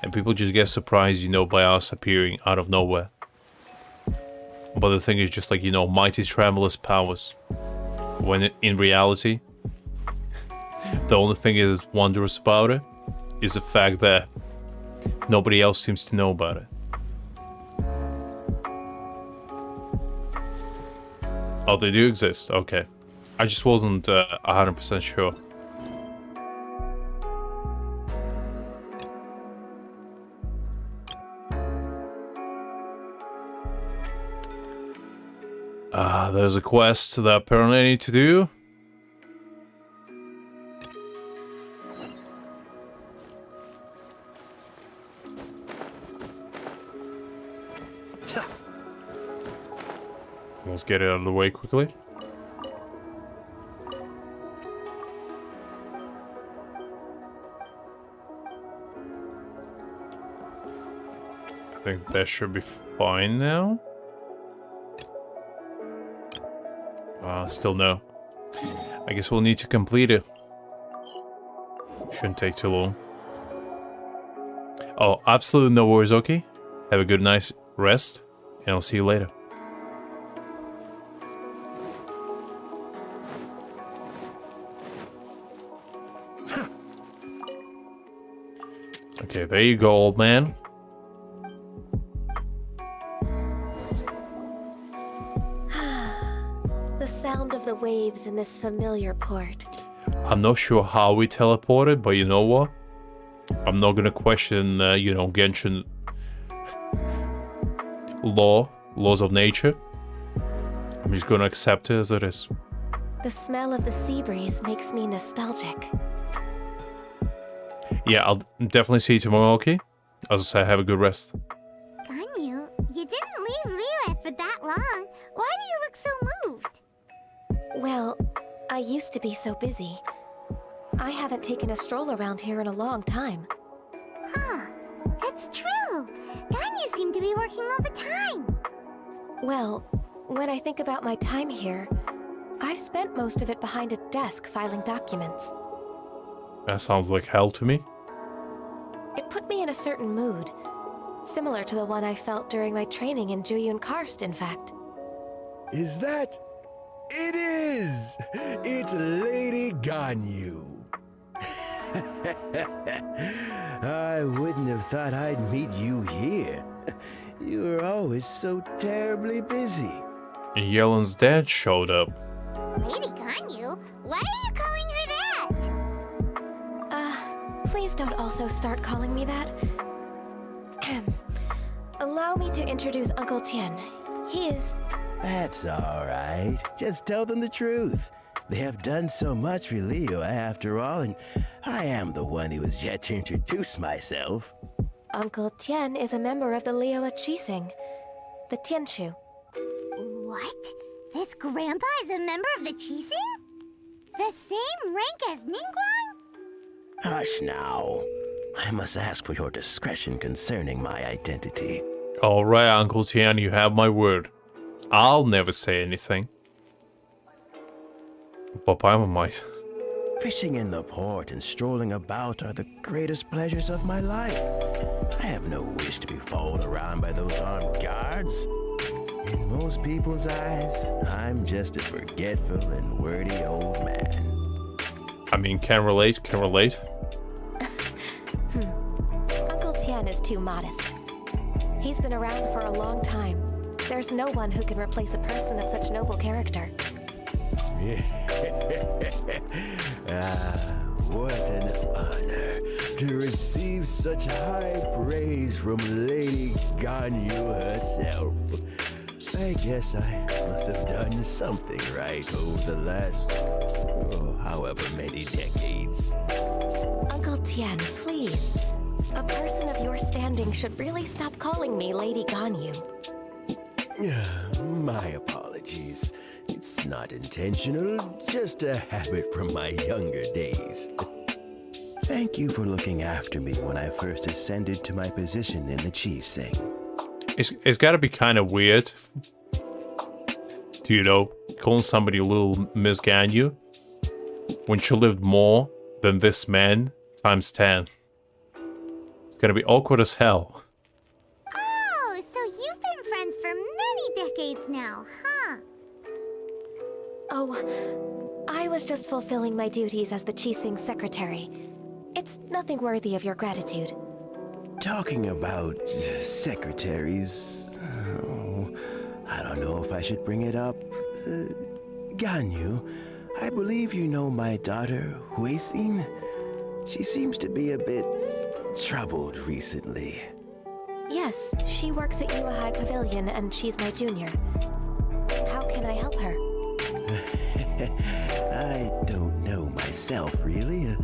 And people just get surprised, you know, by us appearing out of nowhere. But the thing is just like, you know, mighty traveler's powers. When in reality, the only thing is wondrous about it is the fact that nobody else seems to know about it. Oh, they do exist. Okay. I just wasn't 100% sure. There's a quest that apparently I need to do. Let's get it out of the way quickly. I think that should be fine now. Still no. I guess we'll need to complete it. Shouldn't take too long. Oh, absolutely no worries, okay? Have a good nice rest, and I'll see you later. Okay, there you go, old man. The sound of the waves in this familiar port. I'm not sure how we teleported, but you know what? I'm not gonna question, you know, Genshin laws of nature. I'm just gonna accept it as it is. The smell of the sea breeze makes me nostalgic. Yeah, I'll definitely see you tomorrow, okay? As I say, have a good rest. Ganyu, you didn't leave Liyue for that long. Why do you look so moved? Well, I used to be so busy. I haven't taken a stroll around here in a long time. Huh, it's true. Ganyu seemed to be working all the time. Well, when I think about my time here, I've spent most of it behind a desk filing documents. That sounds like hell to me. It put me in a certain mood, similar to the one I felt during my training in Jueyun Karst, in fact. Is that? It is! It's Lady Ganyu. I wouldn't have thought I'd meet you here. You were always so terribly busy. And Yelen's dad showed up. Lady Ganyu? Why are you calling her that? Please don't also start calling me that. Allow me to introduce Uncle Tian. He is... That's all right. Just tell them the truth. They have done so much for Liyue after all, and I am the one who has yet to introduce myself. Uncle Tian is a member of the Liyue Qixing, the Tianshu. What? This grandpa is a member of the Qixing? The same rank as Ningguang? Hush now. I must ask for your discretion concerning my identity. Alright, Uncle Tian, you have my word. I'll never say anything. But Paimon might. Fishing in the port and strolling about are the greatest pleasures of my life. I have no wish to be followed around by those armed guards. In most people's eyes, I'm just a forgetful and wordy old man. I mean, can relate, can relate. Uncle Tian is too modest. He's been around for a long time. There's no one who can replace a person of such noble character. What an honor to receive such high praise from Lady Ganyu herself. I guess I must have done something right over the last, however many decades. Uncle Tian, please. A person of your standing should really stop calling me Lady Ganyu. My apologies. It's not intentional, just a habit from my younger days. Thank you for looking after me when I first ascended to my position in the Qixing. It's gotta be kind of weird. Do you know, calling somebody little Miss Ganyu when she lived more than this man times 10. It's gonna be awkward as hell. Oh, so you've been friends for many decades now, huh? Oh, I was just fulfilling my duties as the Qixing secretary. It's nothing worthy of your gratitude. Talking about secretaries, I don't know if I should bring it up. Ganyu, I believe you know my daughter, Huixin. She seems to be a bit troubled recently. Yes, she works at Yua High Pavilion and she's my junior. How can I help her? I don't know myself, really.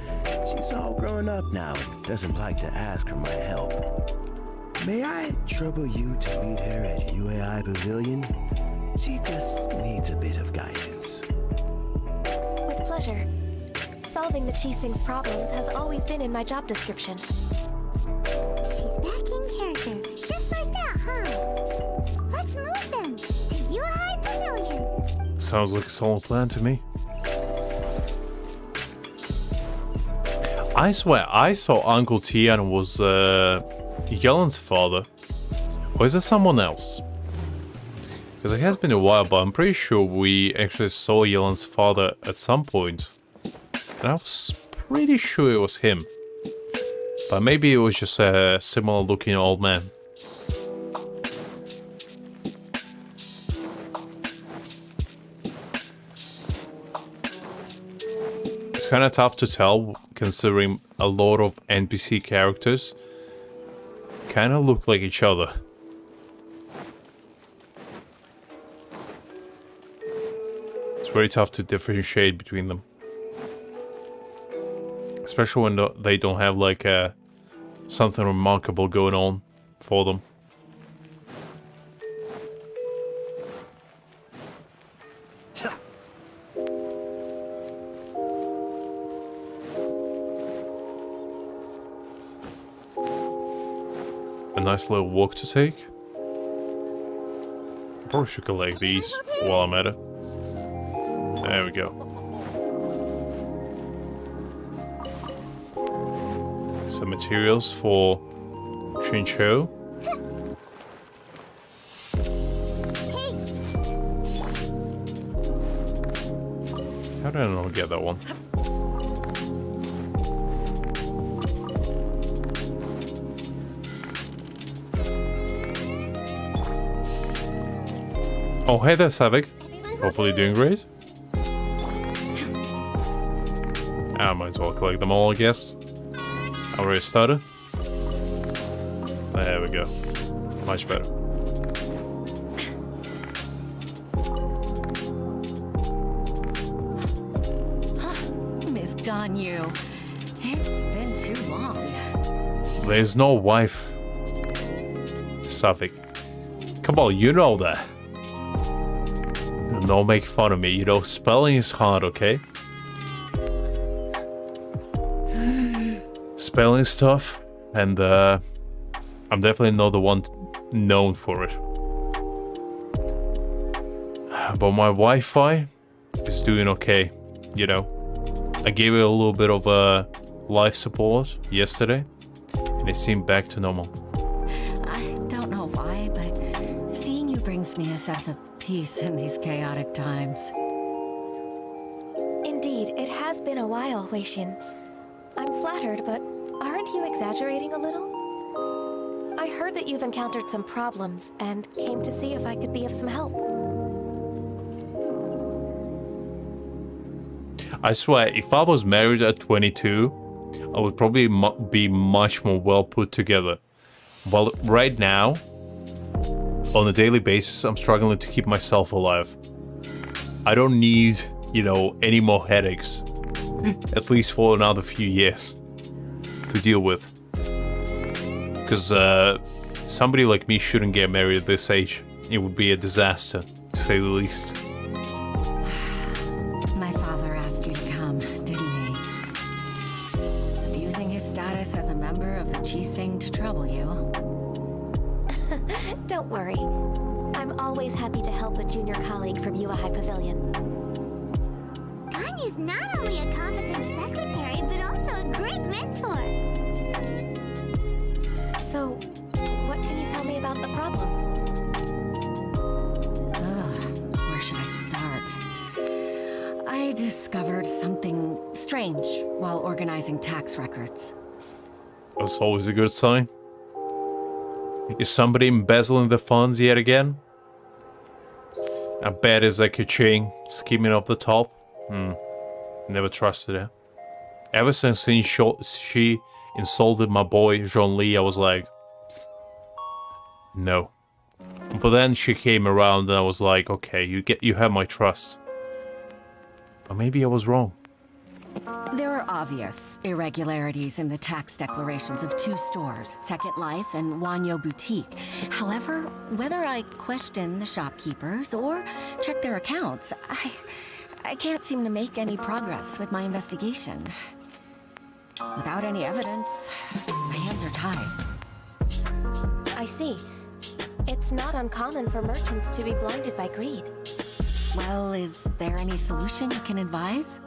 She's all grown up now and doesn't like to ask for my help. May I trouble you to meet her at UAI Pavilion? She just needs a bit of guidance. With pleasure. Solving the Qixing's problems has always been in my job description. She's back in character, just like that, huh? Let's move then to UAI Pavilion. Sounds like a solid plan to me. I swear, I saw Uncle Tian was Yelen's father. Or is it someone else? Because it has been a while, but I'm pretty sure we actually saw Yelen's father at some point. And I was pretty sure it was him. But maybe it was just a similar looking old man. It's kind of tough to tell, considering a lot of NPC characters kind of look like each other. It's very tough to differentiate between them. Especially when they don't have like something remarkable going on for them. A nice little walk to take. I probably should collect these while I'm at it. There we go. Some materials for Shincho. How did I not get that one? Oh, hey there, Savik. Hopefully doing great. I might as well collect them all, I guess. Already started. There we go. Much better. Miss Ganyu, it's been too long. There's no wife. Savik. Come on, you know that. Don't make fun of me, you know, spelling is hard, okay? Spelling is tough, and I'm definitely not the one known for it. But my Wi-Fi is doing okay, you know. I gave it a little bit of life support yesterday, and it seemed back to normal. I don't know why, but seeing you brings me a sense of peace in these chaotic times. Indeed, it has been a while, Huixin. I'm flattered, but aren't you exaggerating a little? I heard that you've encountered some problems and came to see if I could be of some help. I swear, if I was married at 22, I would probably be much more well put together. Well, right now, on a daily basis, I'm struggling to keep myself alive. I don't need, you know, any more headaches. At least for another few years to deal with. Because somebody like me shouldn't get married at this age. It would be a disaster, to say the least. My father asked you to come, didn't he? Abusing his status as a member of the Qixing to trouble you. Don't worry. I'm always happy to help a junior colleague from Yua High Pavilion. Ganyu's not only a competent secretary, but also a great mentor. So, what can you tell me about the problem? Where should I start? I discovered something strange while organizing tax records. That's always a good sign. Is somebody embezzling the funds yet again? I bet it's like a chain scheming off the top. Never trusted her. Ever since she insulted my boy Jean-Lee, I was like, no. But then she came around and I was like, okay, you have my trust. But maybe I was wrong. There are obvious irregularities in the tax declarations of 2 stores, Second Life and Wanyo Boutique. However, whether I question the shopkeepers or check their accounts, I can't seem to make any progress with my investigation. Without any evidence, my hands are tied. I see. It's not uncommon for merchants to be blinded by greed. Well, is there any solution you can advise?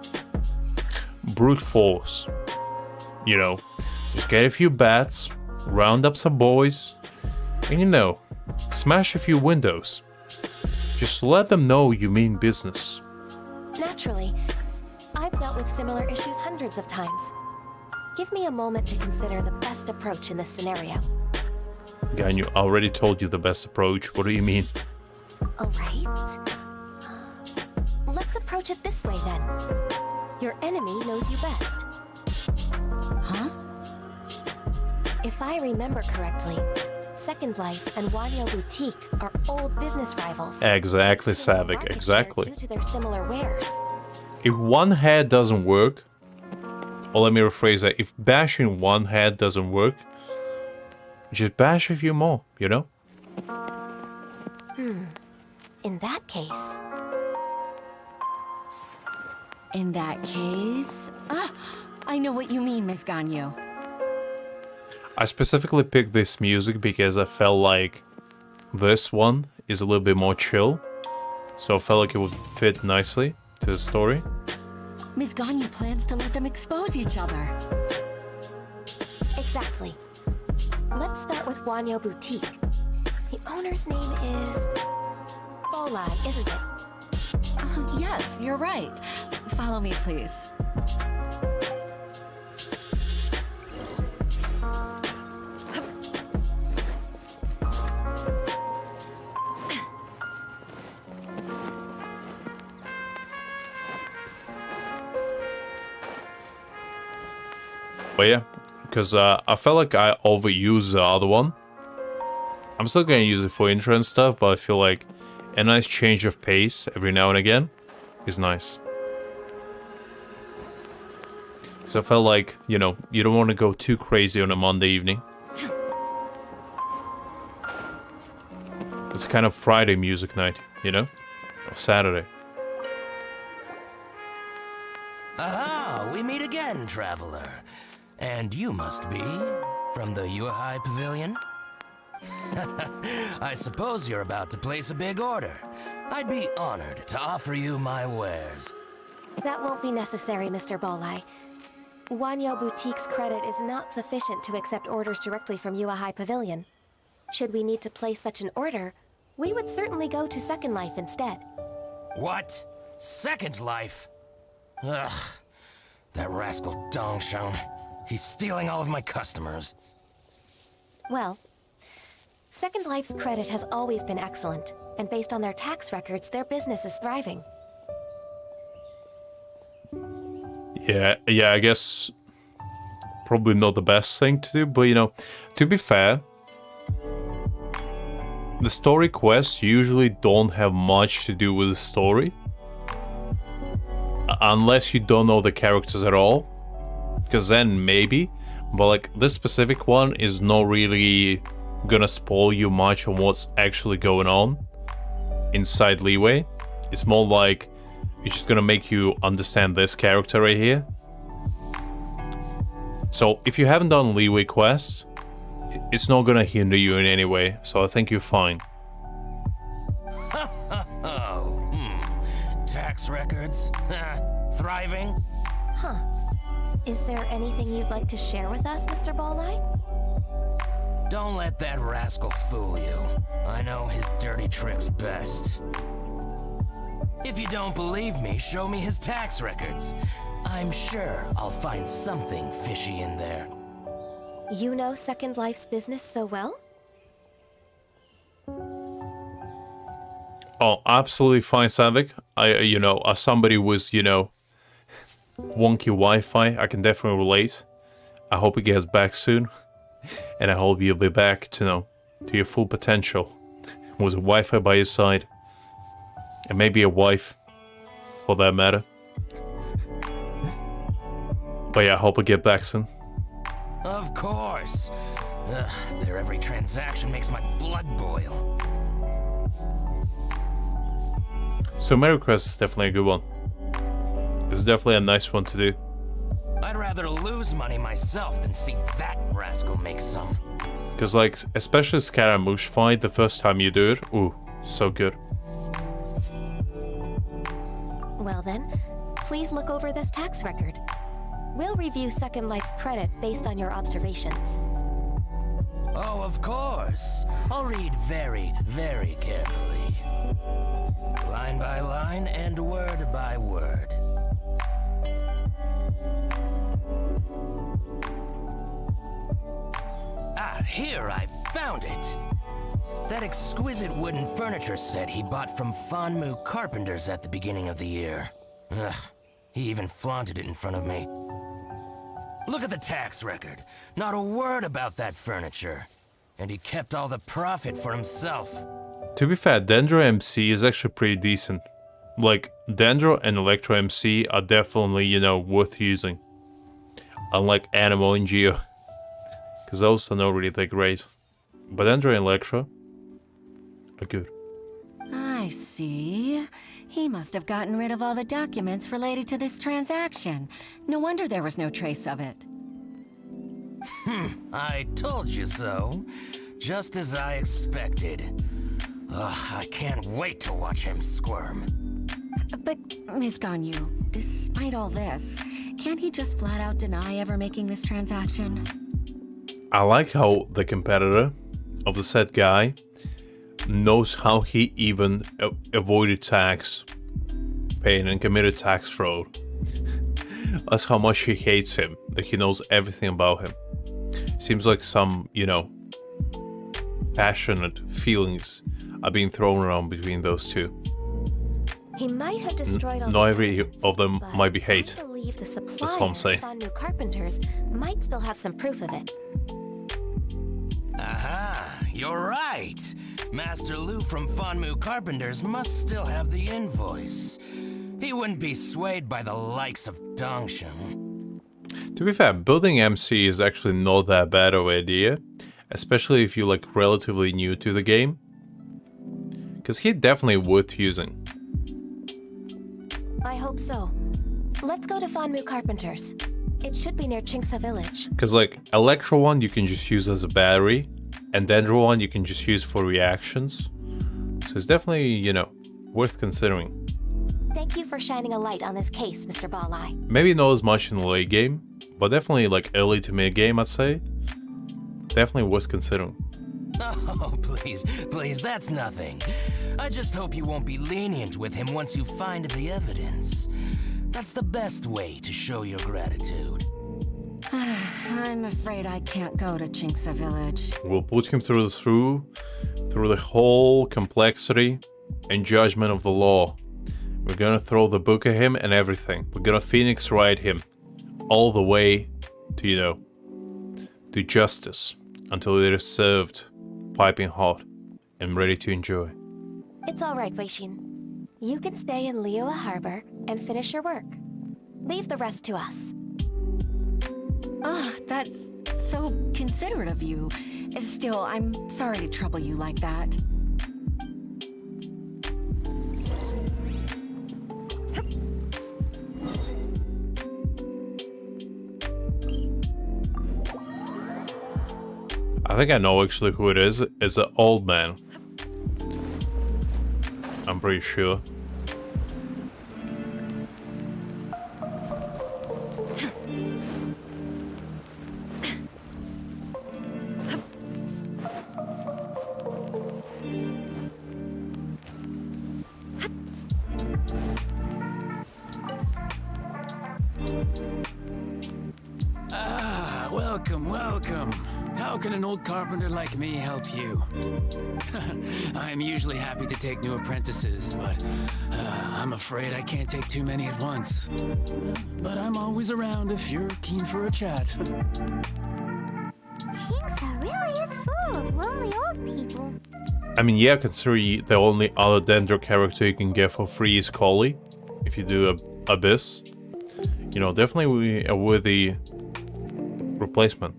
Brute force. You know, just get a few bats, round up some boys, and you know, smash a few windows. Just let them know you mean business. Naturally. I've dealt with similar issues hundreds of times. Give me a moment to consider the best approach in this scenario. Ganyu already told you the best approach. What do you mean? Alright. Let's approach it this way then. Your enemy knows you best. Huh? If I remember correctly, Second Life and Wanyo Boutique are old business rivals. Exactly, Savik, exactly. Due to their similar wares. If one head doesn't work, or let me rephrase that, if bashing one head doesn't work, just bash a few more, you know? In that case... In that case... I know what you mean, Miss Ganyu. I specifically picked this music because I felt like this one is a little bit more chill. So I felt like it would fit nicely to the story. Miss Ganyu plans to let them expose each other. Exactly. Let's start with Wanyo Boutique. The owner's name is... Bolai, isn't it? Yes, you're right. Follow me, please. But yeah, because I felt like I overused the other one. I'm still gonna use it for intro and stuff, but I feel like a nice change of pace every now and again is nice. So I felt like, you know, you don't want to go too crazy on a Monday evening. It's kind of Friday music night, you know? Or Saturday. Aha! We meet again, traveler. And you must be from the Yuehai Pavilion? I suppose you're about to place a big order. I'd be honored to offer you my wares. That won't be necessary, Mr. Bolai. Wanyo Boutique's credit is not sufficient to accept orders directly from Yuehai Pavilion. Should we need to place such an order, we would certainly go to Second Life instead. What? Second Life? Ugh. That rascal Dongshun. He's stealing all of my customers. Well, Second Life's credit has always been excellent, and based on their tax records, their business is thriving. Yeah, I guess probably not the best thing to do, but you know, to be fair, the story quests usually don't have much to do with the story. Unless you don't know the characters at all. Because then maybe. But like, this specific one is not really gonna spoil you much on what's actually going on inside Leeway. It's more like it's just gonna make you understand this character right here. So if you haven't done Leeway quests, it's not gonna hinder you in any way. So I think you're fine. Tax records? Thriving? Huh. Is there anything you'd like to share with us, Mr. Bolai? Don't let that rascal fool you. I know his dirty tricks best. If you don't believe me, show me his tax records. I'm sure I'll find something fishy in there. You know Second Life's business so well? Oh, absolutely fine, Savik. As somebody with, wonky Wi-Fi, I can definitely relate. I hope he gets back soon. And I hope you'll be back to your full potential. With a Wi-Fi by your side. And maybe a wife, for that matter. But yeah, I hope I get back soon. Of course. Their every transaction makes my blood boil. So MerryQuest is definitely a good one. It's definitely a nice one to do. I'd rather lose money myself than see that rascal make some. Because, especially Scaramouche fight, the first time you do it, ooh, so good. Well then, please look over this tax record. We'll review Second Life's credit based on your observations. Oh, of course. I'll read very, very carefully. Line by line and word by word. Ah, here, I found it. That exquisite wooden furniture set he bought from Fanmu Carpenters at the beginning of the year. Ugh, he even flaunted it in front of me. Look at the tax record. Not a word about that furniture. And he kept all the profit for himself. To be fair, Dendro MC is actually pretty decent. Dendro and Electro MC are definitely, worth using. Unlike Animal and Geo. Because those are not really that great. But Dendro and Electro are good. I see. He must have gotten rid of all the documents related to this transaction. No wonder there was no trace of it. I told you so. Just as I expected. Ugh, I can't wait to watch him squirm. But, Ms. Ganyu, despite all this, can't he just flat out deny ever making this transaction? I like how the competitor of the said guy knows how he even avoided tax paying and committed tax fraud. That's how much he hates him, that he knows everything about him. Seems like some, passionate feelings are being thrown around between those two. He might have destroyed all Not the every evidence, of them but might be hate. I believe the That's supplier, what I'm saying. Fanmu Carpenters, might still have some proof of it. Aha, you're right. Master Lu from Fanmu Carpenters must still have the invoice. He wouldn't be swayed by the likes of Dongsheng. To be fair, building MC is actually not that bad of an idea, especially if you're relatively new to the game. Because he's definitely worth using. I hope so. Let's go to Fanmu Carpenters. It should be near Chinksa Village. Because Electro one you can just use as a battery, and Dendro one you can just use for reactions. So it's definitely, worth considering. Thank you for shining a light on this case, Mr. Balleye. Maybe not as much in the late game, but definitely early to mid game, I'd say. Definitely worth considering. Oh, please, that's nothing. I just hope you won't be lenient with him once you find the evidence. That's the best way to show your gratitude. I'm afraid I can't go to Chinksa Village. We'll put him through the whole complexity and judgment of the law. We're gonna throw the book at him and everything. We're gonna Phoenix ride him all the way to, to justice until it is served piping hot and ready to enjoy. It's all right, Weishin. You can stay in Liyue Harbor and finish your work. Leave the rest to us. Oh, that's so considerate of you. Still, I'm sorry to trouble you like that. I think I know actually who it is. It's an old man. I'm pretty sure. Welcome, welcome. How can an old carpenter like me help you? I'm usually happy to take new apprentices, but I'm afraid I can't take too many at once. But I'm always around if you're keen for a chat. Kingsa really is full of lonely old people. I mean, yeah, considering the only other Dendro character you can get for free is Collie, if you do Abyss. You know, definitely a worthy replacement.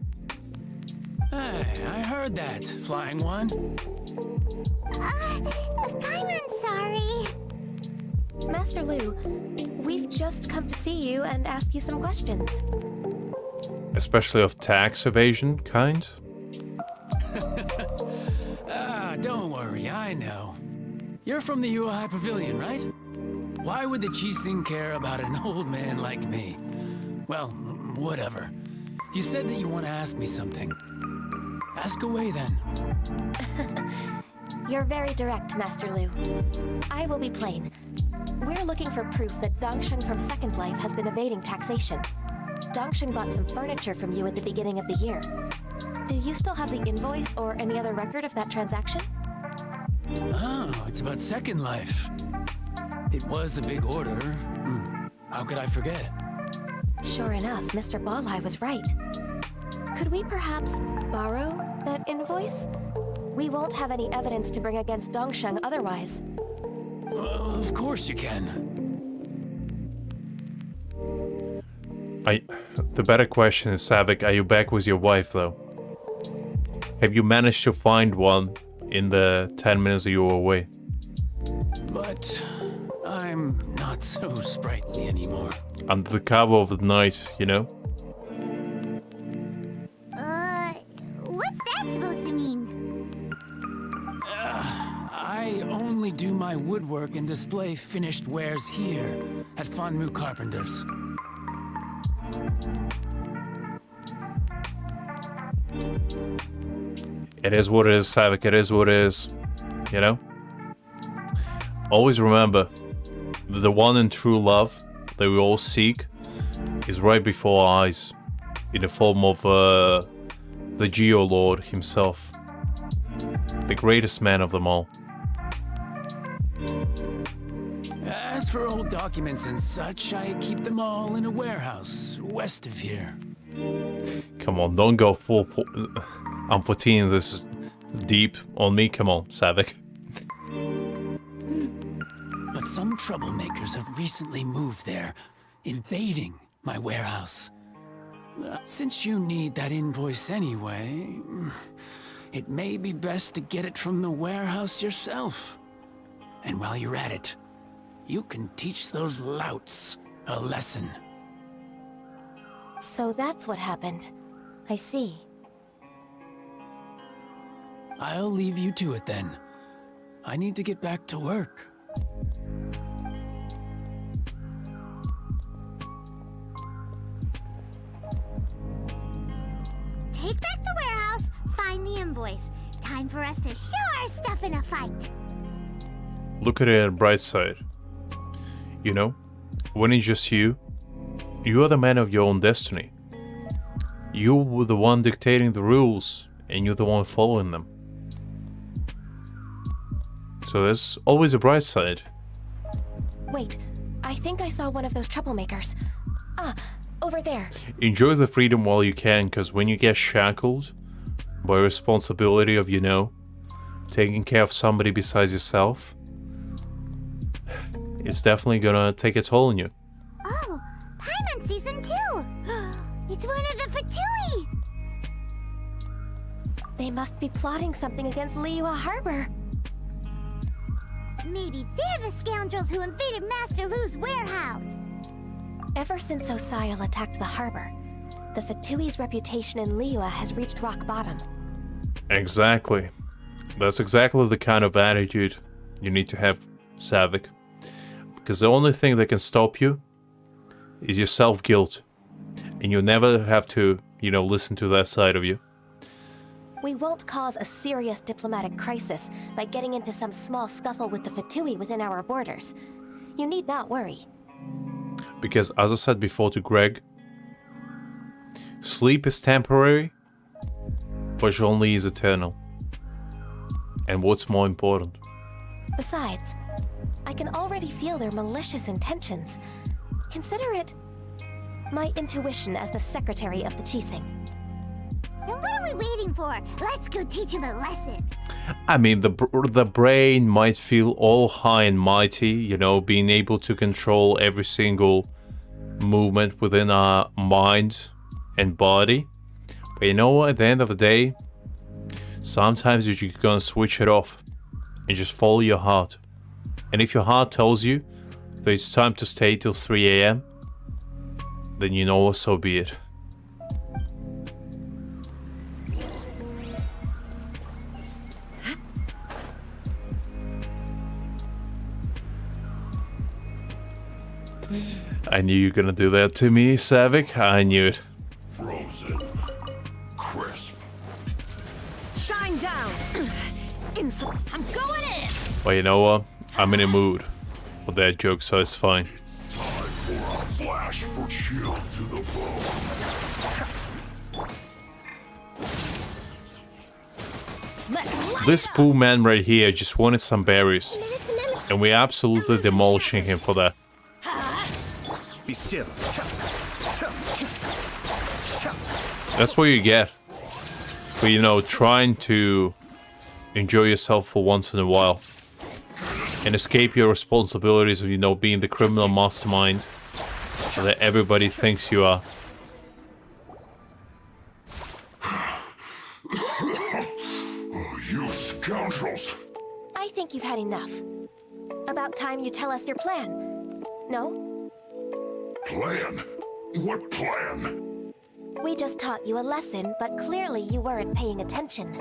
Hey, I heard that, Flying One. Paimon's sorry. Master Lu, we've just come to see you and ask you some questions. Especially of tax evasion kind? Don't worry, I know. You're from the Yuehai Pavilion, right? Why would the Qixing care about an old man like me? Well, whatever. You said that you want to ask me something. Ask away, then. You're very direct, Master Lu. I will be plain. We're looking for proof that Dongsheng from Second Life has been evading taxation. Dongsheng bought some furniture from you at the beginning of the year. Do you still have the invoice or any other record of that transaction? Oh, it's about Second Life. It was a big order. How could I forget? Sure enough, Mr. Balai was right. Could we perhaps borrow that invoice? We won't have any evidence to bring against Dongsheng otherwise. Of course you can. The better question is, Savik, are you back with your wife, though? Have you managed to find one in the 10 minutes that you were away? But I'm not so sprightly anymore. Under the cover of the night, you know? What's that supposed to mean? I only do my woodwork and display finished wares here at Fanmu Carpenters. It is what it is, Savik. It is what it is. You know? Always remember, the one and true love that we all seek is right before our eyes, in the form of the Geo-Lord himself, the greatest man of them all. As for old documents and such, I keep them all in a warehouse west of here. Come on, don't go full... I'm 14, this is deep on me. Come on, Savik. But some troublemakers have recently moved there, invading my warehouse. Since you need that invoice anyway, it may be best to get it from the warehouse yourself. And while you're at it, you can teach those louts a lesson. So that's what happened. I see. I'll leave you to it then. I need to get back to work. Take back the warehouse, find the invoice. Time for us to show our stuff in a fight. Look at it on the bright side. You know, when it's just you are the man of your own destiny. You were the one dictating the rules, and you're the one following them. So there's always a bright side. Wait, I think I saw one of those troublemakers. Ah, over there. Enjoy the freedom while you can, because when you get shackled by responsibility of, you know, taking care of somebody besides yourself, it's definitely gonna take a toll on you. Oh, Paimon Season 2! It's one of the Fatui! They must be plotting something against Liyue Harbor. Maybe they're the scoundrels who invaded Master Lu's warehouse. Ever since Osial attacked the harbor, the Fatui's reputation in Liyue has reached rock bottom. Exactly. That's exactly the kind of attitude you need to have, Savik. Because the only thing that can stop you is your self-guilt. And you'll never have to, you know, listen to that side of you. We won't cause a serious diplomatic crisis by getting into some small scuffle with the Fatui within our borders. You need not worry. Because, as I said before to Greg, Sleep is temporary, but Zhongli is eternal. And what's more important? Besides, I can already feel their malicious intentions. Consider it my intuition as the secretary of the Qixing. Then what are we waiting for? Let's go teach him a lesson. I mean, the brain might feel all high and mighty, you know, being able to control every single movement within our mind and body. But you know what, at the end of the day, sometimes you're just gonna switch it off and just follow your heart. And if your heart tells you that it's time to stay till 3 a.m., then you know what, so be it. I knew you were gonna do that to me, Savik. I knew it. Frozen. Crisp. Shine down. I'm going in. Well, you know what? I'm in a mood for that joke, so it's fine. Time for a flash for chill to the bone. This poor man right here just wanted some berries, and we're absolutely demolishing him for that. Be still. That's what you get for, you know, trying to enjoy yourself for once in a while and escape your responsibilities of, you know, being the criminal mastermind that everybody thinks you are. Oh, you scoundrels! I think you've had enough. About time you tell us your plan. No? Plan? What plan? We just taught you a lesson, but clearly you weren't paying attention.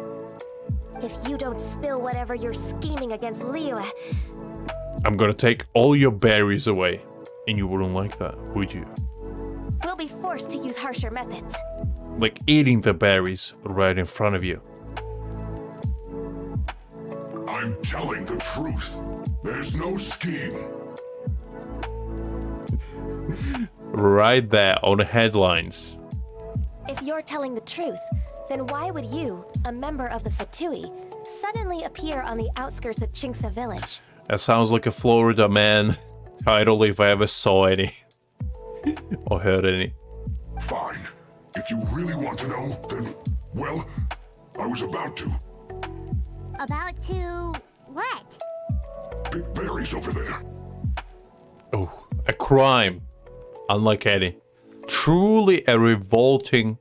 If you don't spill whatever you're scheming against Liyue... I'm gonna take all your berries away. And you wouldn't like that, would you? We'll be forced to use harsher methods. Like eating the berries right in front of you. I'm telling the truth. There's no scheme. Right there on the headlines. If you're telling the truth, then why would you, a member of the Fatui, suddenly appear on the outskirts of Chinksa village? That sounds like a Florida Man title if I ever saw any. Or heard any. Fine. If you really want to know, then, well, I was about to. About to... what? Big berries over there. Oh, a crime. Unlike any. Truly a revolting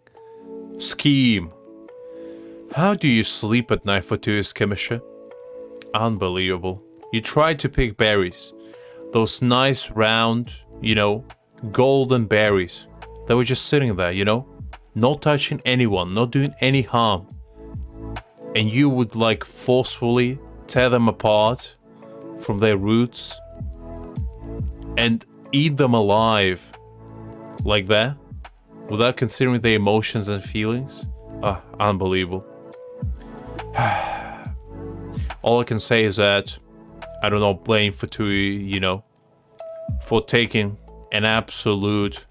scheme. How do you sleep at night for 2 skirmisher? Unbelievable. You tried to pick berries. Those nice round, you know, golden berries. They were just sitting there, you know? Not touching anyone, not doing any harm. And you would like forcefully tear them apart from their roots and eat them alive like that without considering their emotions and feelings. Unbelievable. All I can say is that I do not blame Fatui, you know, for taking an absolute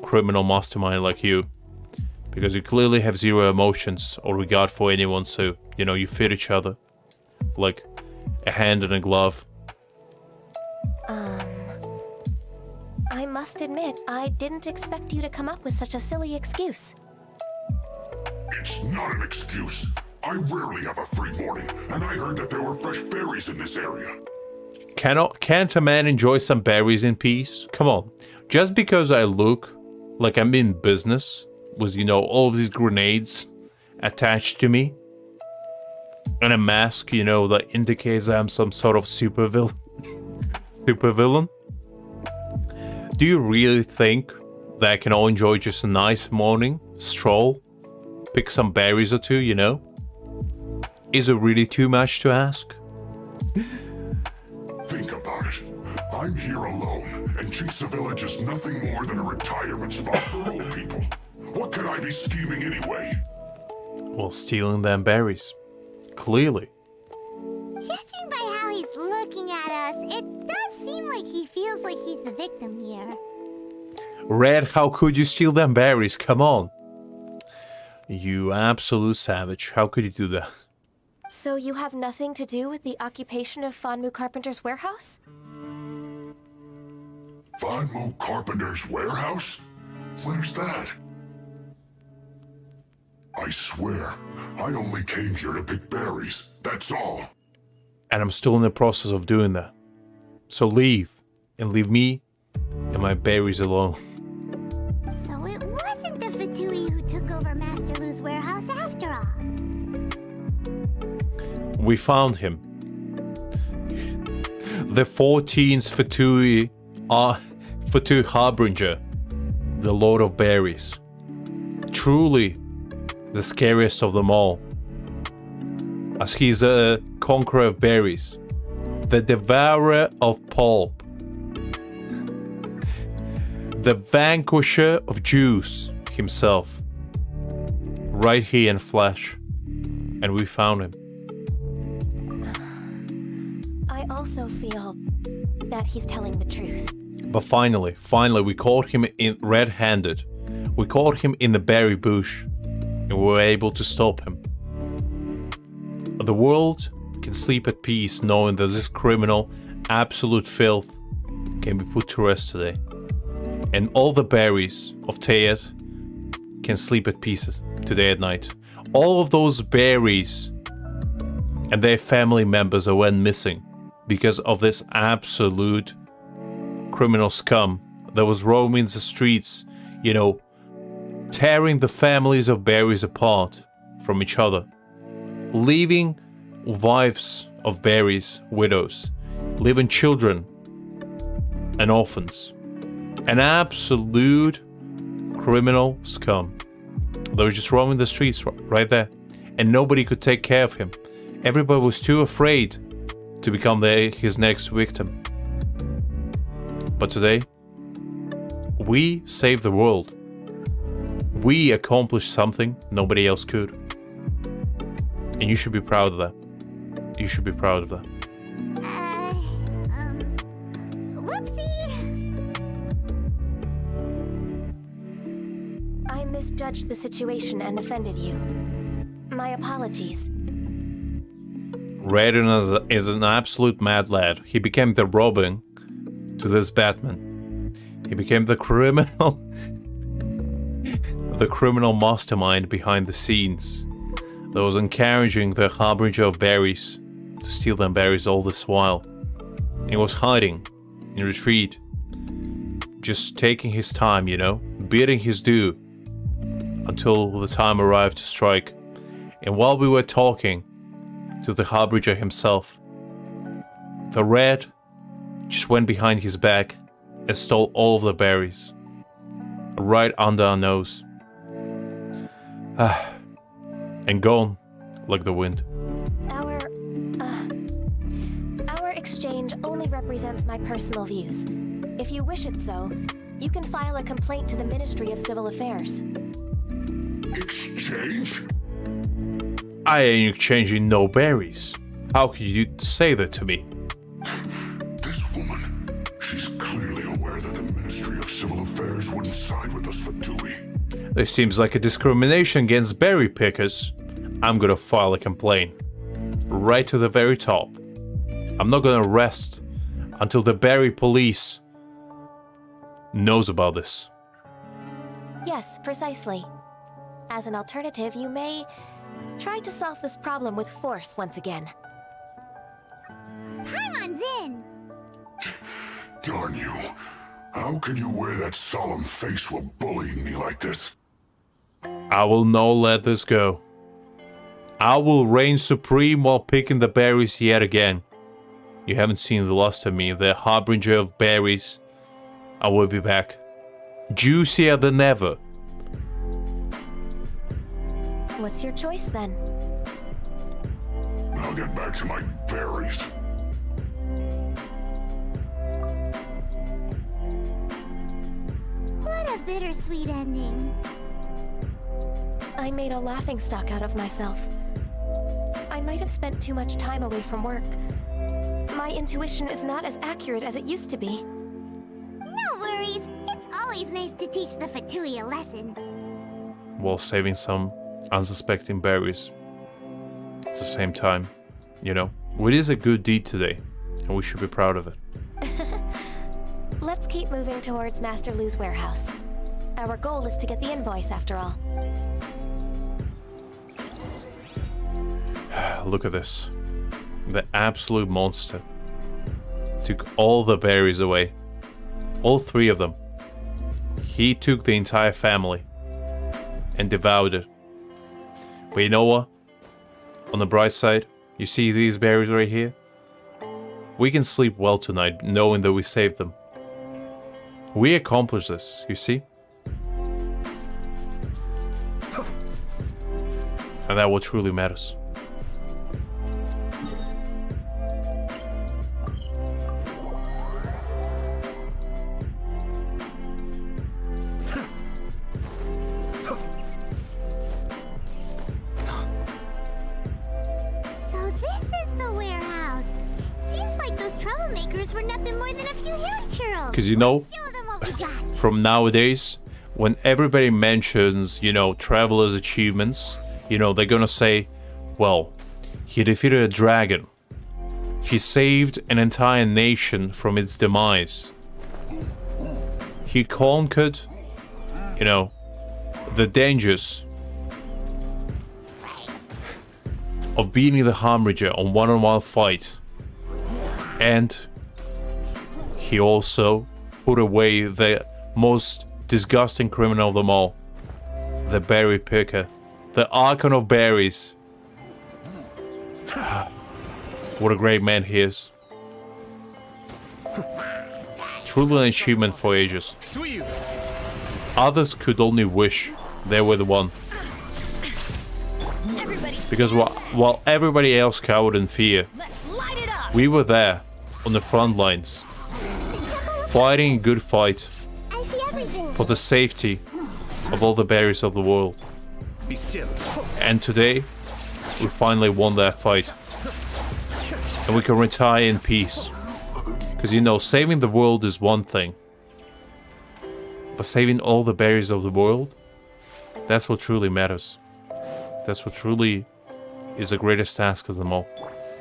criminal mastermind like you, because you clearly have zero emotions or regard for anyone, so, you know, you fit each other like a hand and a glove. I must admit, I didn't expect you to come up with such a silly excuse. It's not an excuse. I rarely have a free morning, and I heard that there were fresh berries in this area. Can't a man enjoy some berries in peace? Come on. Just because I look like I'm in business with, you know, all of these grenades attached to me and a mask, you know, that indicates I'm some sort of supervillain. Do you really think that I can all enjoy just a nice morning stroll? Pick some berries or two, you know? Is it really too much to ask? Think about it. I'm here alone, and Chinksa Village is nothing more than a retirement spot for old people. What could I be scheming anyway? Well, stealing them berries. Clearly. Judging by how he's looking at us, it does seem like he feels like he's the victim here. Red, how could you steal them berries? Come on. You absolute savage. How could you do that? So you have nothing to do with the occupation of Fanmu Carpenter's warehouse? Fanmu Carpenter's warehouse? Where's that? I swear, I only came here to pick berries, that's all. And I'm still in the process of doing that. So leave, and leave me and my berries alone. So it wasn't the Fatui who took over Master Lu's warehouse after all. We found him. The 14th Fatui Harbinger, the Lord of Berries. Truly the scariest of them all, as he's a conqueror of berries, the devourer of pulp, the vanquisher of juice himself, right here in flesh. And we found him. I also feel that he's telling the truth. But finally, we caught him in red-handed. We caught him in the berry bush, and we were able to stop him. The world can sleep at peace knowing that this criminal, absolute filth, can be put to rest today. And all the berries of Teyat can sleep at peace today at night. All of those berries and their family members that went missing because of this absolute criminal scum that was roaming the streets, you know, tearing the families of berries apart from each other, leaving wives of berries widows, leaving children and orphans. An absolute criminal scum. They were just roaming the streets right there, and nobody could take care of him. Everybody was too afraid to become his next victim. But today, we saved the world. We accomplished something nobody else could. And you should be proud of that. You should be proud of that. Whoopsie! I misjudged the situation and offended you. My apologies. Raiden is an absolute mad lad. He became the Robin to this Batman. He became the criminal the criminal mastermind behind the scenes that was encouraging the Harbinger of Berries to steal them berries all this while. And he was hiding in retreat, just taking his time, you know, bidding his due until the time arrived to strike. And while we were talking to the Harbinger himself, the Red just went behind his back and stole all of the berries, right under our nose. And gone like the wind. Our exchange only represents my personal views. If you wish it so, you can file a complaint to the Ministry of Civil Affairs. Exchange? I ain't exchanging no berries. How could you say that to me? This woman, she's clearly aware that the Ministry of Civil Affairs wouldn't side with us for Dewey. This seems like a discrimination against berry pickers. I'm gonna file a complaint. Right to the very top. I'm not gonna rest until the berry police knows about this. Yes, precisely. As an alternative, you may try to solve this problem with force once again. Paimon's in! Darn you. How can you wear that solemn face while bullying me like this? I will not let this go. I will reign supreme while picking the berries yet again. You haven't seen the last of me, the Harbinger of Berries. I will be back. Juicier than ever. What's your choice then? I'll get back to my berries. What a bittersweet ending. I made a laughingstock out of myself. I might have spent too much time away from work. My intuition is not as accurate as it used to be. No worries. It's always nice to teach the Fatui a lesson. While saving some unsuspecting berries. At the same time, you know, we did a good deed today, and we should be proud of it. Let's keep moving towards Master Lu's warehouse. Our goal is to get the invoice, after all. Look at this. The absolute monster took all the berries away. All 3 of them. He took the entire family and devoured it. But you know what? On the bright side, you see these berries right here? We can sleep well tonight knowing that we saved them. We accomplished this, you see? And that's what truly matters. So this is the warehouse. Seems like those troublemakers were nothing more than a few hair churls. Because you know, Show them what we got. from nowadays, when everybody mentions, you know, Traveler's achievements, you know, they're gonna say, well, he defeated a dragon. He saved an entire nation from its demise. He conquered, you know, the dangers of beating the Harmrager on one-on-one fight. And he also put away the most disgusting criminal of them all, the berry picker, the Archon of Berries. What a great man he is. Truly an achievement for ages. Others could only wish they were the one. Because while everybody else cowered in fear, we were there on the front lines, fighting a good fight for the safety of all the berries of the world. Be still. And today, we finally won that fight. And we can retire in peace. Because, you know, saving the world is one thing. But saving all the berries of the world, that's what truly matters. That's what truly is the greatest task of them all.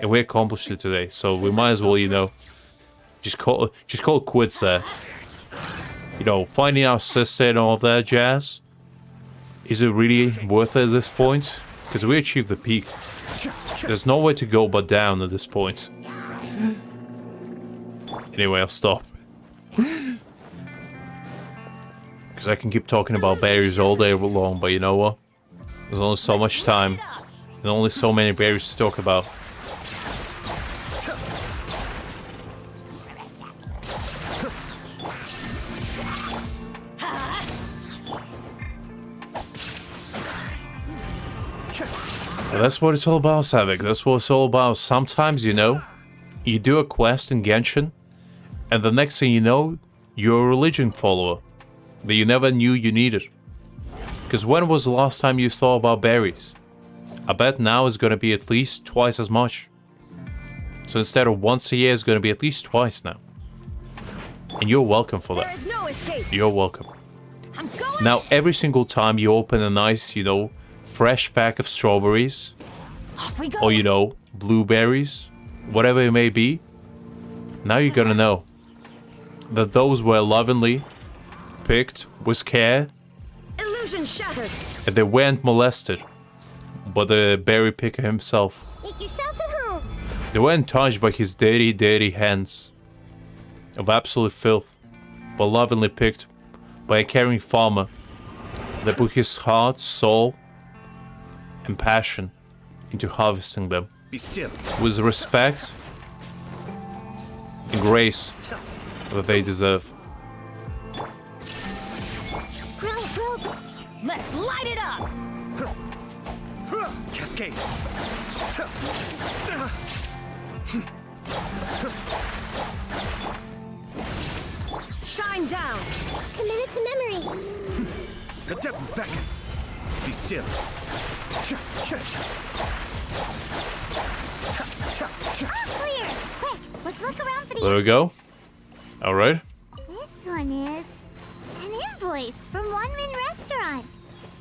And we accomplished it today, so we might as well, you know, just call it quits there. You know, finding our sister and all of that jazz, is it really worth it at this point? Because we achieved the peak. There's nowhere to go but down at this point. Anyway, I'll stop. Because I can keep talking about berries all day long, but you know what? There's only so much time, and only so many berries to talk about. But that's what it's all about, Savik. That's what it's all about. Sometimes, you know, you do a quest in Genshin, and the next thing you know, you're a religion follower that you never knew you needed. Because when was the last time you thought about berries? I bet now it's going to be at least twice as much. So instead of once a year, it's going to be at least twice now. And you're welcome for that. No escape. You're welcome. Now, every single time you open a nice, you know, fresh pack of strawberries, or, you know, blueberries, whatever it may be, now you're gonna know that those were lovingly picked with care, Illusion shattered. and they weren't molested by the berry picker himself. Make yourselves at home. They weren't touched by his dirty, dirty hands of absolute filth, but lovingly picked by a caring farmer that put his heart, soul, and passion into harvesting them. Be still. With respect and grace that they deserve. Let's light it up. Cascade. Shine down. Committed to memory. Adept's back. Be still. Clear. Quick, let's look around for the... There we go. Alright. This one is an invoice from One Min Restaurant.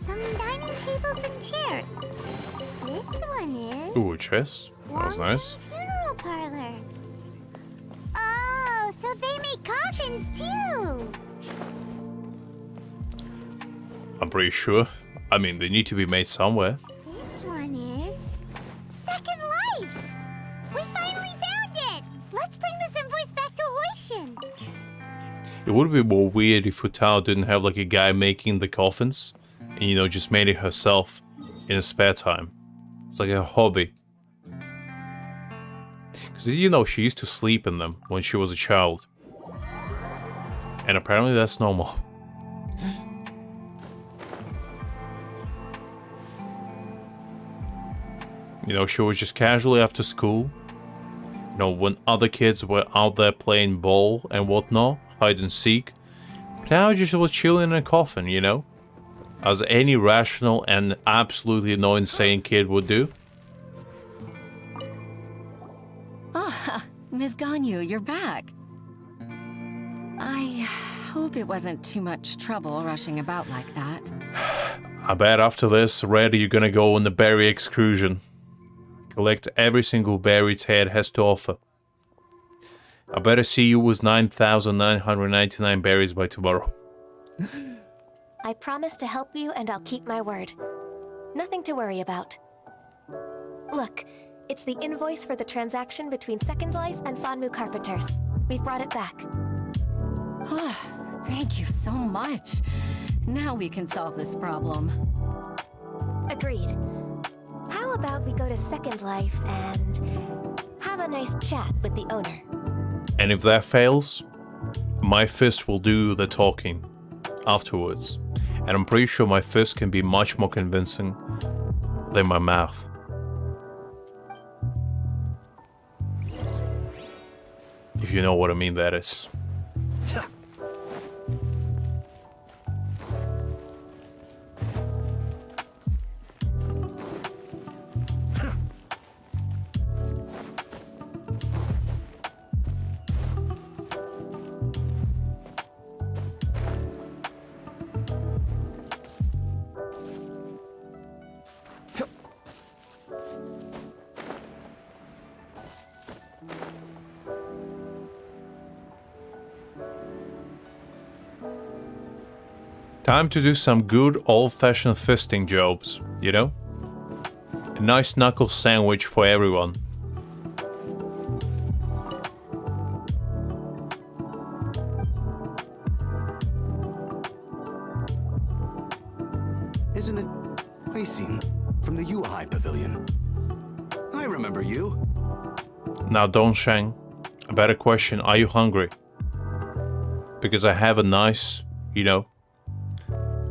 Some dining tables and chairs. This one is Ooh, a chest. That was nice. funeral parlors. Oh, so they make coffins too. I'm pretty sure. I mean, they need to be made somewhere. This one is Second Lives. We finally found it. Let's bring this invoice back to Hoishin. It would be more weird if Futao didn't have like a guy making the coffins and, you know, just made it herself in his spare time. It's like a hobby. Because, you know, she used to sleep in them when she was a child. And apparently that's normal. You know, she was just casually after school. You know, when other kids were out there playing ball and whatnot, hide and seek. But now just was chilling in a coffin, you know? As any rational and absolutely no insane kid would do. Ah, Ms. Ganyu, you're back. I hope it wasn't too much trouble rushing about like that. I bet after this, Red, you're gonna go on the berry excursion. Collect every single berry Ted has to offer. I better see you with 9,999 berries by tomorrow. I promise to help you and I'll keep my word. Nothing to worry about. Look, it's the invoice for the transaction between Second Life and Fanmu Carpenters. We've brought it back. Oh, thank you so much. Now we can solve this problem. Agreed. How about we go to Second Life and have a nice chat with the owner? And if that fails, my fist will do the talking afterwards. And I'm pretty sure my fist can be much more convincing than my mouth. If you know what I mean, that is. Time to do some good old-fashioned fisting jobs, you know? A nice knuckle sandwich for everyone. Isn't it Huixin from the Yuhai Pavilion? I remember you. Now, Dongsheng, a better question, are you hungry? Because I have a nice, you know,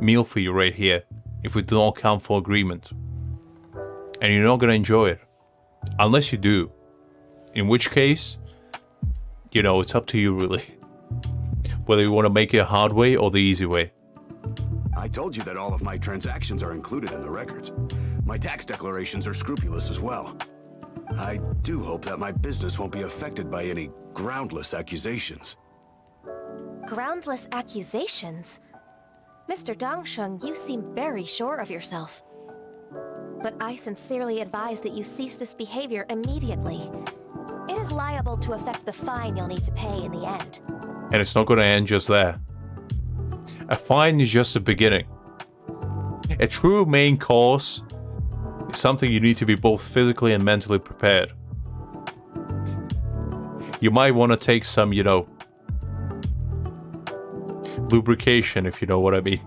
meal for you right here, if we do not come for agreement. And you're not gonna enjoy it. Unless you do. In which case, you know, it's up to you really. Whether you want to make it a hard way or the easy way. I told you that all of my transactions are included in the records. My tax declarations are scrupulous as well. I do hope that my business won't be affected by any groundless accusations. Groundless accusations? Mr. Dongsheng, you seem very sure of yourself. But I sincerely advise that you cease this behavior immediately. It is liable to affect the fine you'll need to pay in the end. And it's not gonna end just there. A fine is just the beginning. A true main course is something you need to be both physically and mentally prepared. You might want to take some, you know, lubrication, if you know what I mean.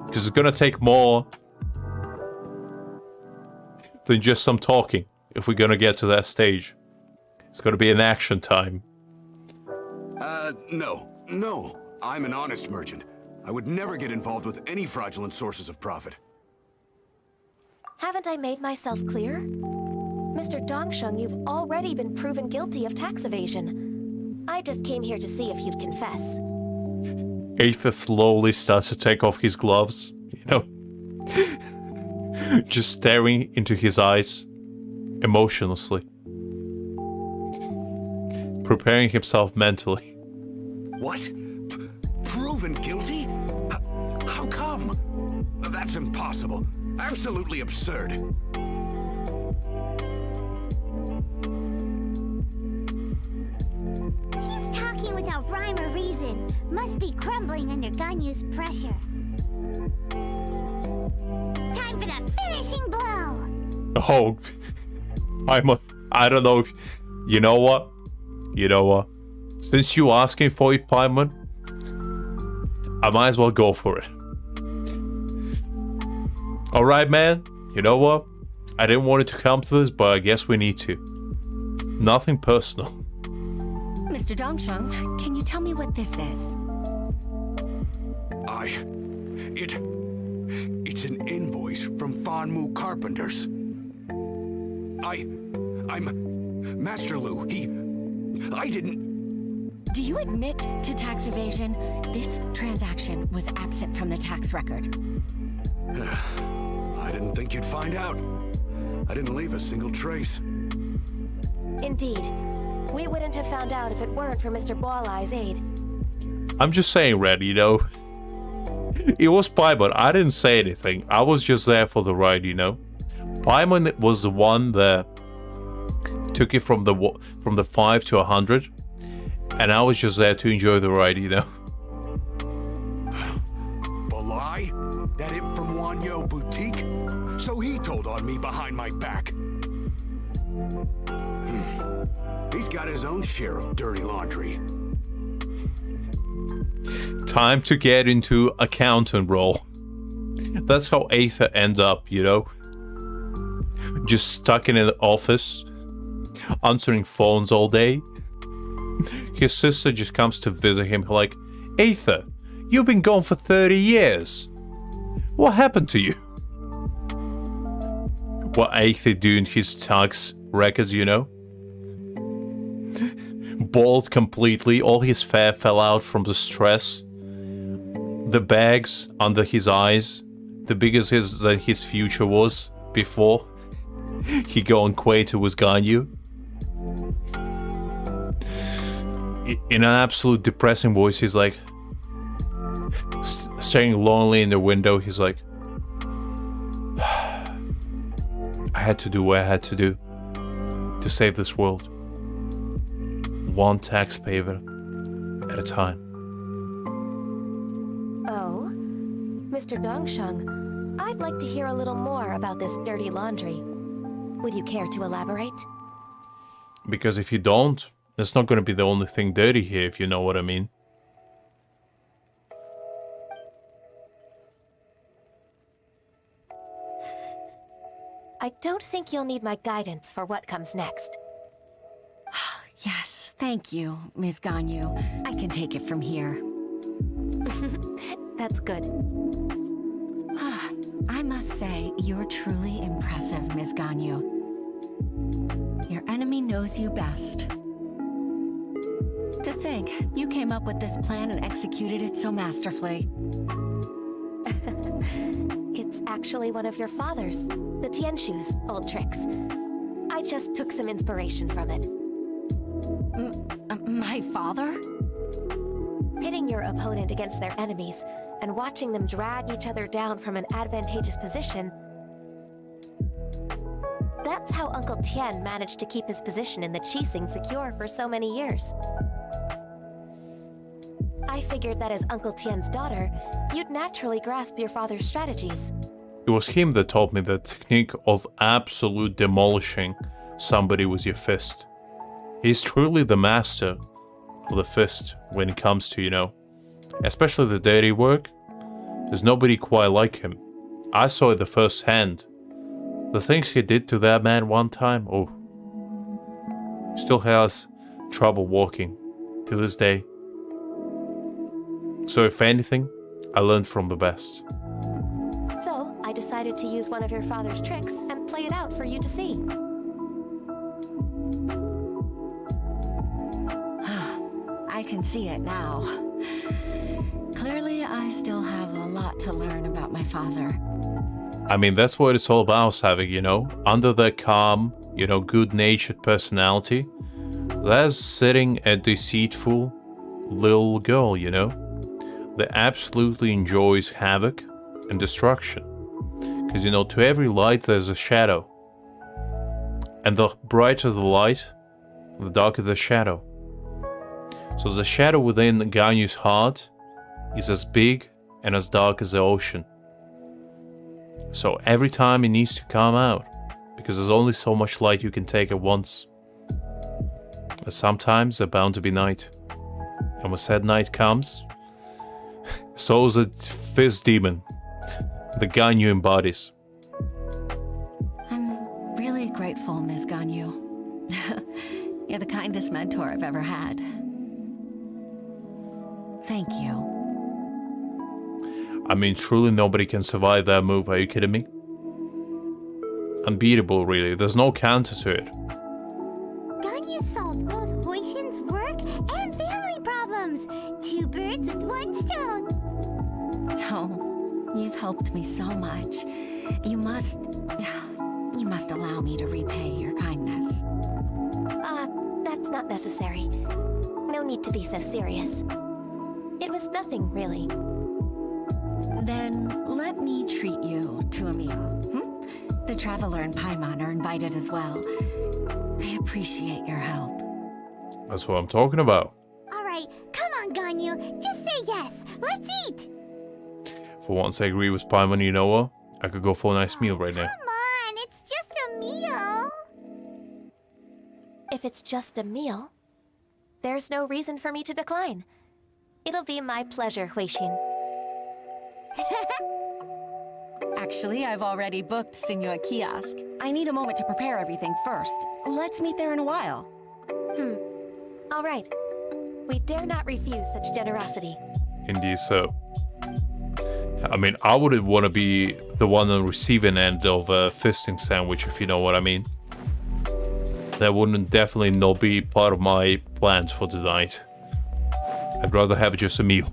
Because it's gonna take more than just some talking if we're gonna get to that stage. It's gonna be an action time. No. I'm an honest merchant. I would never get involved with any fraudulent sources of profit. Haven't I made myself clear? Mr. Dongsheng, you've already been proven guilty of tax evasion. I just came here to see if you'd confess. Aether slowly starts to take off his gloves, you know. Just staring into his eyes, emotionlessly. Preparing himself mentally. What? Proven guilty? How come? That's impossible. Absolutely absurd. He's talking without rhyme or reason. Must be crumbling under Ganyu's pressure. Time for the finishing blow! Oh, I don't know. You know what? Since you asking for it, Paimon, I might as well go for it. Alright, man. You know what? I didn't want it to come to this, but I guess we need to. Nothing personal. Mr. Dongsheng, can you tell me what this is? It's an invoice from Fanmu Carpenters. I'm Master Lu. I didn't... Do you admit to tax evasion? This transaction was absent from the tax record. I didn't think you'd find out. I didn't leave a single trace. Indeed. We wouldn't have found out if it weren't for Mr. Boalai's aid. I'm just saying, Red, it was Paimon. I didn't say anything. I was just there for the ride, Paimon was the one that took it from the 5 to 100, and I was just there to enjoy the ride, Balai? That imp from Wanyo Boutique? So he told on me behind my back. He's got his own share of dirty laundry. Time to get into accountant role. That's how Aether ends up, Just stuck in an office, answering phones all day. His sister just comes to visit him like, Aether, you've been gone for 30 years. What happened to you? What Aether doing his tax records, Bald completely, all his hair fell out from the stress. The bags under his eyes, the bigger than his future was before he got on Quater with Ganyu. In an absolute depressing voice, he's like, staring lonely in the window, he's like, I had to do what I had to do to save this world. One taxpayer at a time. Oh? Mr. Dongsheng, I'd like to hear a little more about this dirty laundry. Would you care to elaborate? Because if you don't, it's not going to be the only thing dirty here, if you know what I mean. I don't think you'll need my guidance for what comes next. Yes, thank you, Ms. Ganyu. I can take it from here. That's good. I must say, you're truly impressive, Ms. Ganyu. Your enemy knows you best. To think, you came up with this plan and executed it so masterfully. It's actually one of your father's, the Tianshu's, old tricks. I just took some inspiration from it. My father? Pitting your opponent against their enemies and watching them drag each other down from an advantageous position. That's how Uncle Tian managed to keep his position in the Qixing secure for so many years. I figured that as Uncle Tian's daughter, you'd naturally grasp your father's strategies. It was him that taught me the technique of absolute demolishing somebody with your fist. He's truly the master of the fist when it comes to, especially the dirty work. There's nobody quite like him. I saw it the first hand. The things he did to that man one time, still has trouble walking to this day. So if anything, I learned from the best. So, I decided to use one of your father's tricks and play it out for you to see. I can see it now. Clearly, I still have a lot to learn about my father. I mean, that's what it's all about, having, under the calm, good-natured personality, there's sitting a deceitful little girl, that absolutely enjoys havoc and destruction. Because, you know, to every light there's a shadow. And the brighter the light, the darker the shadow. So the shadow within Ganyu's heart is as big and as dark as the ocean. So every time it needs to come out, because there's only so much light you can take at once. And sometimes there's bound to be night. And when said night comes, so is the fierce demon the Ganyu embodies. I'm really grateful, Ms. Ganyu. You're the kindest mentor I've ever had. Thank you. I mean, truly nobody can survive that move, are you kidding me? Unbeatable, really. There's no counter to it. Ganyu solved both Huishin's work and family problems. 2 birds with 1 stone. Oh, you've helped me so much. You must allow me to repay your kindness. That's not necessary. No need to be so serious. It was nothing, really. Then let me treat you to a meal. The Traveler and Paimon are invited as well. I appreciate your help. That's what I'm talking about. Alright, come on, Ganyu. Just say yes. Let's eat. For once I agree with Paimon, you know what? I could go for a nice meal right now. Come on, it's just a meal. If it's just a meal, there's no reason for me to decline. It'll be my pleasure, Huixin. Actually, I've already booked Senor Kiosk. I need a moment to prepare everything first. Let's meet there in a while. All right. We dare not refuse such generosity. Indeed so. I mean, I wouldn't want to be the one on the receiving end of a fisting sandwich, if you know what I mean. That wouldn't definitely not be part of my plans for tonight. I'd rather have just a meal.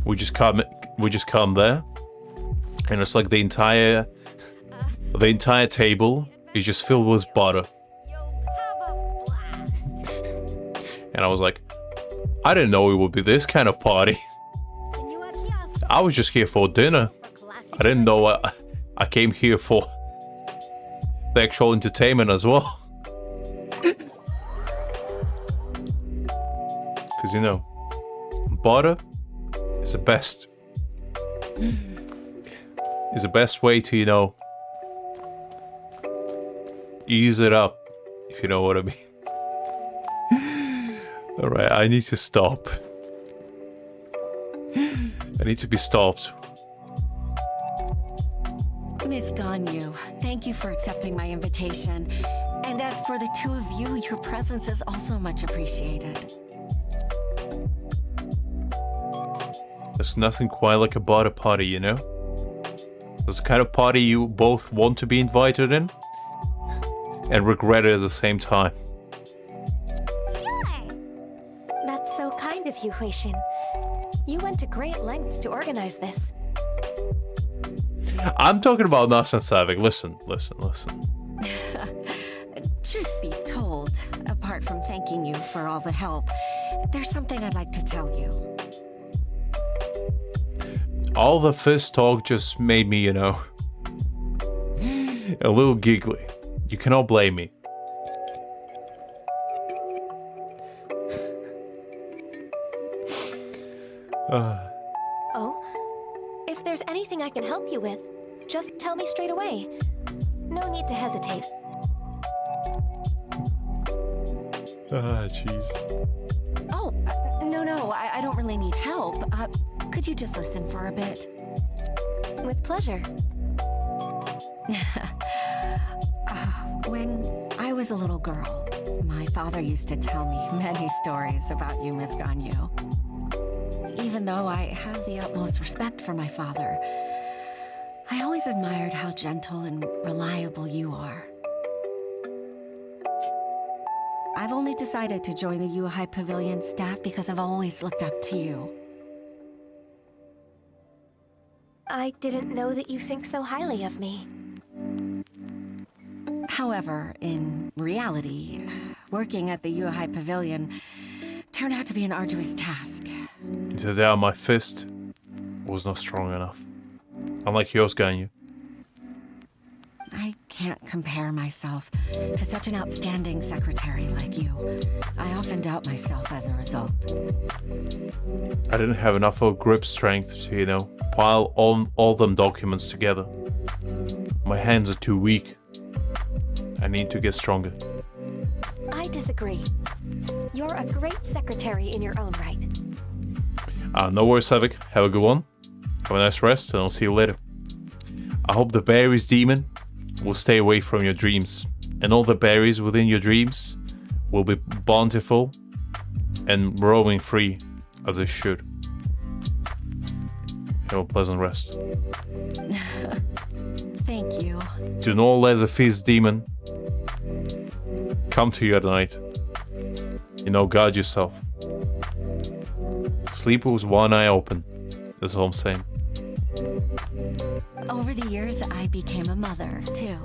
We just come there, and it's like the entire table is just filled with butter. And I was like, I didn't know it would be this kind of party. I was just here for dinner. I didn't know I came here for the actual entertainment as well. Because, you know, butter is the best. Is the best way to, you know, ease it up, if you know what I mean. Alright, I need to stop. I need to be stopped. Miss Ganyu, thank you for accepting my invitation. And as for the two of you, your presence is also much appreciated. There's nothing quite like a butter party, you know? There's the kind of party you both want to be invited in and regret it at the same time. That's so kind of you, Huixin. You went to great lengths to organize this. I'm talking about us and Savik. Listen. Truth be told, apart from thanking you for all the help, there's something I'd like to tell you. All the first talk just made me, you know, a little giggly. You cannot blame me. Oh? If there's anything I can help you with, just tell me straight away. No need to hesitate. Jeez. Oh, no, I don't really need help. Could you just listen for a bit? With pleasure. When I was a little girl, my father used to tell me many stories about you, Miss Ganyu. Even though I have the utmost respect for my father, I always admired how gentle and reliable you are. I've only decided to join the Yuhai Pavilion staff because I've always looked up to you. I didn't know that you think so highly of me. However, in reality, working at the Yuhai Pavilion turned out to be an arduous task. It turns out my fist was not strong enough. Unlike yours, Ganyu. I can't compare myself to such an outstanding secretary like you. I often doubt myself as a result. I didn't have enough of grip strength to, pile all them documents together. My hands are too weak. I need to get stronger. I disagree. You're a great secretary in your own right. No worries, Savik. Have a good one. Have a nice rest, and I'll see you later. I hope the berries demon will stay away from your dreams, and all the berries within your dreams will be bountiful and roaming free as they should. Have a pleasant rest. Thank you. Do not let the feast demon come to you at night. Guard yourself. Sleep with one eye open. That's all I'm saying. Over the years, I became a mother, too.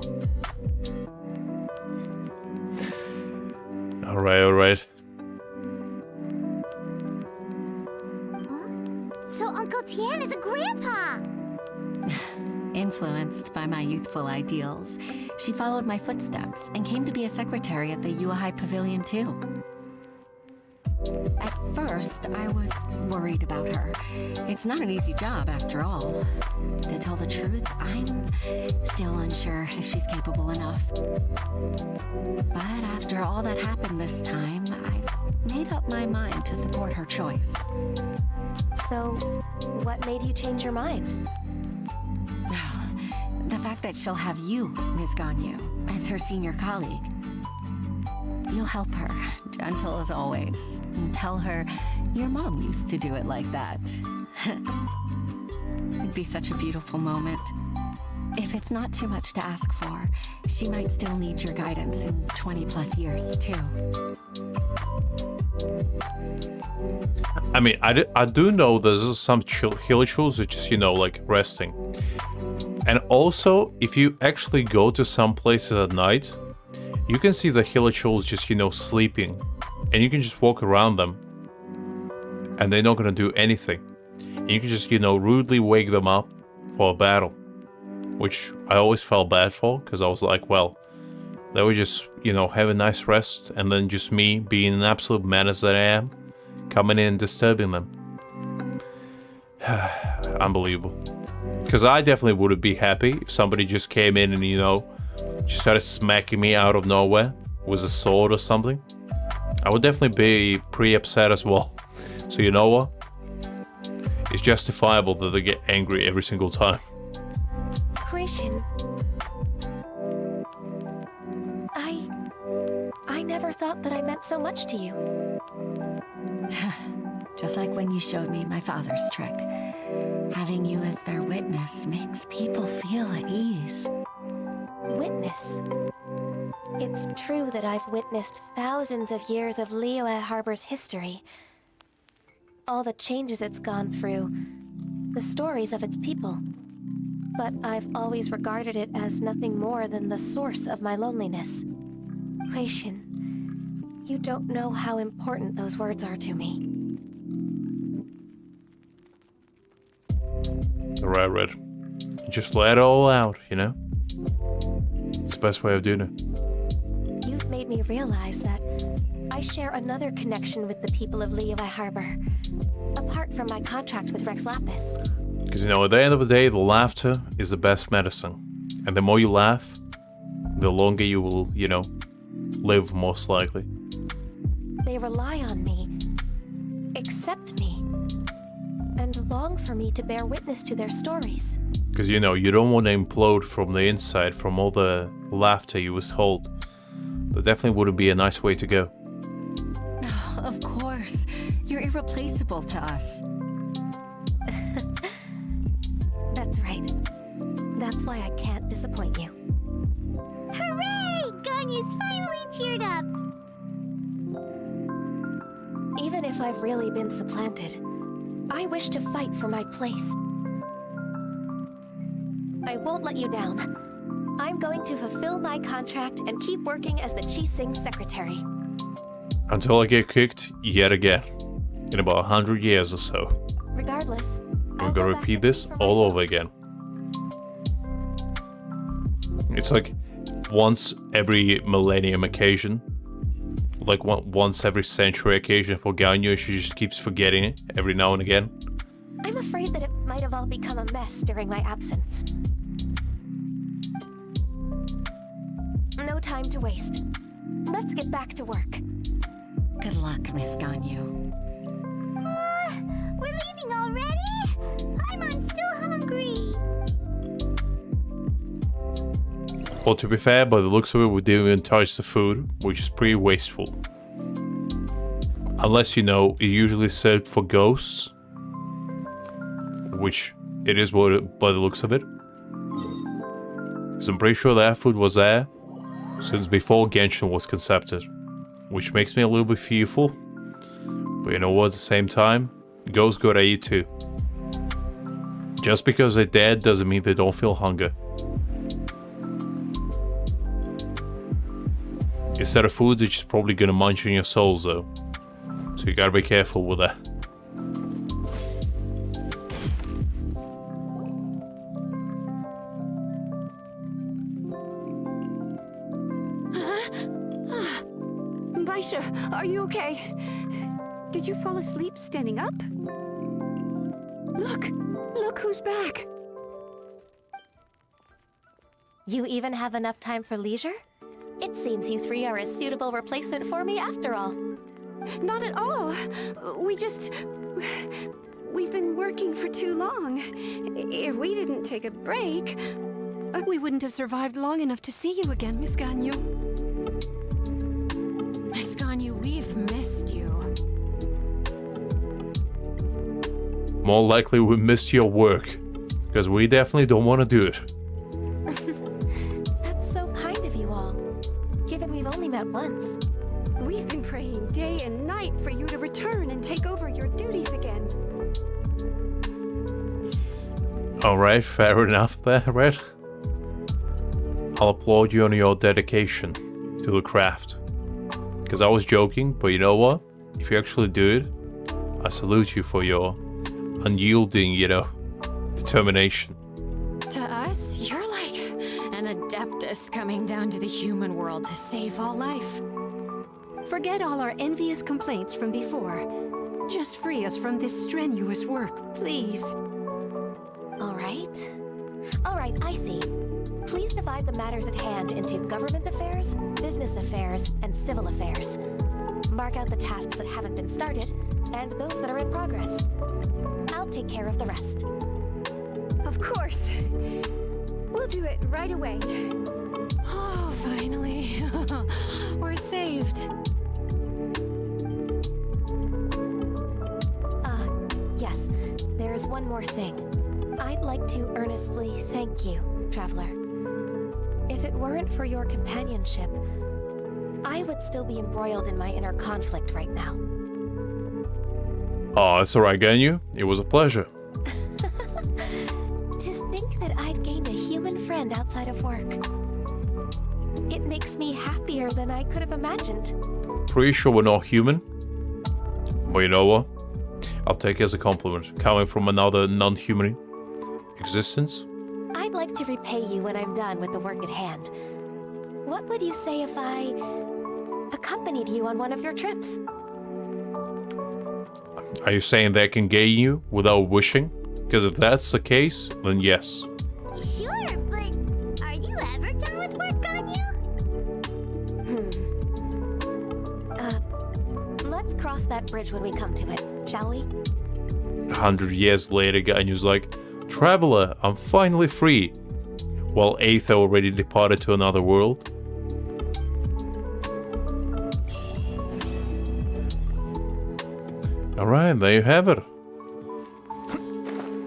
Alright. So Uncle Tian is a grandpa! Influenced by my youthful ideals, she followed my footsteps and came to be a secretary at the Yuehai Pavilion, too. At first, I was worried about her. It's not an easy job, after all. To tell the truth, I'm still unsure if she's capable enough. But after all that happened this time, I've made up my mind to support her choice. So, what made you change your mind? The fact that she'll have you, Ms. Ganyu, as her senior colleague. You'll help her, gentle as always, and tell her your mom used to do it like that. It'd be such a beautiful moment. If it's not too much to ask for, she might still need your guidance in 20 plus years, too. I mean, I do know there's some rituals that just, like resting. And also, if you actually go to some places at night, you can see the rituals just, sleeping. And you can just walk around them. And they're not going to do anything. And you can just, rudely wake them up for a battle. Which I always felt bad for, because I was like, well, they would just, have a nice rest. And then just me, being an absolute menace that I am, coming in and disturbing them. Unbelievable. Because I definitely wouldn't be happy if somebody just came in and, just started smacking me out of nowhere with a sword or something. I would definitely be pretty upset as well. So you know what? It's justifiable that they get angry every single time. Huishin. I never thought that I meant so much to you. Just like when you showed me my father's trick. Having you as their witness makes people feel at ease. Witness? It's true that I've witnessed thousands of years of Liyue Harbor's history. All the changes it's gone through, the stories of its people. But I've always regarded it as nothing more than the source of my loneliness. Huishin, you don't know how important those words are to me. Right, Red. Just let it all out, It's the best way of doing it. You've made me realize that I share another connection with the people of Liyue Harbor, apart from my contract with Rex Lapis. Because, at the end of the day, the laughter is the best medicine. And the more you laugh, the longer you will, live, most likely. They rely on me, accept me, and long for me to bear witness to their stories. Because, you don't want to implode from the inside from all the laughter you was told. That definitely wouldn't be a nice way to go. Of course. You're irreplaceable to us. That's right. That's why I can't disappoint you. Hooray! Ganyu's finally cheered up! Even if I've really been supplanted, I wish to fight for my place. I won't let you down. I'm going to fulfill my contract and keep working as the Qixing secretary. Until I get kicked yet again. In about 100 years or so. Regardless, We're gonna repeat this all over again. It's like once every millennium occasion. Like once every century occasion for Ganyu. She just keeps forgetting it every now and again. I'm afraid that it might have all become a mess during my absence. No time to waste. Let's get back to work. Good luck, Miss Ganyu. We're leaving already? I'm still hungry. Well, to be fair, by the looks of it, we didn't even touch the food, which is pretty wasteful. Unless, you know, it usually served for ghosts. Which it is by the looks of it. So I'm pretty sure that food was there since before Genshin was concepted. Which makes me a little bit fearful. But you know what, at the same time, ghosts gotta eat too. Just because they're dead doesn't mean they don't feel hunger. Instead of food, they're just probably gonna munch on your souls though. So you gotta be careful with that. Baisha, are you okay? Did you fall asleep standing up? Look who's back. You even have enough time for leisure? It seems you three are a suitable replacement for me after all. Not at all. We've been working for too long. If we didn't take a break... We wouldn't have survived long enough to see you again, Miss Ganyu. Miss Ganyu, we've missed you. More likely we missed your work. Because we definitely don't want to do it. That's so kind of you all. Given we've only met once. We've been praying day and night for you to return and take over your duties again. Alright, fair enough there, Red. I'll applaud you on your dedication to the craft. Because I was joking, but you know what? If you actually do it, I salute you for your unyielding, you know, determination. To us, you're like an adeptus coming down to the human world to save all life. Forget all our envious complaints from before. Just free us from this strenuous work, please. Alright, I see. Please divide the matters at hand into government affairs, business affairs, and civil affairs. Mark out the tasks that haven't been started, and those that are in progress. I'll take care of the rest. Of course. We'll do it right away. Oh, finally. We're saved. Yes. There's one more thing. I'd like to earnestly thank you, Traveler. If it weren't for your companionship, I would still be embroiled in my inner conflict right now. Oh, it's alright, Ganyu. It was a pleasure. To think that I'd gained a human friend outside of work. It makes me happier than I could have imagined. Pretty sure we're not human. But you know what? I'll take it as a compliment, coming from another non-human existence. I'd like to repay you when I'm done with the work at hand. What would you say if I accompanied you on one of your trips? Are you saying that I can gain you without wishing? Because if that's the case, then yes. Sure, but are you ever done with work, Ganyu? Let's cross that bridge when we come to it, shall we? 100 years later, Ganyu's like, Traveler, I'm finally free. While Aether already departed to another world. Alright, there you have it.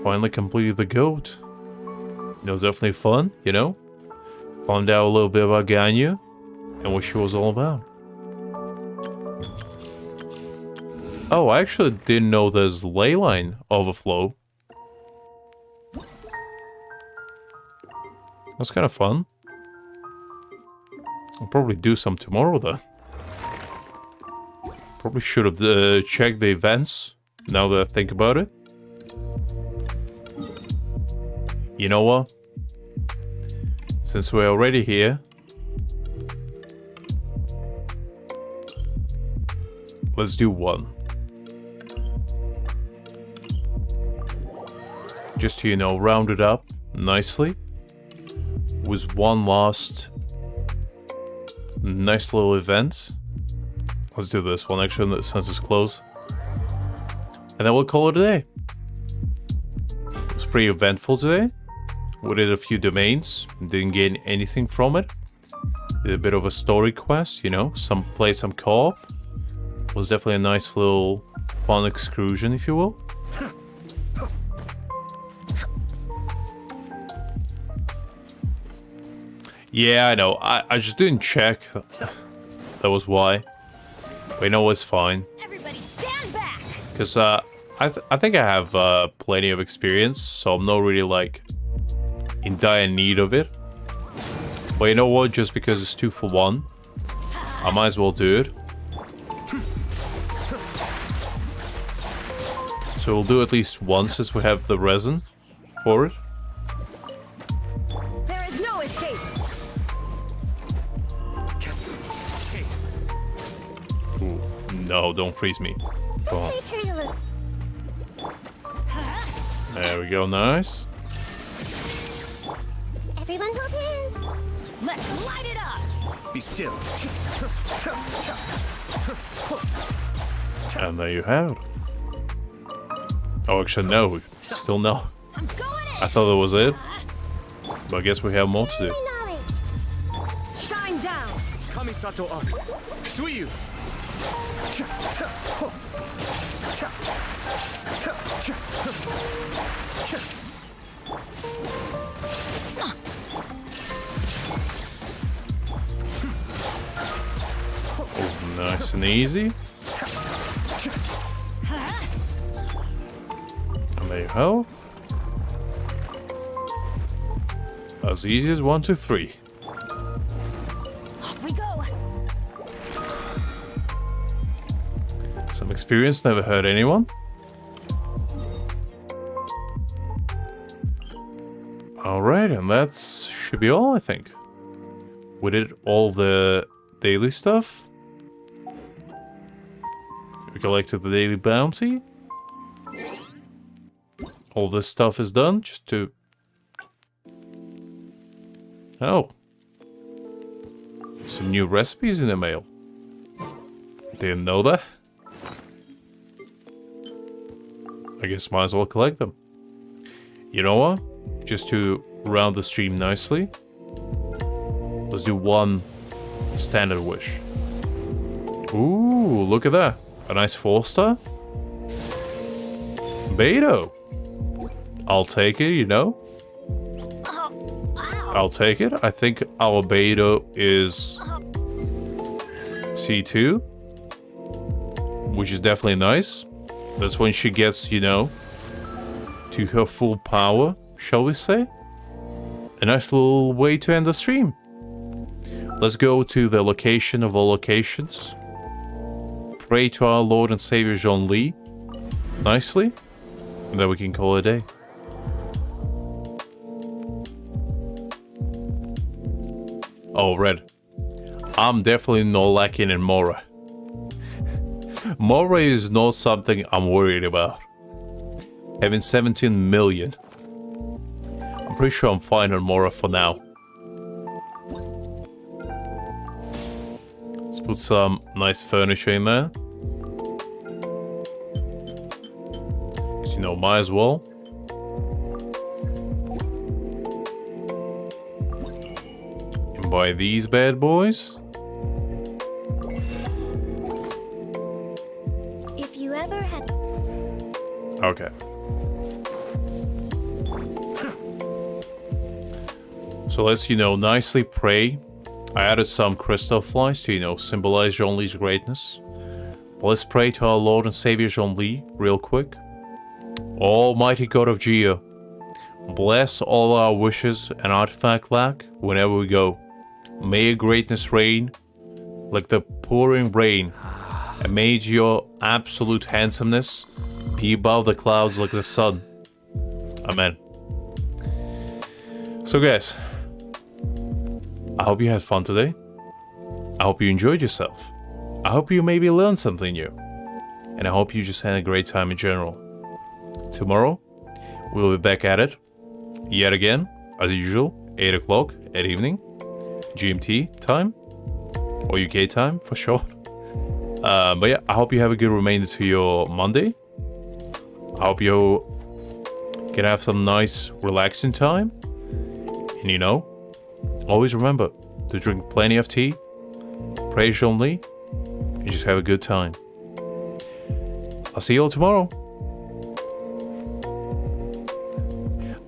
Finally completed the goat. It was definitely fun, you know? Found out a little bit about Ganyu and what she was all about. Oh, I actually didn't know there's leyline overflow. That's kind of fun. I'll probably do some tomorrow though. Probably should have checked the events, now that I think about it. Since we're already here, let's do one. Just to, you know, round it up nicely. With one last nice little event. Let's do this one actually since it's close. And then we'll call it a day. It was pretty eventful today. We did a few domains. Didn't gain anything from it. Did a bit of a story quest, you know. Played some co-op. Was definitely a nice little fun excursion, if you will. Yeah, I know. I just didn't check. That was why. But you know it's fine. Everybody stand back! Because I think I have plenty of experience, so I'm not really like in dire need of it. But you know what? Just because it's 2 for 1, I might as well do it. So we'll do at least once since we have the resin for it. There is no escape. Ooh, no, don't freeze me. Come on. There we go, nice. Everyone hold hands. Let's light it up! Be still. And there you have it. Oh, actually, no. Still no. I thought that was it. But I guess we have more to do. Shine down. Kamisato Ari. Suiyu. Oh, nice and easy. And there you have. As easy as 1, 2, 3. Off we go. Some experience, never hurt anyone. Alright, and that should be all, I think. We did all the daily stuff. We collected the daily bounty. All this stuff is done, just to... Oh. Some new recipes in the mail. Didn't know that. I guess might as well collect them. You know what? Just to round the stream nicely, let's do one standard wish. Ooh, look at that. A nice 4-star. Beto. I'll take it, you know. I'll take it. I think our Beto is C2, which is definitely nice. That's when she gets, you know, to her full power, shall we say? A nice little way to end the stream. Let's go to the location of all locations. Pray to our Lord and Savior John Lee nicely, and then we can call it a day. Oh, Red. I'm definitely not lacking in Mora. Mora is not something I'm worried about. Having 17 million. I'm pretty sure I'm fine on Mora for now. Let's put some nice furniture in there. 'Cause, you know, might as well. And buy these bad boys. If you ever had... Okay. So let's, you know, nicely pray. I added some crystal flies to, you know, symbolize John Lee's greatness. But let's pray to our Lord and Savior John Lee real quick. Almighty God of Geo, bless all our wishes and artifact lack whenever we go. May your greatness reign like the pouring rain, and may your absolute handsomeness be above the clouds like the sun. Amen. So guys, I hope you had fun today. I hope you enjoyed yourself. I hope you maybe learned something new. And I hope you just had a great time in general. Tomorrow, we'll be back at it. Yet again, as usual, 8 o'clock at evening. GMT time. Or UK time, for sure. But yeah, I hope you have a good remainder to your Monday. I hope you can have some nice, relaxing time. And you know, always remember to drink plenty of tea, pray only, and just have a good time. I'll see you all tomorrow.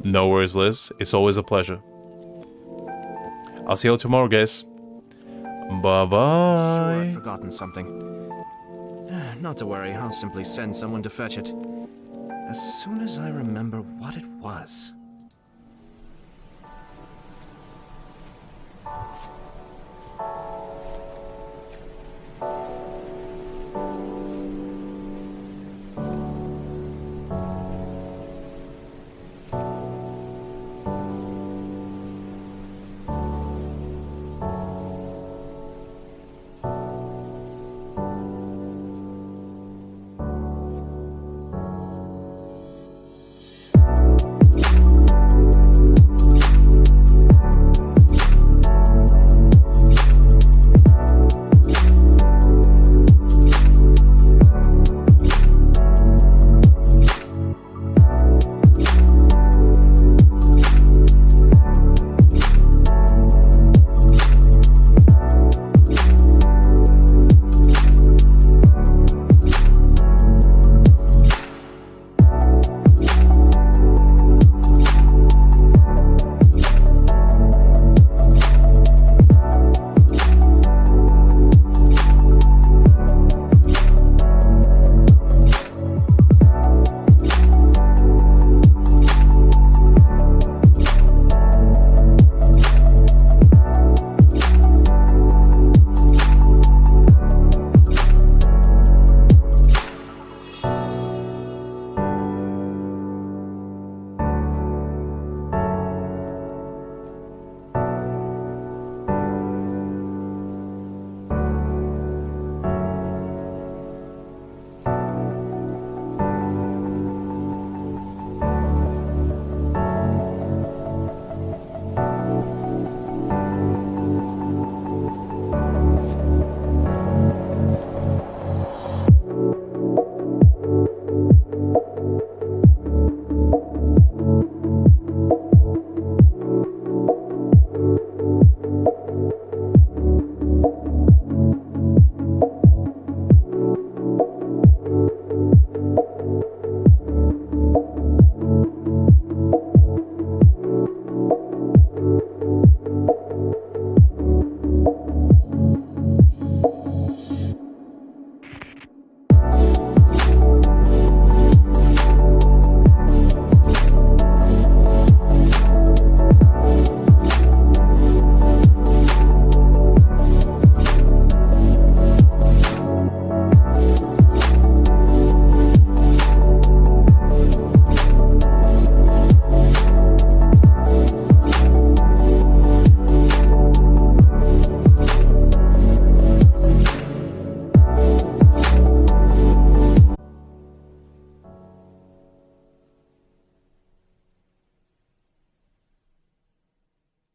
No worries, Liz. It's always a pleasure. I'll see you all tomorrow, guys. Bye-bye. Sure, I've forgotten something. Not to worry, I'll simply send someone to fetch it. As soon as I remember what it was.